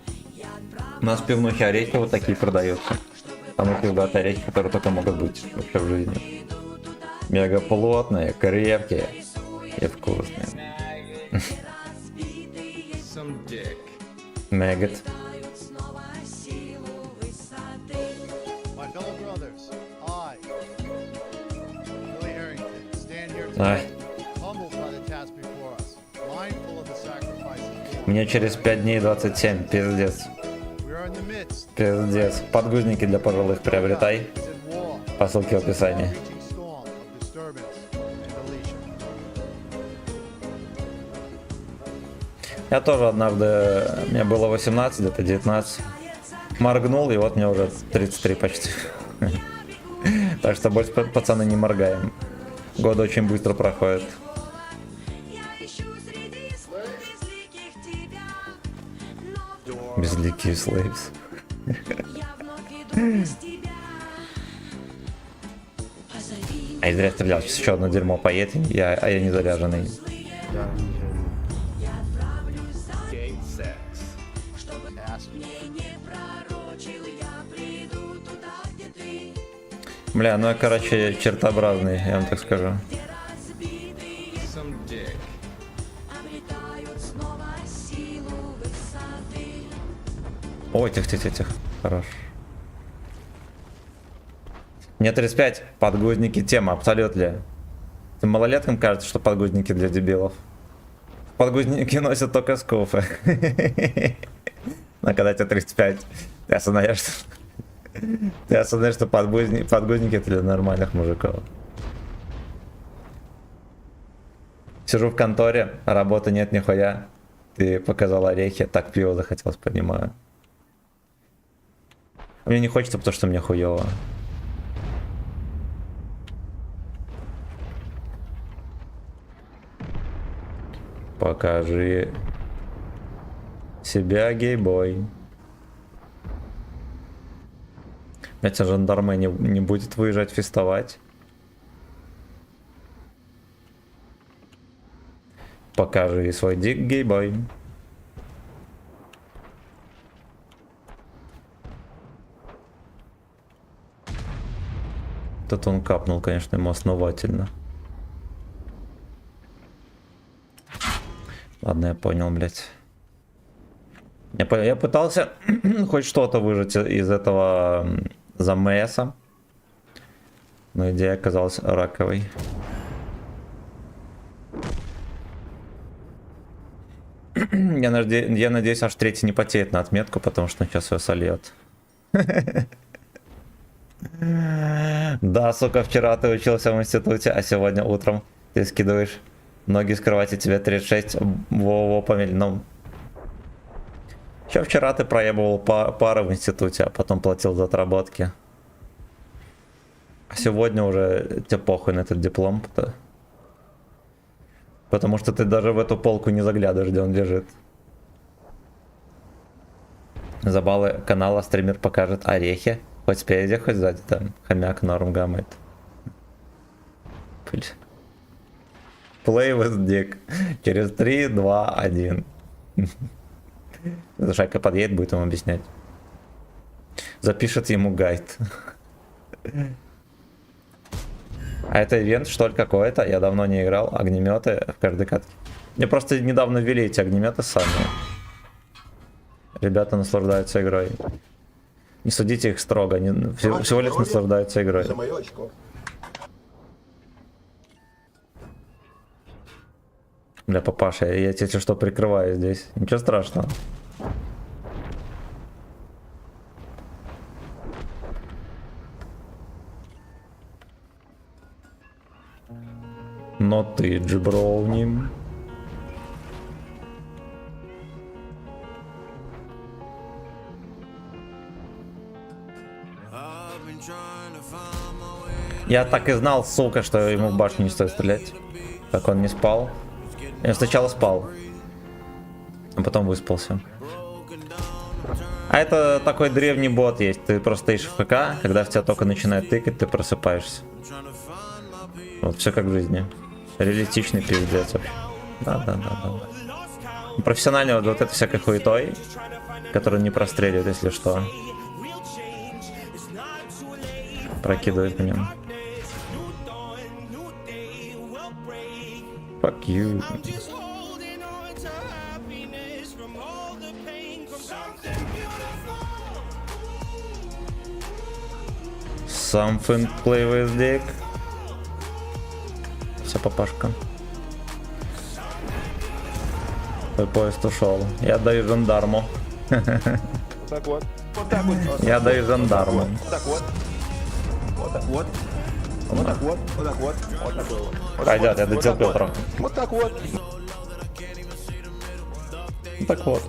У нас в пивнухе орехи вот такие продаются. Самые пиздатые орехи, которые только могут быть вообще в жизни. Мега плотные, крепкие и вкусные. Some dick. Мегат. My fellow brothers, I, Billy Harrington, stand here Ай. today, humbled by the task before us, mindful of the sacrifices. Мне через 5 дней 27, пиздец. We are in the midst Пиздец. Подгузники для пожилых приобретай. of war, По ссылке в описании. reaching storm of disturbance and deletion. Я тоже однажды, мне было 18, где-то 19, моргнул, и вот мне уже 33 почти. Так что больше, пацаны, не моргаем. Годы очень быстро проходят. Я ищу среди безликих тебя, но Безликие слейвс. я вновь иду без тебя. Позови А я зря стрелял, сейчас еще одно дерьмо поедет, а я не заряженный. Yeah. отправлюсь за Game sex. чтобы мне не пророчил, я приду туда, где ты, Бля, ну я, короче, чертообразный, я вам так скажу. где разбитые Some dick. обретают снова силу высоты. Ой, тихо. Хорош. Мне 35, подгузники тема, абсолютно. Ты малолеткам кажется, что подгузники для дебилов. Подгузники носят только скуфы. Но когда тебе 35, ты осознаешь, что подгузники это для нормальных мужиков. Сижу в конторе, работы нет нихуя. Ты показал орехи, так пиво захотелось, понимаю. Мне не хочется, потому что мне хуёво. Покажи себя, гейбой. Эти жандармы не будет выезжать фестовать. Покажи свой дик, гейбой. Тут он капнул, конечно, ему основательно. Ладно, я понял, блядь. Я пытался хоть что-то выжать из этого замеса, но идея оказалась раковой. Я надеюсь, аж третий не потеет на отметку, потому что он сейчас ее сольет. Да, сука, вчера ты учился в институте, а сегодня утром ты скидываешь ноги с кровати, тебе 36, во-во, по миллионам. Еще вчера ты проебывал пары в институте, а потом платил за отработки. А сегодня уже тебе похуй на этот диплом-то. Потому что ты даже в эту полку не заглядываешь, где он лежит. За баллы канала стример покажет орехи. Хоть спереди, хоть сзади, там хомяк норм гамает. Play with dick. Через 3, 2, 1. Шайка подъедет, будет ему объяснять. Запишет ему гайд. А это ивент, что ли, какой-то? Я давно не играл. Огнеметы в каждой катке. Мне просто недавно ввели эти огнеметы сами. Ребята наслаждаются игрой. Не судите их строго, они всего лишь наслаждаются игрой. За мое очко. Бля, папаша, я тебе если что прикрываю здесь. Ничего страшного. Но ты джиброуни. Я так и знал, сука, что ему в башню не стоит стрелять. Так он не спал. Я сначала спал, а потом выспался. А это такой древний бот есть. Ты просто стоишь в ПК, когда в тебя только начинает тыкать, ты просыпаешься. Вот все как в жизни. Реалистичный пиздец вообще. Да. Профессионально вот этой всякой хуетой, которую не простреливает, если что. Прокидывает по нему. Fuck you. Something play with dick. Все, папашка. Твой поезд ушел. Я даю жандарму. Вот так вот. Вот так вот. Я даю жандарму. Вот так вот. Вот так вот. Вот так вот. Вот так вот. Вот так вот. Пойдет, я дотерпел трохи. Вот так вот. Так вот.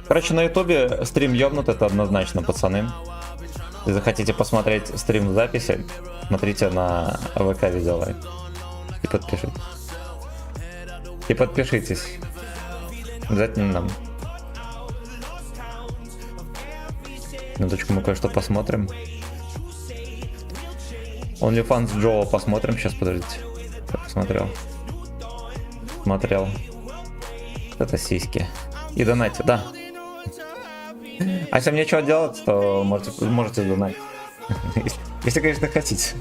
Короче, на ютубе стрим ёбнут, это однозначно, пацаны. Если захотите посмотреть стрим в записи, смотрите на ВК Видеолайв. И подпишитесь. И подпишитесь. Обязательно нам. Минуточку, мы кое-что посмотрим. OnlyFans Джо посмотрим. Сейчас, подождите. Я посмотрел. Смотрел. Это сиськи. И донайте, да. А если мне нечего делать, то можете донать. Если, конечно, хотите.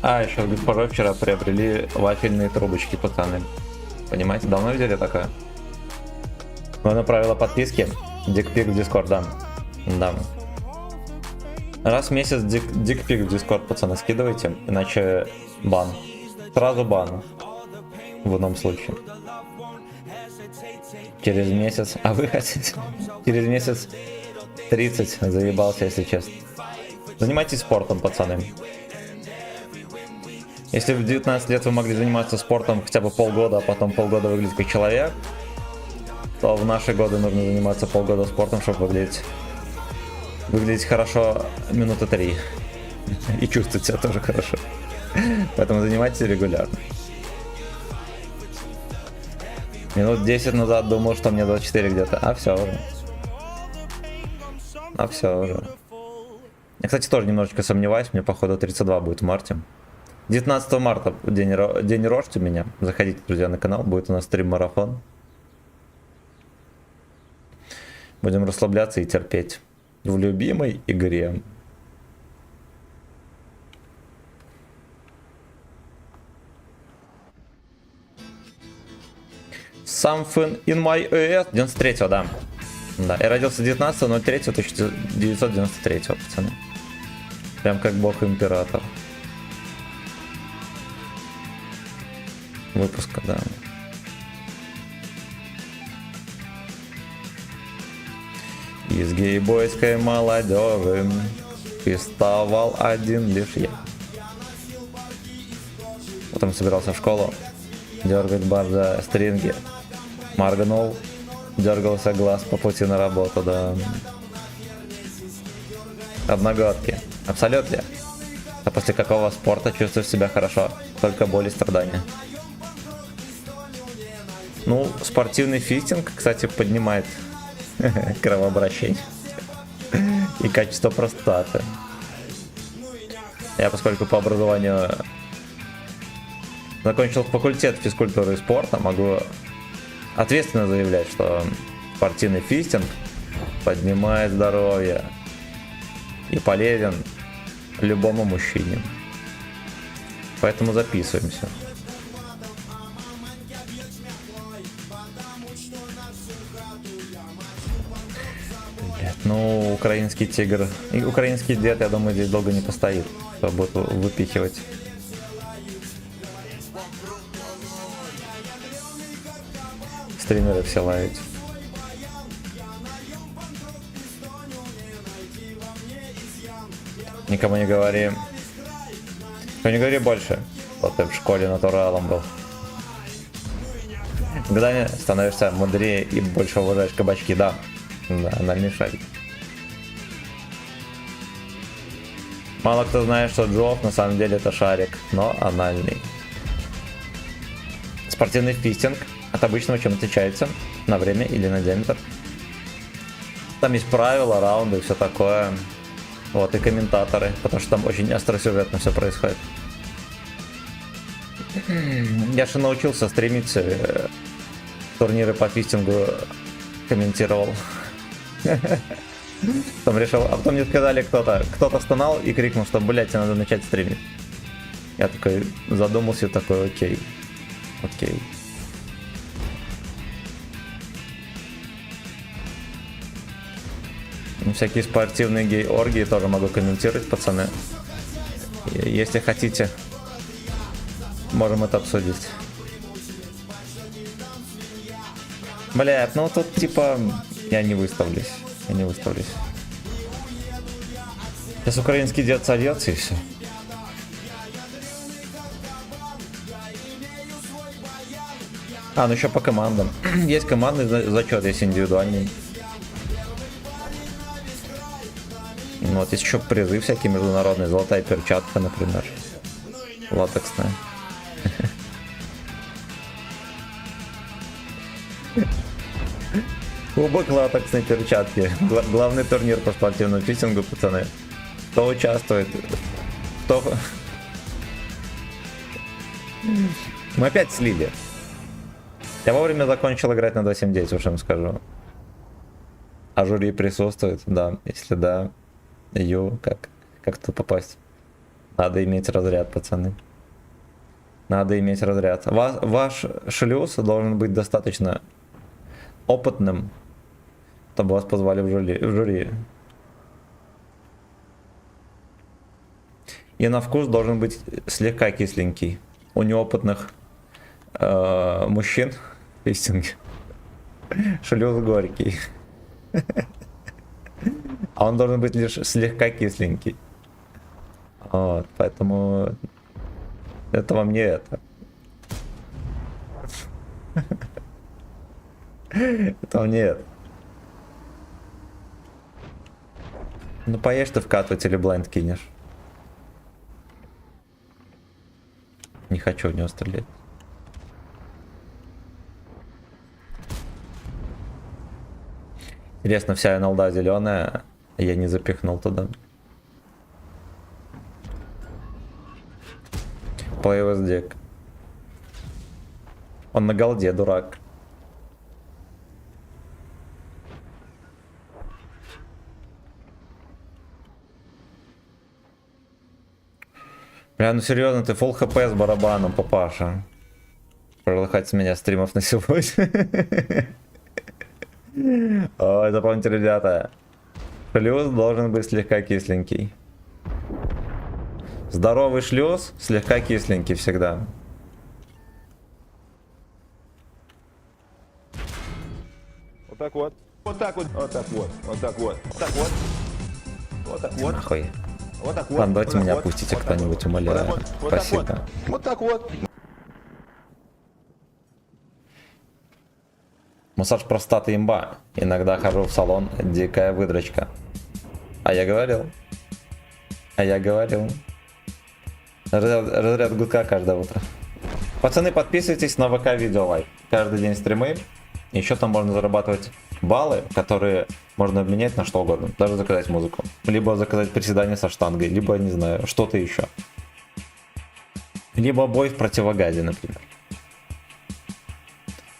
А, еще в Гитпоро вчера приобрели вафельные трубочки, пацаны. Понимаете, давно видели такое? Главное правило подписки. Дикпик в Дискорд, да. Да. Раз в месяц дикпик в Дискорд, пацаны, скидывайте, иначе бан. Сразу бан. В одном случае. Через месяц. А вы хотите? Через месяц 30. Заебался, если честно. Занимайтесь спортом, пацаны. Если в 19 лет вы могли заниматься спортом хотя бы полгода, а потом полгода выглядеть как человек, то в наши годы нужно заниматься полгода спортом, чтобы выглядеть хорошо минуты 3. И чувствовать себя тоже хорошо. Поэтому занимайтесь регулярно. Минут 10 назад думал, что мне 24 где-то. А все уже. Я, кстати, тоже немножечко сомневаюсь. Мне, походу, 32 будет в марте. 19 марта день рождения у меня. Заходите, друзья, на канал. Будет у нас стрим-марафон. Будем расслабляться и терпеть. В любимой игре. Something in my ear. 93-го, да. Да, я родился 19.03.1993, пацаны. Прям как бог-император. Выпуска, да. Из гейбойской молодежи приставал один лишь я. Потом собирался в школу дергать бар за стринги. Моргнул, дергался глаз по пути на работу, да. Одногодки. Абсолютно. А после какого спорта чувствуешь себя хорошо? Только боль и страдания. Ну, спортивный фитинг, кстати, поднимает кровообращение и качество простаты. Я, поскольку по образованию закончил факультет физкультуры и спорта, могу ответственно заявлять, что спортивный фитинг поднимает здоровье и полезен любому мужчине. Поэтому записываемся. Ну, украинский тигр и украинский дед, я думаю, здесь долго не постоит, чтобы выпихивать. Стримеры все ловить. Никому не говори. Никому не говори больше, что ты в школе натуралом был. Годами становишься мудрее и больше уважаешь кабачки, да. Да, анальный шарик. Мало кто знает, что Джофф на самом деле это шарик, но анальный. Спортивный фистинг от обычного чем отличается? На время или на диаметр? Там есть правила, раунды и все такое. Вот, и комментаторы, потому что там очень остросюжетно все происходит. Я же научился стримить, турниры по фистингу комментировал. Потом решил, а потом мне сказали, кто-то стонал и крикнул, что, блять, тебе надо начать стримить. Я такой задумался, такой, окей. Всякие спортивные гей-оргии тоже могу комментировать, пацаны. Если хотите, можем это обсудить. Блядь, ну тут типа я не выставлюсь. Сейчас украинский дед сольется и все. А, ну еще по командам. Есть командный зачет, есть индивидуальный. Ну, вот есть еще призы всякие международные. Золотая перчатка, например. Латексная. Кубок латексной перчатки. Главный турнир по спортивному фитингу, пацаны. Кто участвует? Кто... Мы опять слили. Я вовремя закончил играть на 2.7.9, уж им скажу. А жюри присутствует? Да. Если да, как тут попасть? Надо иметь разряд, пацаны. Надо иметь разряд. Ваш шлюз должен быть достаточно опытным, чтобы вас позвали в жюри. И на вкус должен быть слегка кисленький. У неопытных мужчин фистинг шлюз горький. А он должен быть лишь слегка кисленький. Вот, поэтому это вам не это. Это вам не это. Ну поешь ты вкатывать или бленд кинешь. Не хочу в него стрелять. Интересно, вся НЛДа зеленая, я не запихнул туда. Play with dick. Он на голде, дурак. Бля, ну серьезно, ты full хп с барабаном, папаша. Пролыхать с меня стримов на сегодня. Ой, запомните, ребята. Шлюз должен быть слегка кисленький. Здоровый шлюз слегка кисленький всегда. Вот так вот. Вот так вот. Вот так вот. Вот так вот. Вот так вот. Вот так вот. Нахуй. Вот так вот. Ладно, давайте вот меня вот, опустите вот так кто-нибудь, вот, умоляю. вот так вот, вот так Спасибо. вот, вот так вот. Массаж простаты имба. Иногда хожу в салон, дикая выдрочка. А я говорил. Разряд гудка каждое утро. Пацаны, подписывайтесь на ВК Видео Лайк. Каждый день стримы. Еще там можно зарабатывать баллы, которые можно обменять на что угодно. Даже заказать музыку. Либо заказать приседания со штангой. Либо, не знаю, что-то еще. Либо бой в противогазе, например.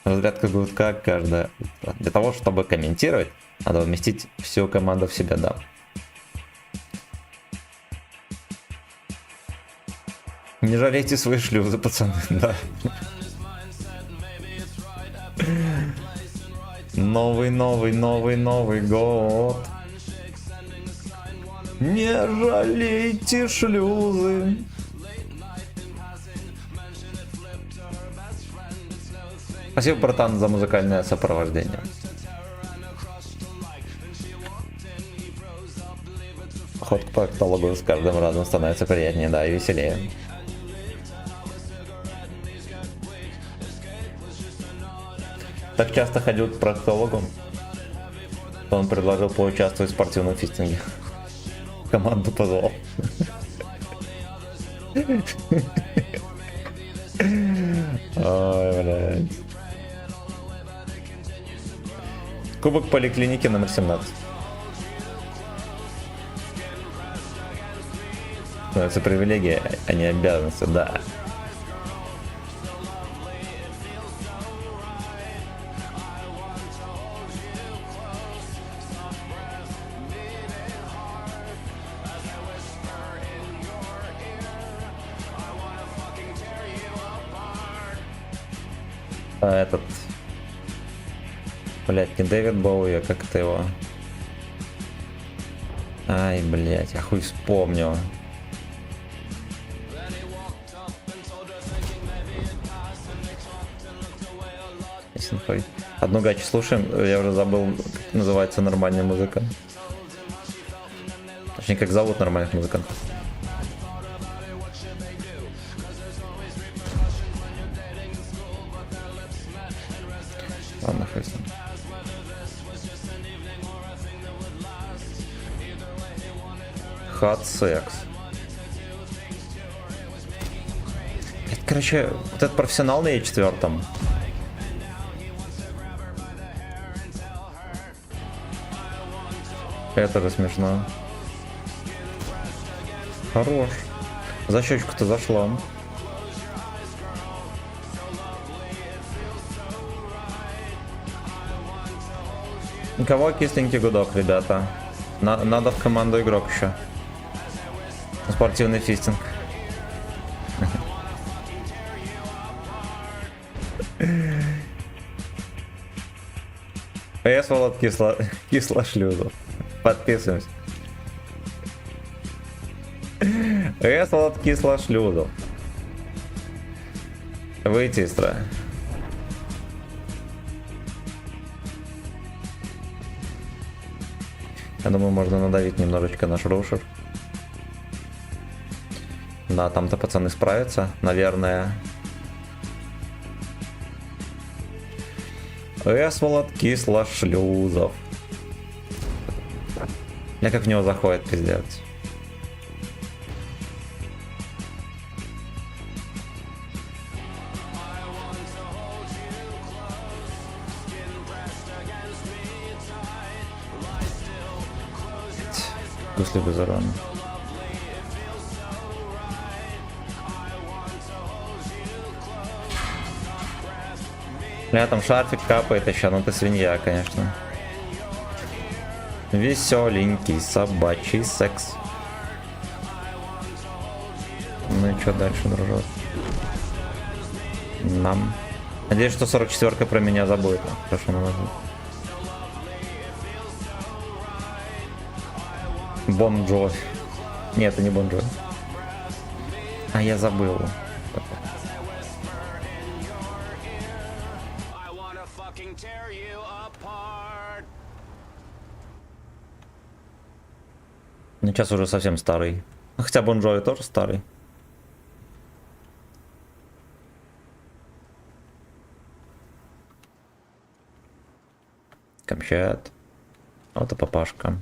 Разрядка гудка каждое утро. Для того, чтобы комментировать, надо вместить всю команду в себя, да. Не жалейте свои шлюзы, пацаны, да. Новый год. Не жалейте шлюзы. Спасибо, братан, за музыкальное сопровождение. Ход к проктологу с каждым разом становится приятнее, да, и веселее. Так часто ходил к проктологу, что он предложил поучаствовать в спортивном фистинге. Команду позвал. Ой, блядь. Кубок поликлиники номер 17. Но это привилегия, а не обязанность, да. А этот... Блять, не Дэвид Боуи, а как это его? Ай, блять, я хуй вспомню. Одну гачи слушаем, я уже забыл, как называется нормальная музыка. Точнее, как зовут нормальных музыкантов. Hot секс. Короче, вот этот профессионал на Е4. Это же смешно. Хорош. За щечку-то зашла. Кого кисленький гудок, ребята? Надо в команду игрок еще. Спортивный фистинг. А я сволот кислошлюзов. Подписываемся. А я сволот кислошлюзов. Выйти из строя. Я думаю, можно надавить немножечко на шрушер. Да, там-то пацаны справятся, наверное. Сволот кислошлюзов. Я как в него заходит, пиздец. Гусли без урона. Бля, там шарфик капает еще, ну ты свинья, конечно. Веселенький собачий секс. Ну и что дальше, дружок? Нам. Надеюсь, что 44-ка про меня забудет. Хорошо, наложу. Бон Джови. Нет, это не Бон Джови. А я забыл. Ну, сейчас уже совсем старый. Хотя Бон Джови тоже старый. Камчат. Вот и папашка.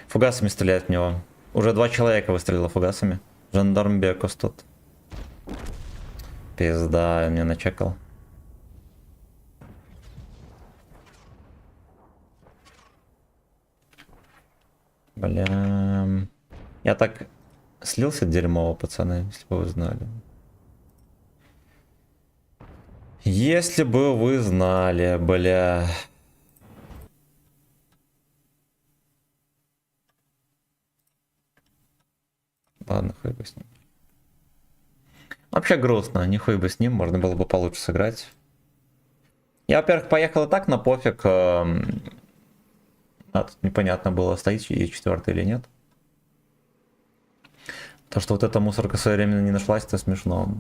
Фугасами стреляет в него. Уже 2 человека выстрелило фугасами. Жандарм Бекус тут. Пизда, я меня начекал. Бля. Я так слился дерьмово, пацаны, если бы вы знали. Если бы вы знали, бля. Ладно, хуй бы с ним. Вообще грустно, не хуй бы с ним, можно было бы получше сыграть. Я, во-первых, поехал и так на пофиг. Тут непонятно было, стоит Е4 или нет. То, что вот эта мусорка своевременно не нашлась, это смешно.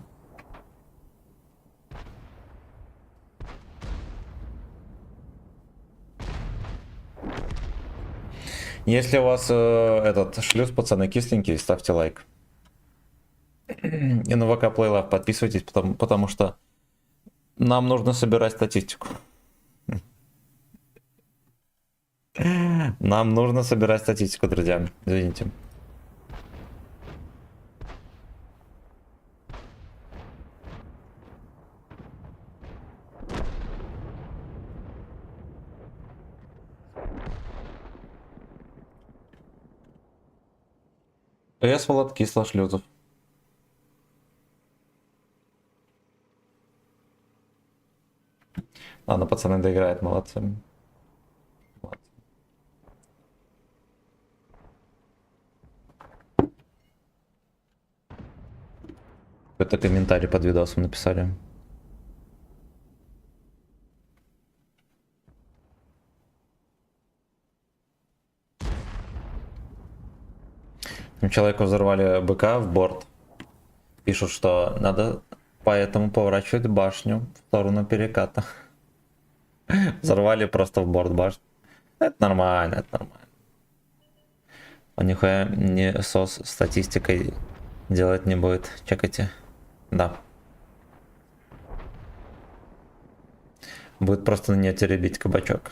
Если у вас этот шлюз, пацаны, кисленький, ставьте лайк. И на ВК Play Love подписывайтесь, потому что нам нужно собирать статистику. Нам нужно собирать статистику, друзья. Извините. Я сволот кислошлюзов. Ладно, пацаны доиграют, молодцы. Какой-то комментарий под видосом написали. Человеку взорвали БК в борт. Пишут, что надо поэтому поворачивать башню в сторону переката. Взорвали просто в борт башню. Это нормально, это нормально. Он нихуя не сос статистикой делать не будет. Чекайте. Да. Будет просто на нее теребить кабачок.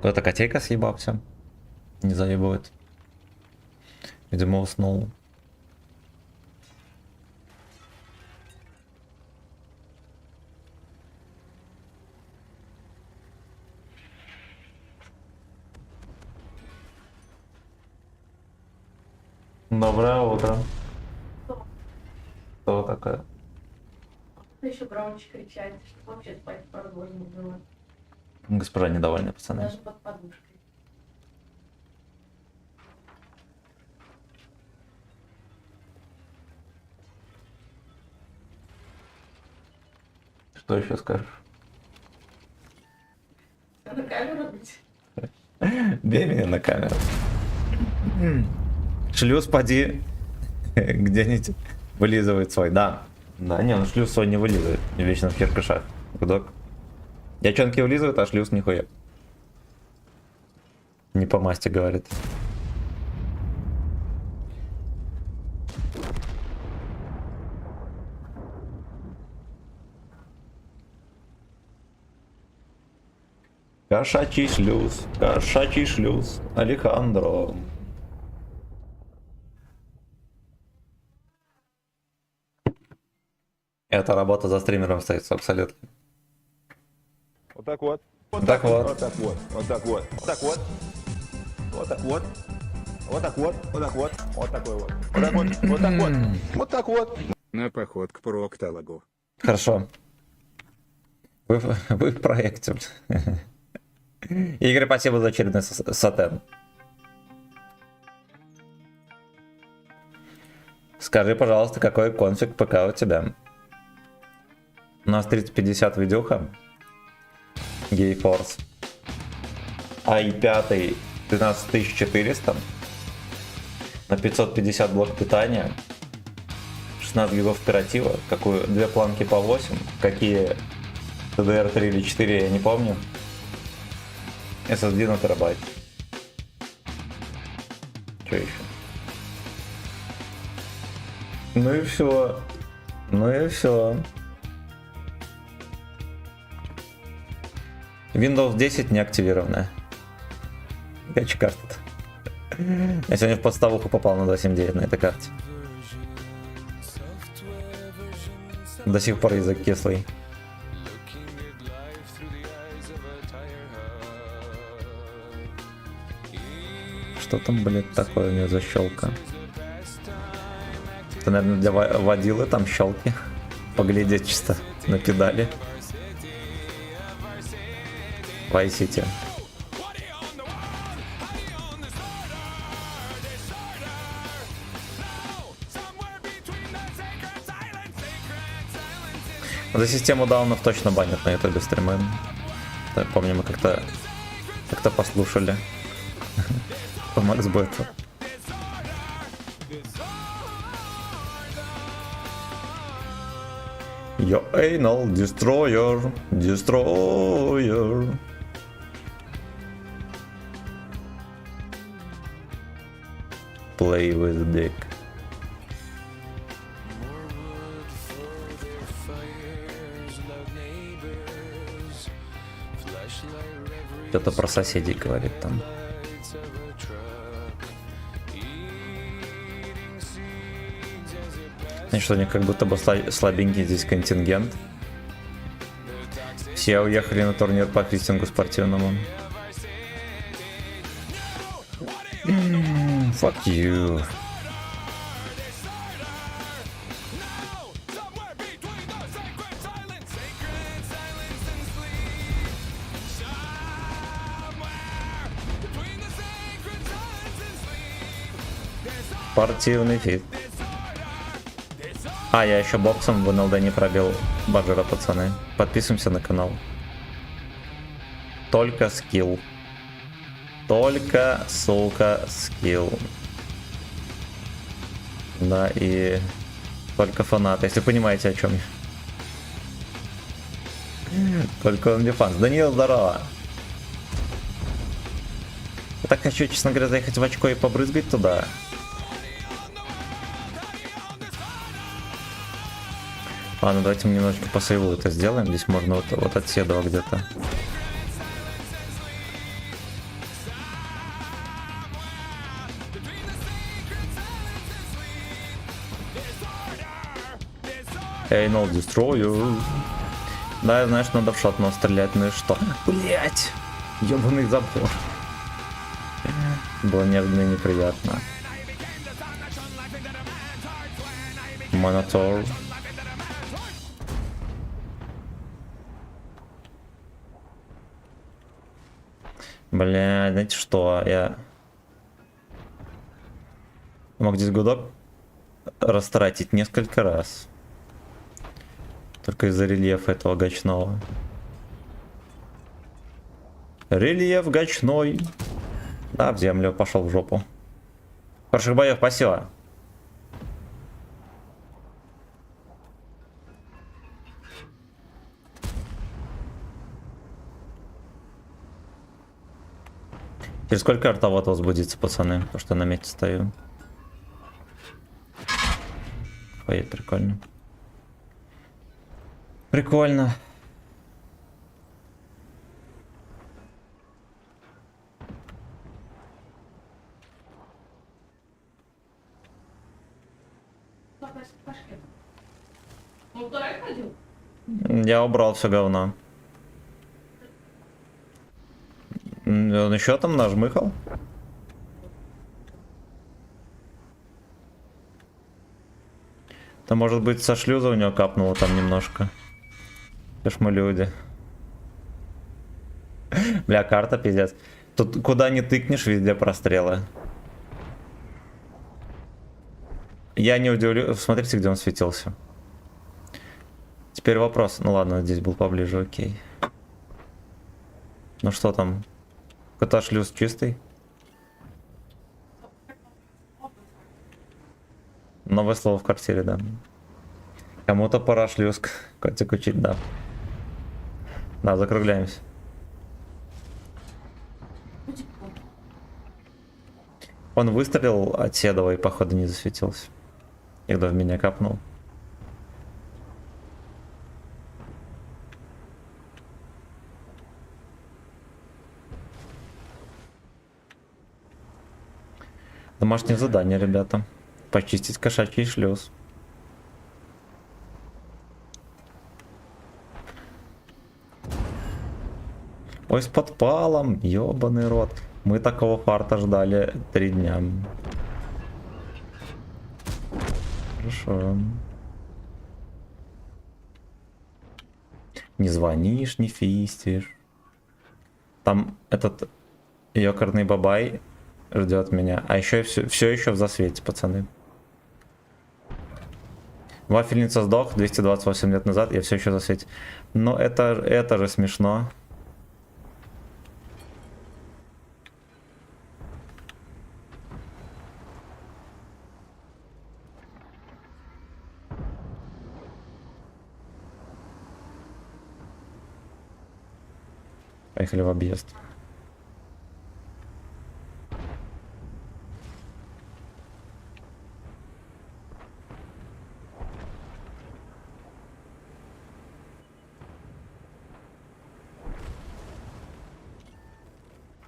Кто-то котейка съебался. Не заебывает. Видимо, уснул. Доброе утро. Кто такая? Еще громче кричать, чтобы вообще спать невозможно было. Госпожа недовольная, пацаны. Даже под подушкой. Что еще скажешь? А на камеру быть? Бей меня на камеру. Шлюз, поди, где-нибудь вылизывает свой, да. Да, не, он шлюз свой не вылизывает, вечно в киркашах. Гудок. Девчонки вылизывают, а шлюз нихуя. Не по масти, говорит. Кошачий шлюз, Алехандро. Эта работа за стримером остается абсолютно. Вот так вот. Вот так вот. Вот так вот. Вот так вот. Вот так вот. Вот так вот. Вот так вот. Вот так вот. Вот такой вот. Вот так вот. Вот так вот. Вот так вот. На поход к проктологу. Хорошо. Вы в проекте. Игорь, спасибо за очередной сатен. Скажи, пожалуйста, какой конфиг ПК у тебя? У нас 3050 видюха. GeForce. i5 13400. На 550 блок питания. 16 гигов оператива. Какую? Две планки по 8. Какие DDR3 или 4, я не помню. SSD на терабайт. Что еще? Ну и все. Ну и все. Windows 10 не активированная. Гачи карта. Я сегодня в подставуху попал на 2.7.9 на этой карте. До сих пор язык кислый. Что там, блядь, такое у нее за щелка? Это, наверное, для водилы там щелки. Поглядеть чисто на педали. Vice City. За систему даунов точно банят на ютубе стримы. Я помню, мы как-то послушали по Максбету. Your anal destroyer, destroyer. Play with dick. Что-то про соседей говорит там. Значит, у них как будто бы слабенький здесь контингент. Все уехали на турнир по христингу спортивному. Fuck you. Спортивный фит. А, я еще боксом в НЛД не пробил баджера, пацаны. Подписываемся на канал. Только скилл. Только, сука, скилл. Да, и только фанат, если понимаете, о чем я. Только OnlyFans. Даниил, здорово. Я так хочу, честно говоря, заехать в очко и побрызгать туда. Ладно, давайте мы немножечко по сейву это сделаем. Здесь можно вот от седова где-то. Anal Destroyer. Да, знаешь, надо в шотного стрелять, ну и что? Блять! Ёбаный забор. Было неожиданно и неприятно. Монотор. Бля, знаете что, я мог здесь гудок растратить несколько раз. Только из-за рельефа этого гачного. Рельеф гачной. Да, в землю, пошел в жопу. Хороших боев, спасибо. Через сколько артовод возбудится, пацаны? Потому что я на месте стою. Ой, прикольно. Прикольно. Ну, второй ходил? Я убрал все говно. Он еще там нажмыхал? Да, может быть, со шлюза у него капнуло там немножко. Это ж мы люди. Бля, карта пиздец. Тут куда ни тыкнешь, везде прострелы. Я не удивлю. Смотрите, где он светился. Теперь вопрос. Ну ладно, здесь был поближе, окей. Ну что там? Кота шлюз чистый? Новое слово в квартире, да. Кому-то пора шлюз котик учить, да. Да, закругляемся. Он выстрелил от Седова и походу не засветился. Когда в меня капнул. Домашнее задание, ребята. Почистить кошачий шлюз. Ой, с подпалом, ёбаный рот. Мы такого фарта ждали 3 дня. Хорошо. Не звонишь, не фистишь. Там этот ёкарный бабай ждет меня. А еще все еще в засвете, пацаны. Вафельница сдох 228 лет назад, я все еще в засвете. Но это же смешно. Поехали в объезд.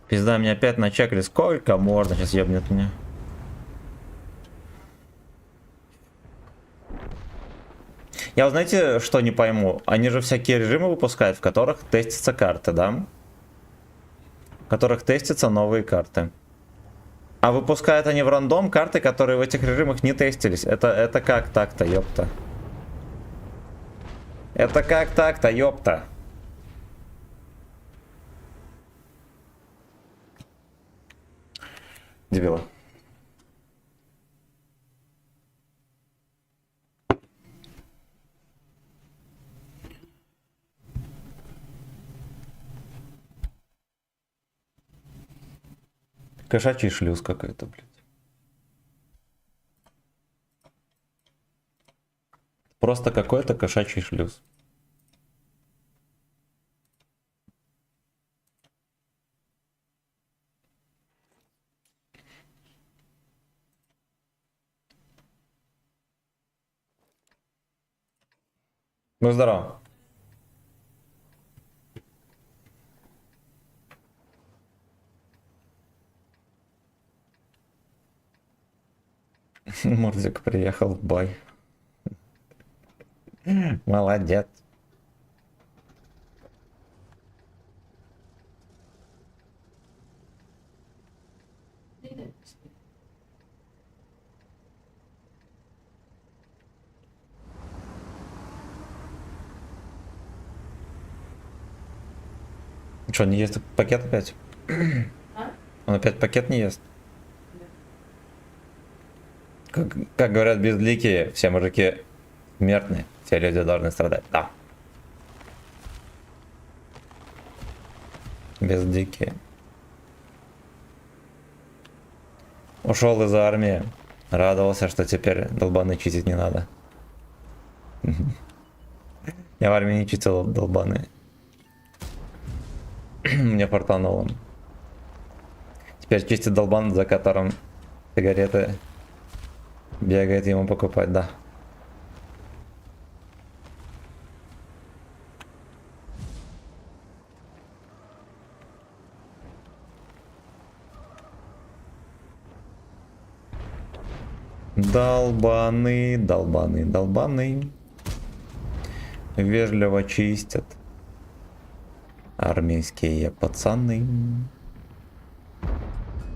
Пизда, меня опять начекали. Сколько можно? Сейчас ебнет меня. Я, вот знаете, что не пойму? Они же всякие режимы выпускают, в которых тестятся карты, да? В которых тестятся новые карты. А выпускают они в рандом карты, которые в этих режимах не тестились. Это как так-то, ёпта? Это как так-то, ёпта? Дебила. Кошачий шлюз какой-то, блядь. Просто какой-то кошачий шлюз. Ну, здорово. Мурзик приехал в бой. Молодец. Что, не ест пакет опять? А? Он опять пакет не ест? Как говорят безликие, все мужики смертны, все люди должны страдать. Да. Бездикие. Ушел из армии. Радовался, что теперь долбаны чистить не надо. Я в армии не чистил долбаны. Мне фартануло. Теперь чистит долбан, за которым сигареты бегает ему покупать, да. Долбаны, долбаны, долбаны. Вежливо чистят армейские пацаны.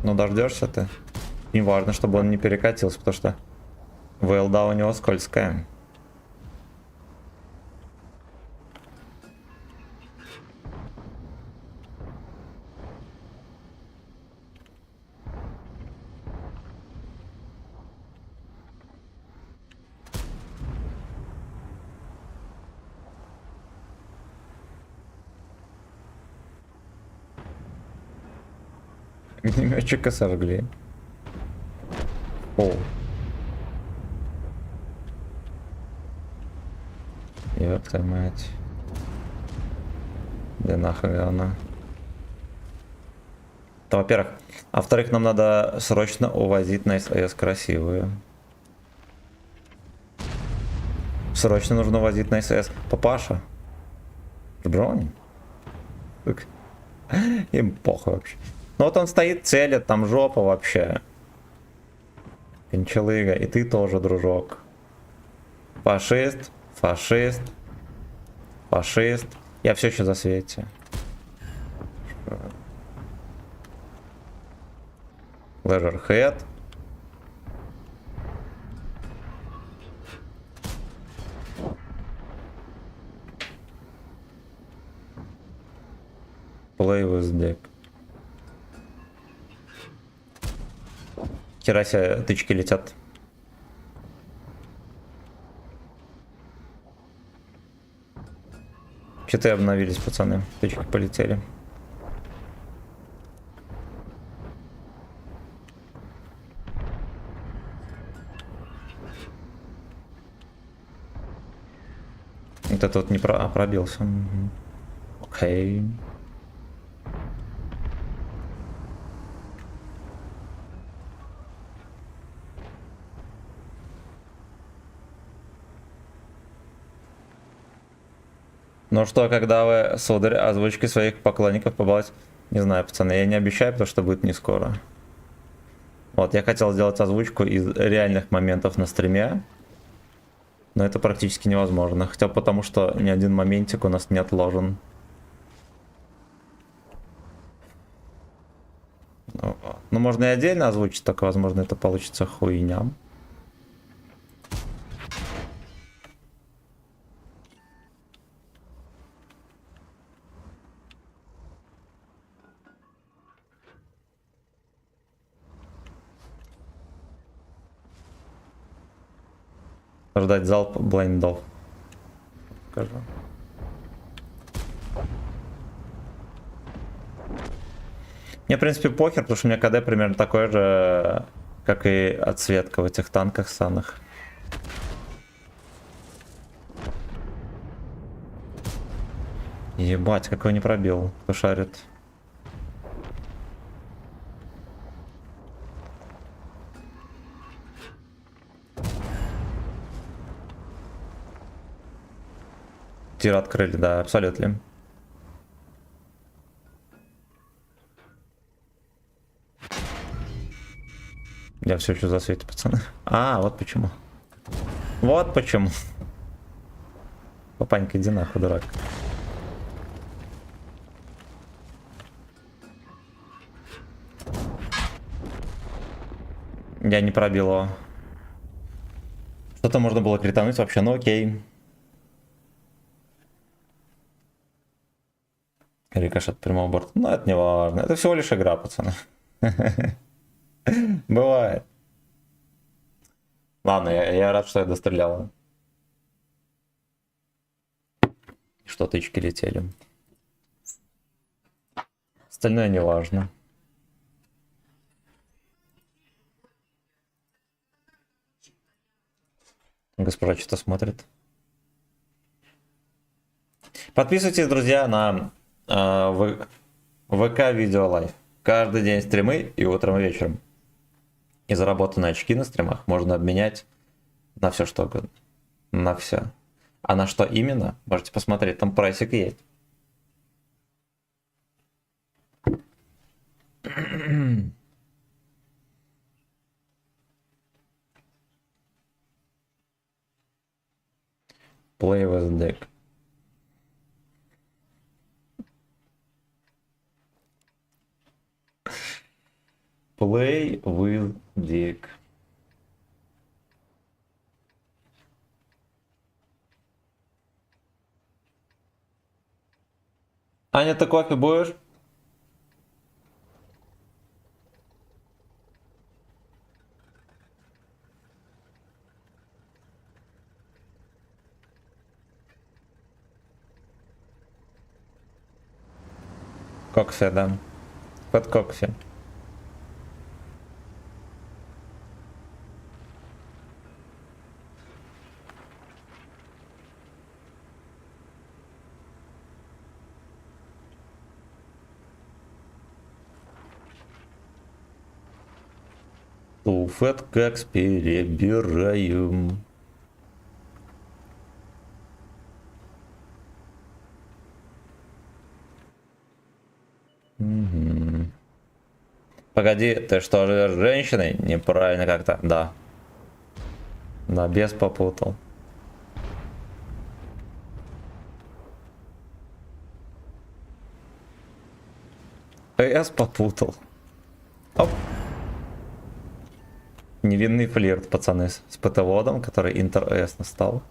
Ну дождешься ты. Не важно, чтобы он не перекатился, потому что ВЛД у него скользкая. Огнеметчика сожгли. О. Ёб твою мать. Да нахуй она. То, во-первых. А во-вторых, нам надо срочно увозить на САС красивую. Срочно нужно увозить на САС. Папаша. Бронь. Им похуй вообще. Ну вот он стоит, целит, там жопа вообще. Пинчелыга, и ты тоже, дружок. Фашист, фашист, фашист. Я все еще за свете. Лежерхед. Play with dick. Хера себе тычки летят. Читы обновились, пацаны. Тычки полетели. Вот это вот не пробился. Окей. Ну что, когда вы, сударь, озвучкой своих поклонников побаловать? Не знаю, пацаны, я не обещаю, потому что будет не скоро. Вот, я хотел сделать озвучку из реальных моментов на стриме. Но это практически невозможно. Хотя потому, что ни один моментик у нас не отложен. Ну, можно и отдельно озвучить, только, возможно, это получится хуйня. Ждать залп блайндов. Покажу. Мне, в принципе, похер, потому что у меня КД примерно такой же, как и отсветка в этих танках санных. Ебать, какой не пробил, кто шарит. Тир открыли, да, абсолютно. Я все еще засветил, пацаны. А, вот почему. Вот почему. Папанька, иди нахуй, дурак. Я не пробил его. Что-то можно было критануть вообще, ну окей. Рикошет прямого борта. Ну, это не важно. Это всего лишь игра, пацаны. Бывает. Ладно, я рад, что я дострелял. Что тычки летели. Остальное не важно. Госпожа что-то смотрит. Подписывайтесь, друзья, на ВК Видео Лайв. Каждый день стримы и утром и вечером. И заработанные очки на стримах можно обменять на все что угодно. На все. А на что именно? Можете посмотреть, там прайсик есть. Play with deck. Play with deck. Аня, ты кофе будешь? Коксе, да. Под коксе. Туфет как перебираем. Угу. Погоди, ты что же женщиной? Неправильно как-то, да. Да, без попутал. С попутал. Оп. Невинный флирт, пацаны, с ПТ-водом, который Интер-С настал.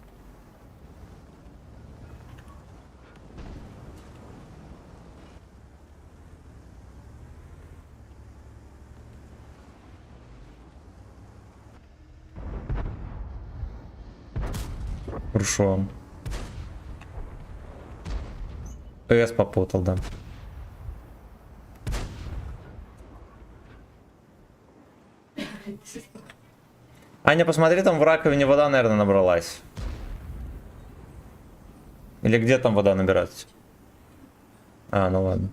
Хорошо. С попутал, да. Аня, посмотри, там в раковине вода, наверное, набралась. Или где там вода набирается? А, ну ладно.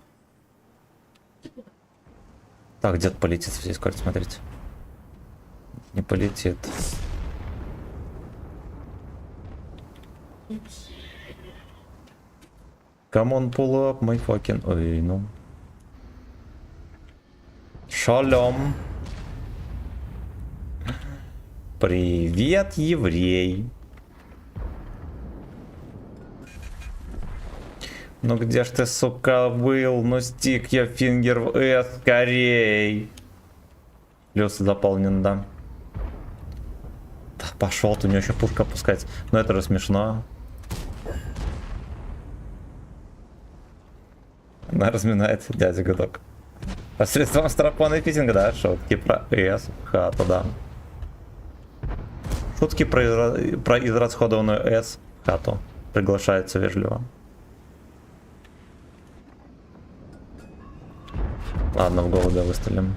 Так, где-то полетит здесь, скоро, смотрите. Не полетит. Come on, pull up, my fucking... Ой, ну. Шалом. Привет, еврей. Ну где ж ты, сука, был? Ну стик я фингер в С, скорей. Плюс заполнен, да. Да пошел, ты, у него еще пушка опускается. Ну это же смешно. Она разминает дядя Годок. Посредством стропона и фитинга, да, шутки про С, хату, да. Шутки про израсходованную С в хату. Приглашается вежливо. Ладно, в голубя выстрелим.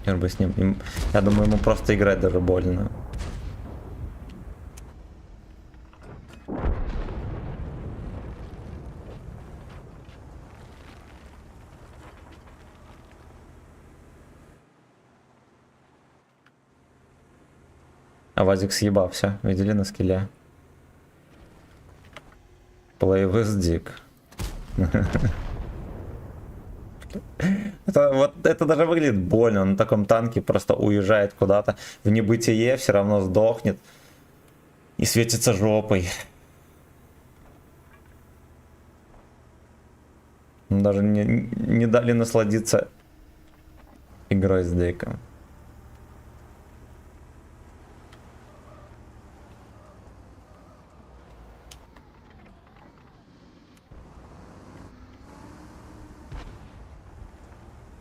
Хер бы с ним. Я думаю, ему просто играть даже больно. А Вазик съебался. Видели на скилле? Play with dick. Это даже выглядит больно. Он на таком танке просто уезжает куда-то в небытие, все равно сдохнет и светится жопой. Даже не дали насладиться игрой с Дейком.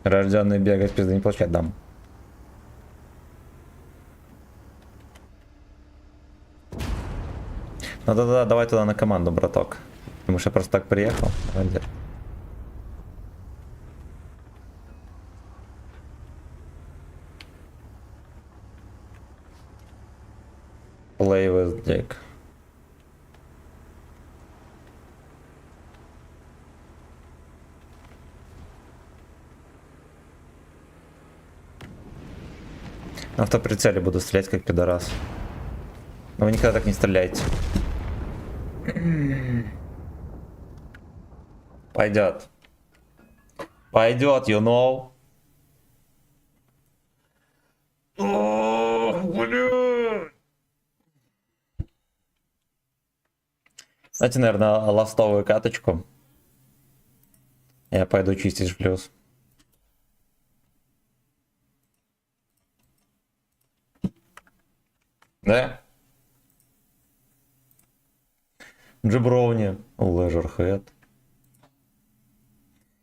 Рожденный бегать пизды не получает, дам. Ну да-да-да, давай туда на команду, браток. Потому что я просто так приехал. Молодец. Play with Dick. На автоприцеле буду стрелять как пидорас. Но вы никогда так не стреляете. Пойдет. Пойдет, you know. О, блин. Знаете, наверное, ластовую каточку. Я пойду чистить плюс. Да? Джеброуни, Лежерхед.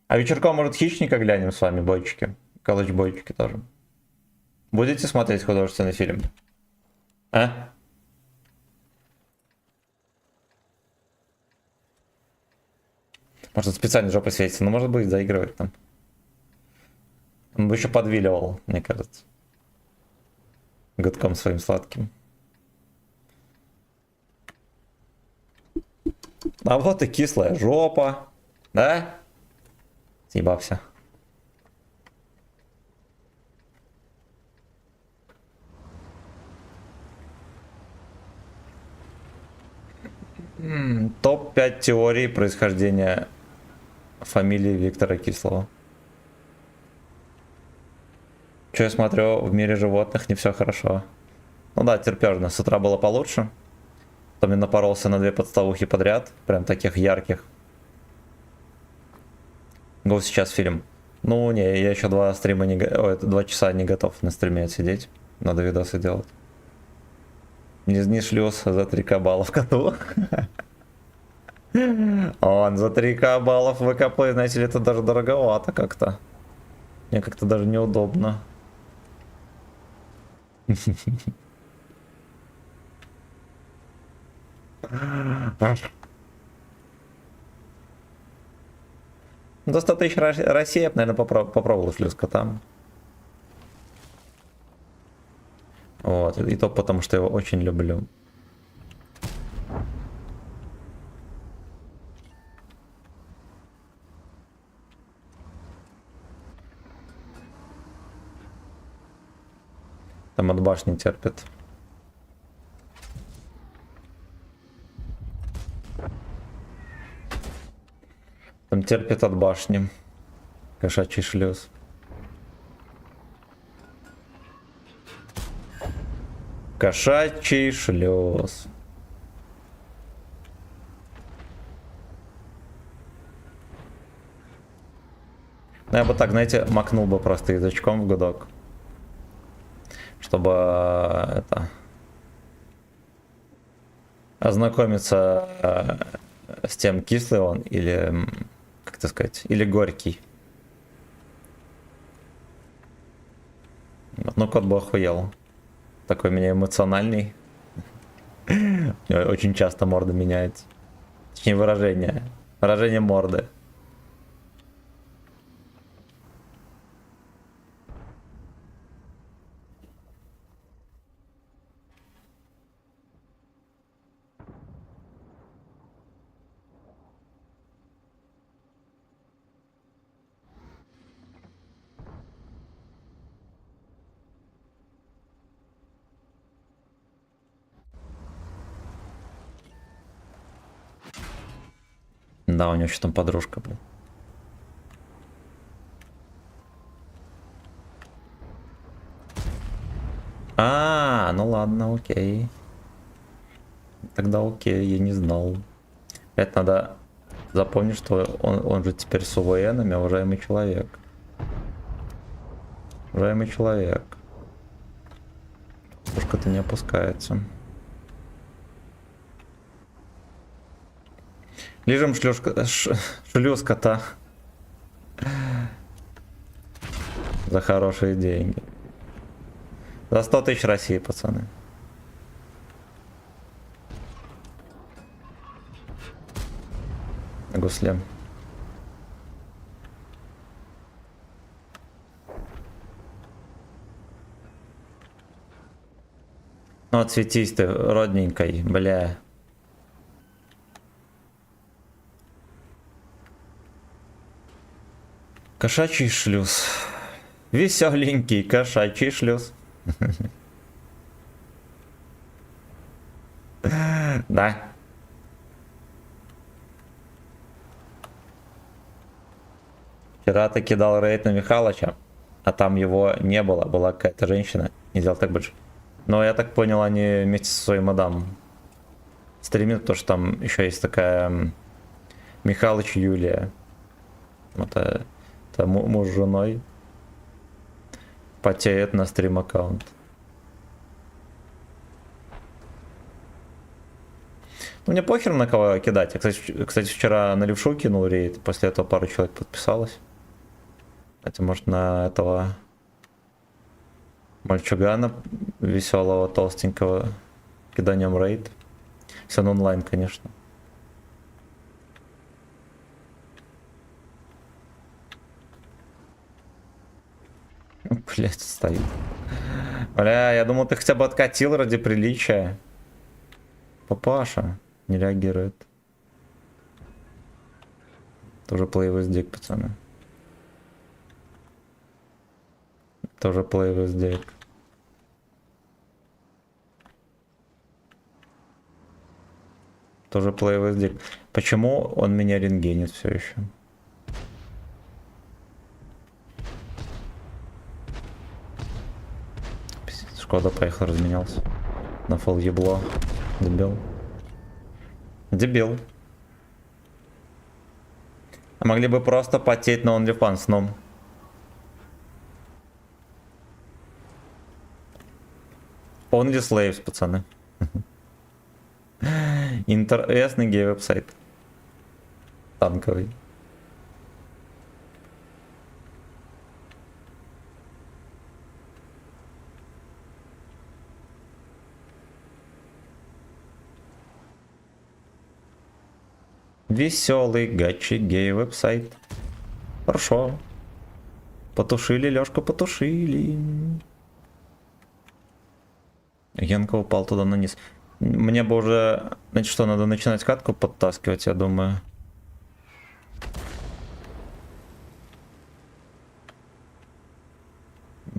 А вечерком, может, Хищника глянем с вами, бойчики? Колледж-бойчики тоже. Будете смотреть художественный фильм? А? Может, специально жопой светится, но может быть заигрывать там. Он бы еще подвиливал, мне кажется. Годком своим сладким. А вот и кислая жопа. Да? Съебался. Топ-5 теорий происхождения фамилии Виктора Кислого. Что я смотрю, в мире животных не все хорошо. Ну да, терпежно. С утра было получше. Потом я напоролся на 2 подставухи подряд. Прям таких ярких. Го сейчас фильм. Ну не, я еще 2 стрима не... Ой, 2 часа не готов на стриме отсидеть. Надо видосы делать. Не шлюз за 3К баллов коту. Он за 3К баллов ВКП, знаете ли, это даже дороговато как-то. Мне как-то даже неудобно. До 100 тысяч России я бы, наверное, попробовал шлюз котам. Вот, и то потому, что я его очень люблю. Там от башни терпит. Там терпит от башни. Кошачий шлюз. Кошачий шлюз. Ну, я бы так, знаете, макнул бы просто язычком в гудок. Чтобы это... ознакомиться с тем, кислый он или, как это сказать, или горький. Ну, кот бы охуел. Такой меня эмоциональный. Очень часто морда меняется. Точнее, выражение. Выражение морды. Да, у него еще там подружка, блин. А, ну ладно, окей. Тогда окей, я не знал. Это надо Запомни, что он же теперь с УВНами, уважаемый человек. Уважаемый человек. Пушка-то не опускается. Лежим шлюз кота. За хорошие деньги. За 100 тысяч России, пацаны. Гуслем. Ну, отсветись ты, родненькой, бля. Кошачий шлюз. Веселенький кошачий шлюз. Да. Вчера ты кидал рейд на Михалыча, а там его не было, была какая-то женщина. Не делал так больше. Но я так понял, они вместе со своей мадам стримят, потому что там еще есть такая Михалыч Юлия. Это муж с женой. Потеет на стрим аккаунт. Ну мне похер на кого кидать. Я, кстати, вчера на левшу кинул рейд, после этого пару человек подписалось. Кстати, может на этого мальчугана веселого, толстенького киданием рейд. Все на онлайн, конечно. Блять, стоит. Бля, я думал, ты хотя бы откатил ради приличия. Папаша не реагирует. Тоже плей дик, пацаны. Тоже плей дик. Тоже плей дик. Почему он меня рентгенит все еще? Шкода поехал, разменялся. На фол ебло. Дебил. Дебил. А могли бы просто потеть на OnlyFans, но... Only Slaves, пацаны. Интересный гей-веб-сайт. Танковый. Веселый гачи гей веб-сайт. Хорошо. Потушили, Лёшка, потушили. Генка упал туда на низ. Мне бы уже... Значит, что, надо начинать катку подтаскивать, я думаю.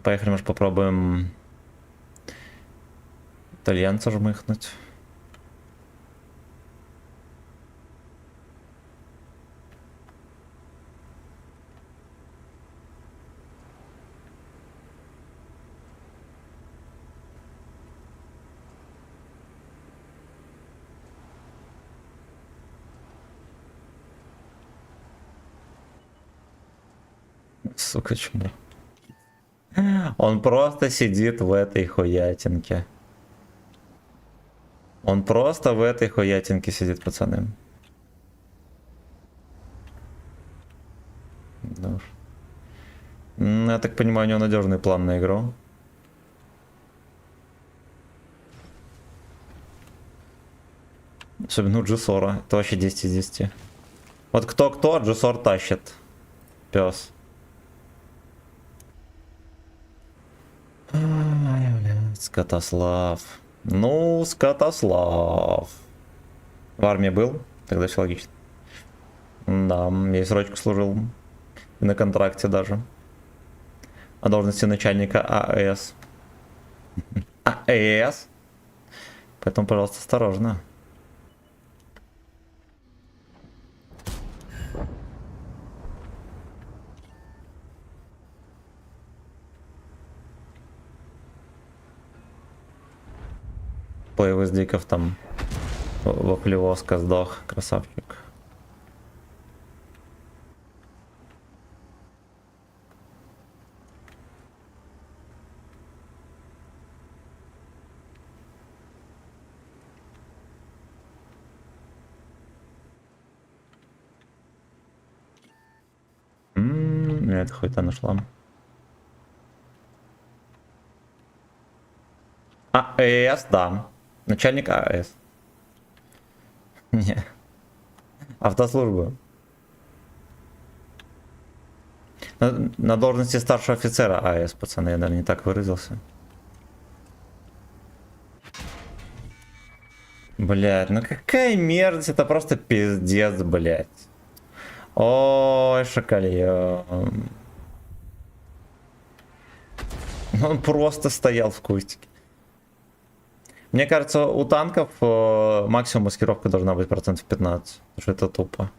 Поехали, может, попробуем итальянца жмыхнуть. Сука, чмо. Он просто сидит в этой хуятинке. Он просто в этой хуятинке сидит, пацаны. Да уж. Я так понимаю, у него надежный план на игру. Особенно у Джусора. Это вообще 10 из 10. Вот кто-кто, Джусор тащит. Пес. Скотослав. Ну, Скотослав. В армии был? Тогда все логично. Да, я срочку служил. И на контракте даже. О должности начальника АЭС. АЭС? Поэтому, пожалуйста, осторожно. Плей из диков там. Воплевоска сдох, красавчик. Это хуй-то нашла. АЭС, да. Начальник АЭС. Не. Автослужба. На должности старшего офицера АЭС, пацаны, я, наверное, не так выразился. Блядь, ну какая мерзость, это просто пиздец, блядь. Ой, шокольё. Он просто стоял в кустике. Мне кажется, у танков максимум маскировка должна быть процентов 15. Потому что это тупо.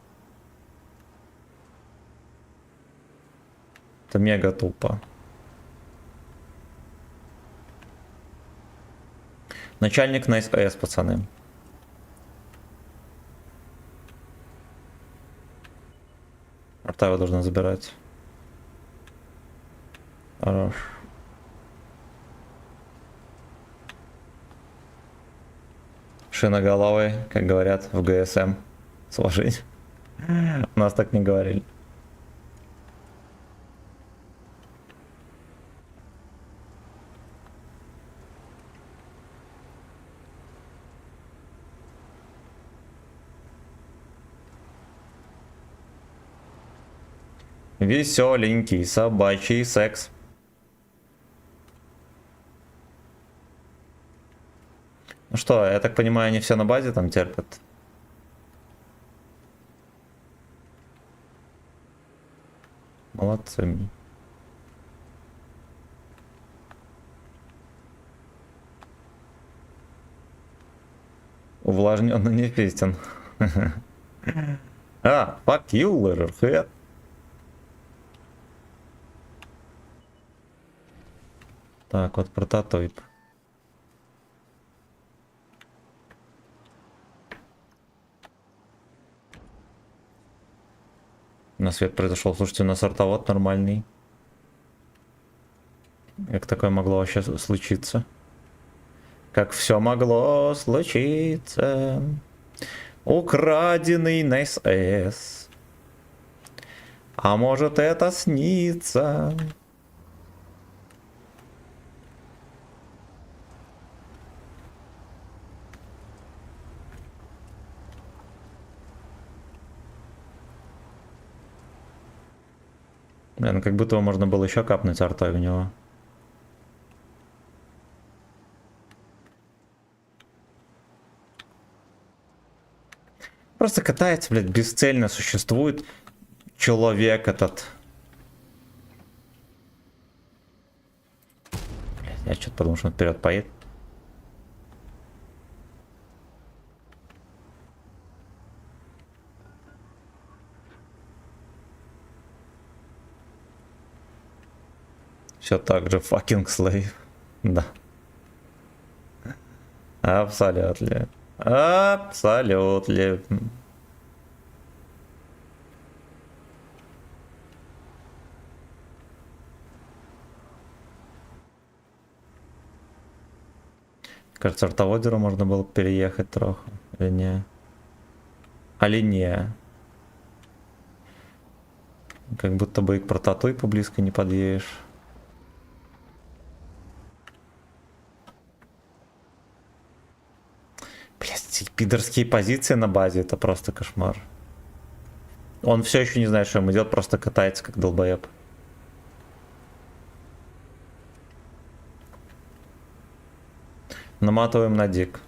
Это мега тупо. Начальник на САС, пацаны. Арта его должна забирать. Хорош. Шиноголовый, как говорят в ГСМ. С уважением. У нас так не говорили. Веселенький собачий секс. Ну что, я так понимаю, они все на базе там терпят? Молодцы. Увлажненно не пестен. Fuck you, Leatherhead. Так, вот прототип. На свет произошел. Слушайте, у нас артовод нормальный. Как такое могло вообще случиться? Как все могло случиться? Украденный на СС. А может это снится? Блин, как будто можно было еще капнуть артой в него. Просто катается, блядь, бесцельно существует человек этот. Блядь, я что-то подумал, что он вперед поедет. Все так же fucking slave. Да. Абсолютно. Абсолютно. Кажется, артоводеру можно было переехать трохи. Или не? Али не? Как будто бы и к прототипу близко не подъедешь. Блять, пидорские позиции на базе, это просто кошмар. Он все еще не знает, что ему делать, просто катается как долбоеб. Наматываем на дик.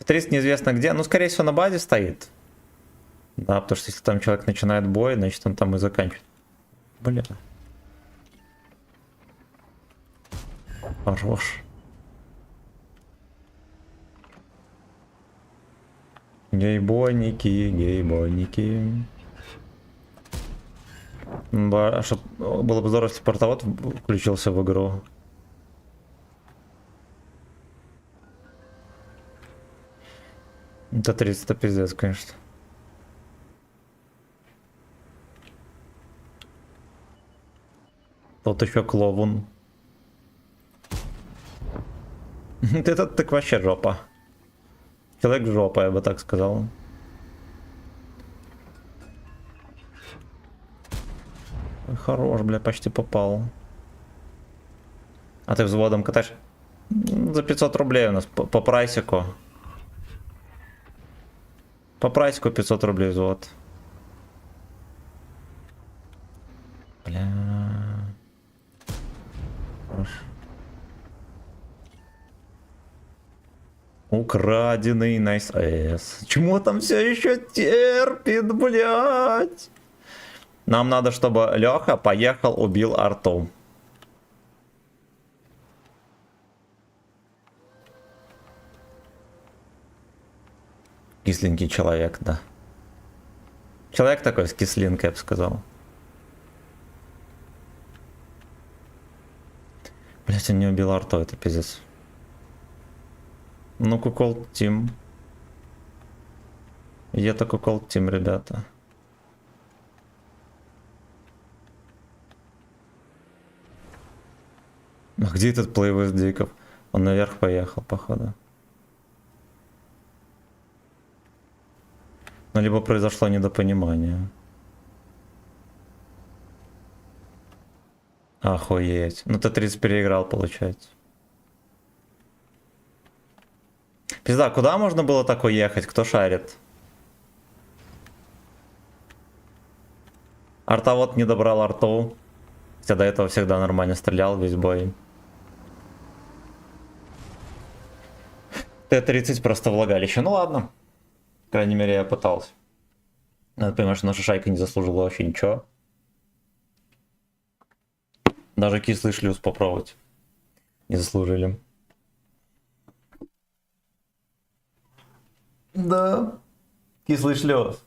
Терорист неизвестно где, ну скорее всего на базе стоит. Да, потому что если там человек начинает бой, значит он там и заканчивает. Бля. Хорош. Гейбойники, гейбойники. Было бы здорово, если портовод включился в игру. Это 30, это пиздец, конечно. Тут еще клоун. Ты тут так вообще жопа. Человек жопа, я бы так сказал. Ой, хорош, бля, почти попал. А ты взводом катаешь? За 500 рублей у нас по прайсику. По прайсику 500 рублей взвод. Бля. Хорош. Украденный Найс АЭС. Чему там все еще терпит, блядь? Нам надо, чтобы Леха поехал, убил арту. Кисленький человек, да. Человек такой с кислинкой, я бы сказал. Блять, он не убил арту, это пиздец. Ну, кукол тим. Это кукол тим, ребята. А где этот плейвест Диков? Он наверх поехал, походу. Ну, либо произошло недопонимание. Охуеть. Ну, Т-30 переиграл, получается. Пизда, куда можно было так уехать? Кто шарит? Артовод не добрал арту. Хотя до этого всегда нормально стрелял весь бой. Т-30 просто влагалище. Ну ладно. По крайней мере, я пытался. Надо понимать, что наша шайка не заслужила вообще ничего. Даже кислый шлюз попробовать не заслужили. Да, кислый шлюз.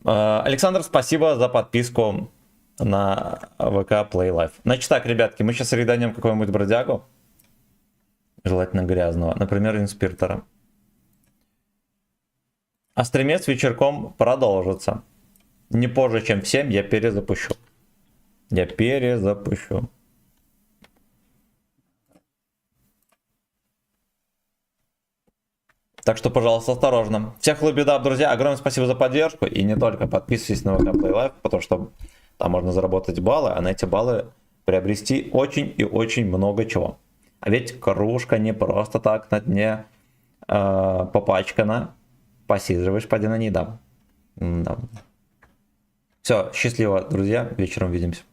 Александр, спасибо за подписку на ВК Play Life. Значит так, ребятки, мы сейчас реданем какого-нибудь бродягу. Желательно грязного. Например, инспектора. А стримец вечерком продолжится. Не позже, чем в 7 я перезапущу. Я перезапущу. Так что, пожалуйста, осторожно. Всех лабидап, друзья. Огромное спасибо за поддержку. И не только подписывайтесь на ВК Play Life, потому что там можно заработать баллы, а на эти баллы приобрести очень и очень много чего. А ведь кружка не просто так на дне попачкана. Посиживаешь, поди на ней, да. Все, счастливо, друзья. Вечером увидимся.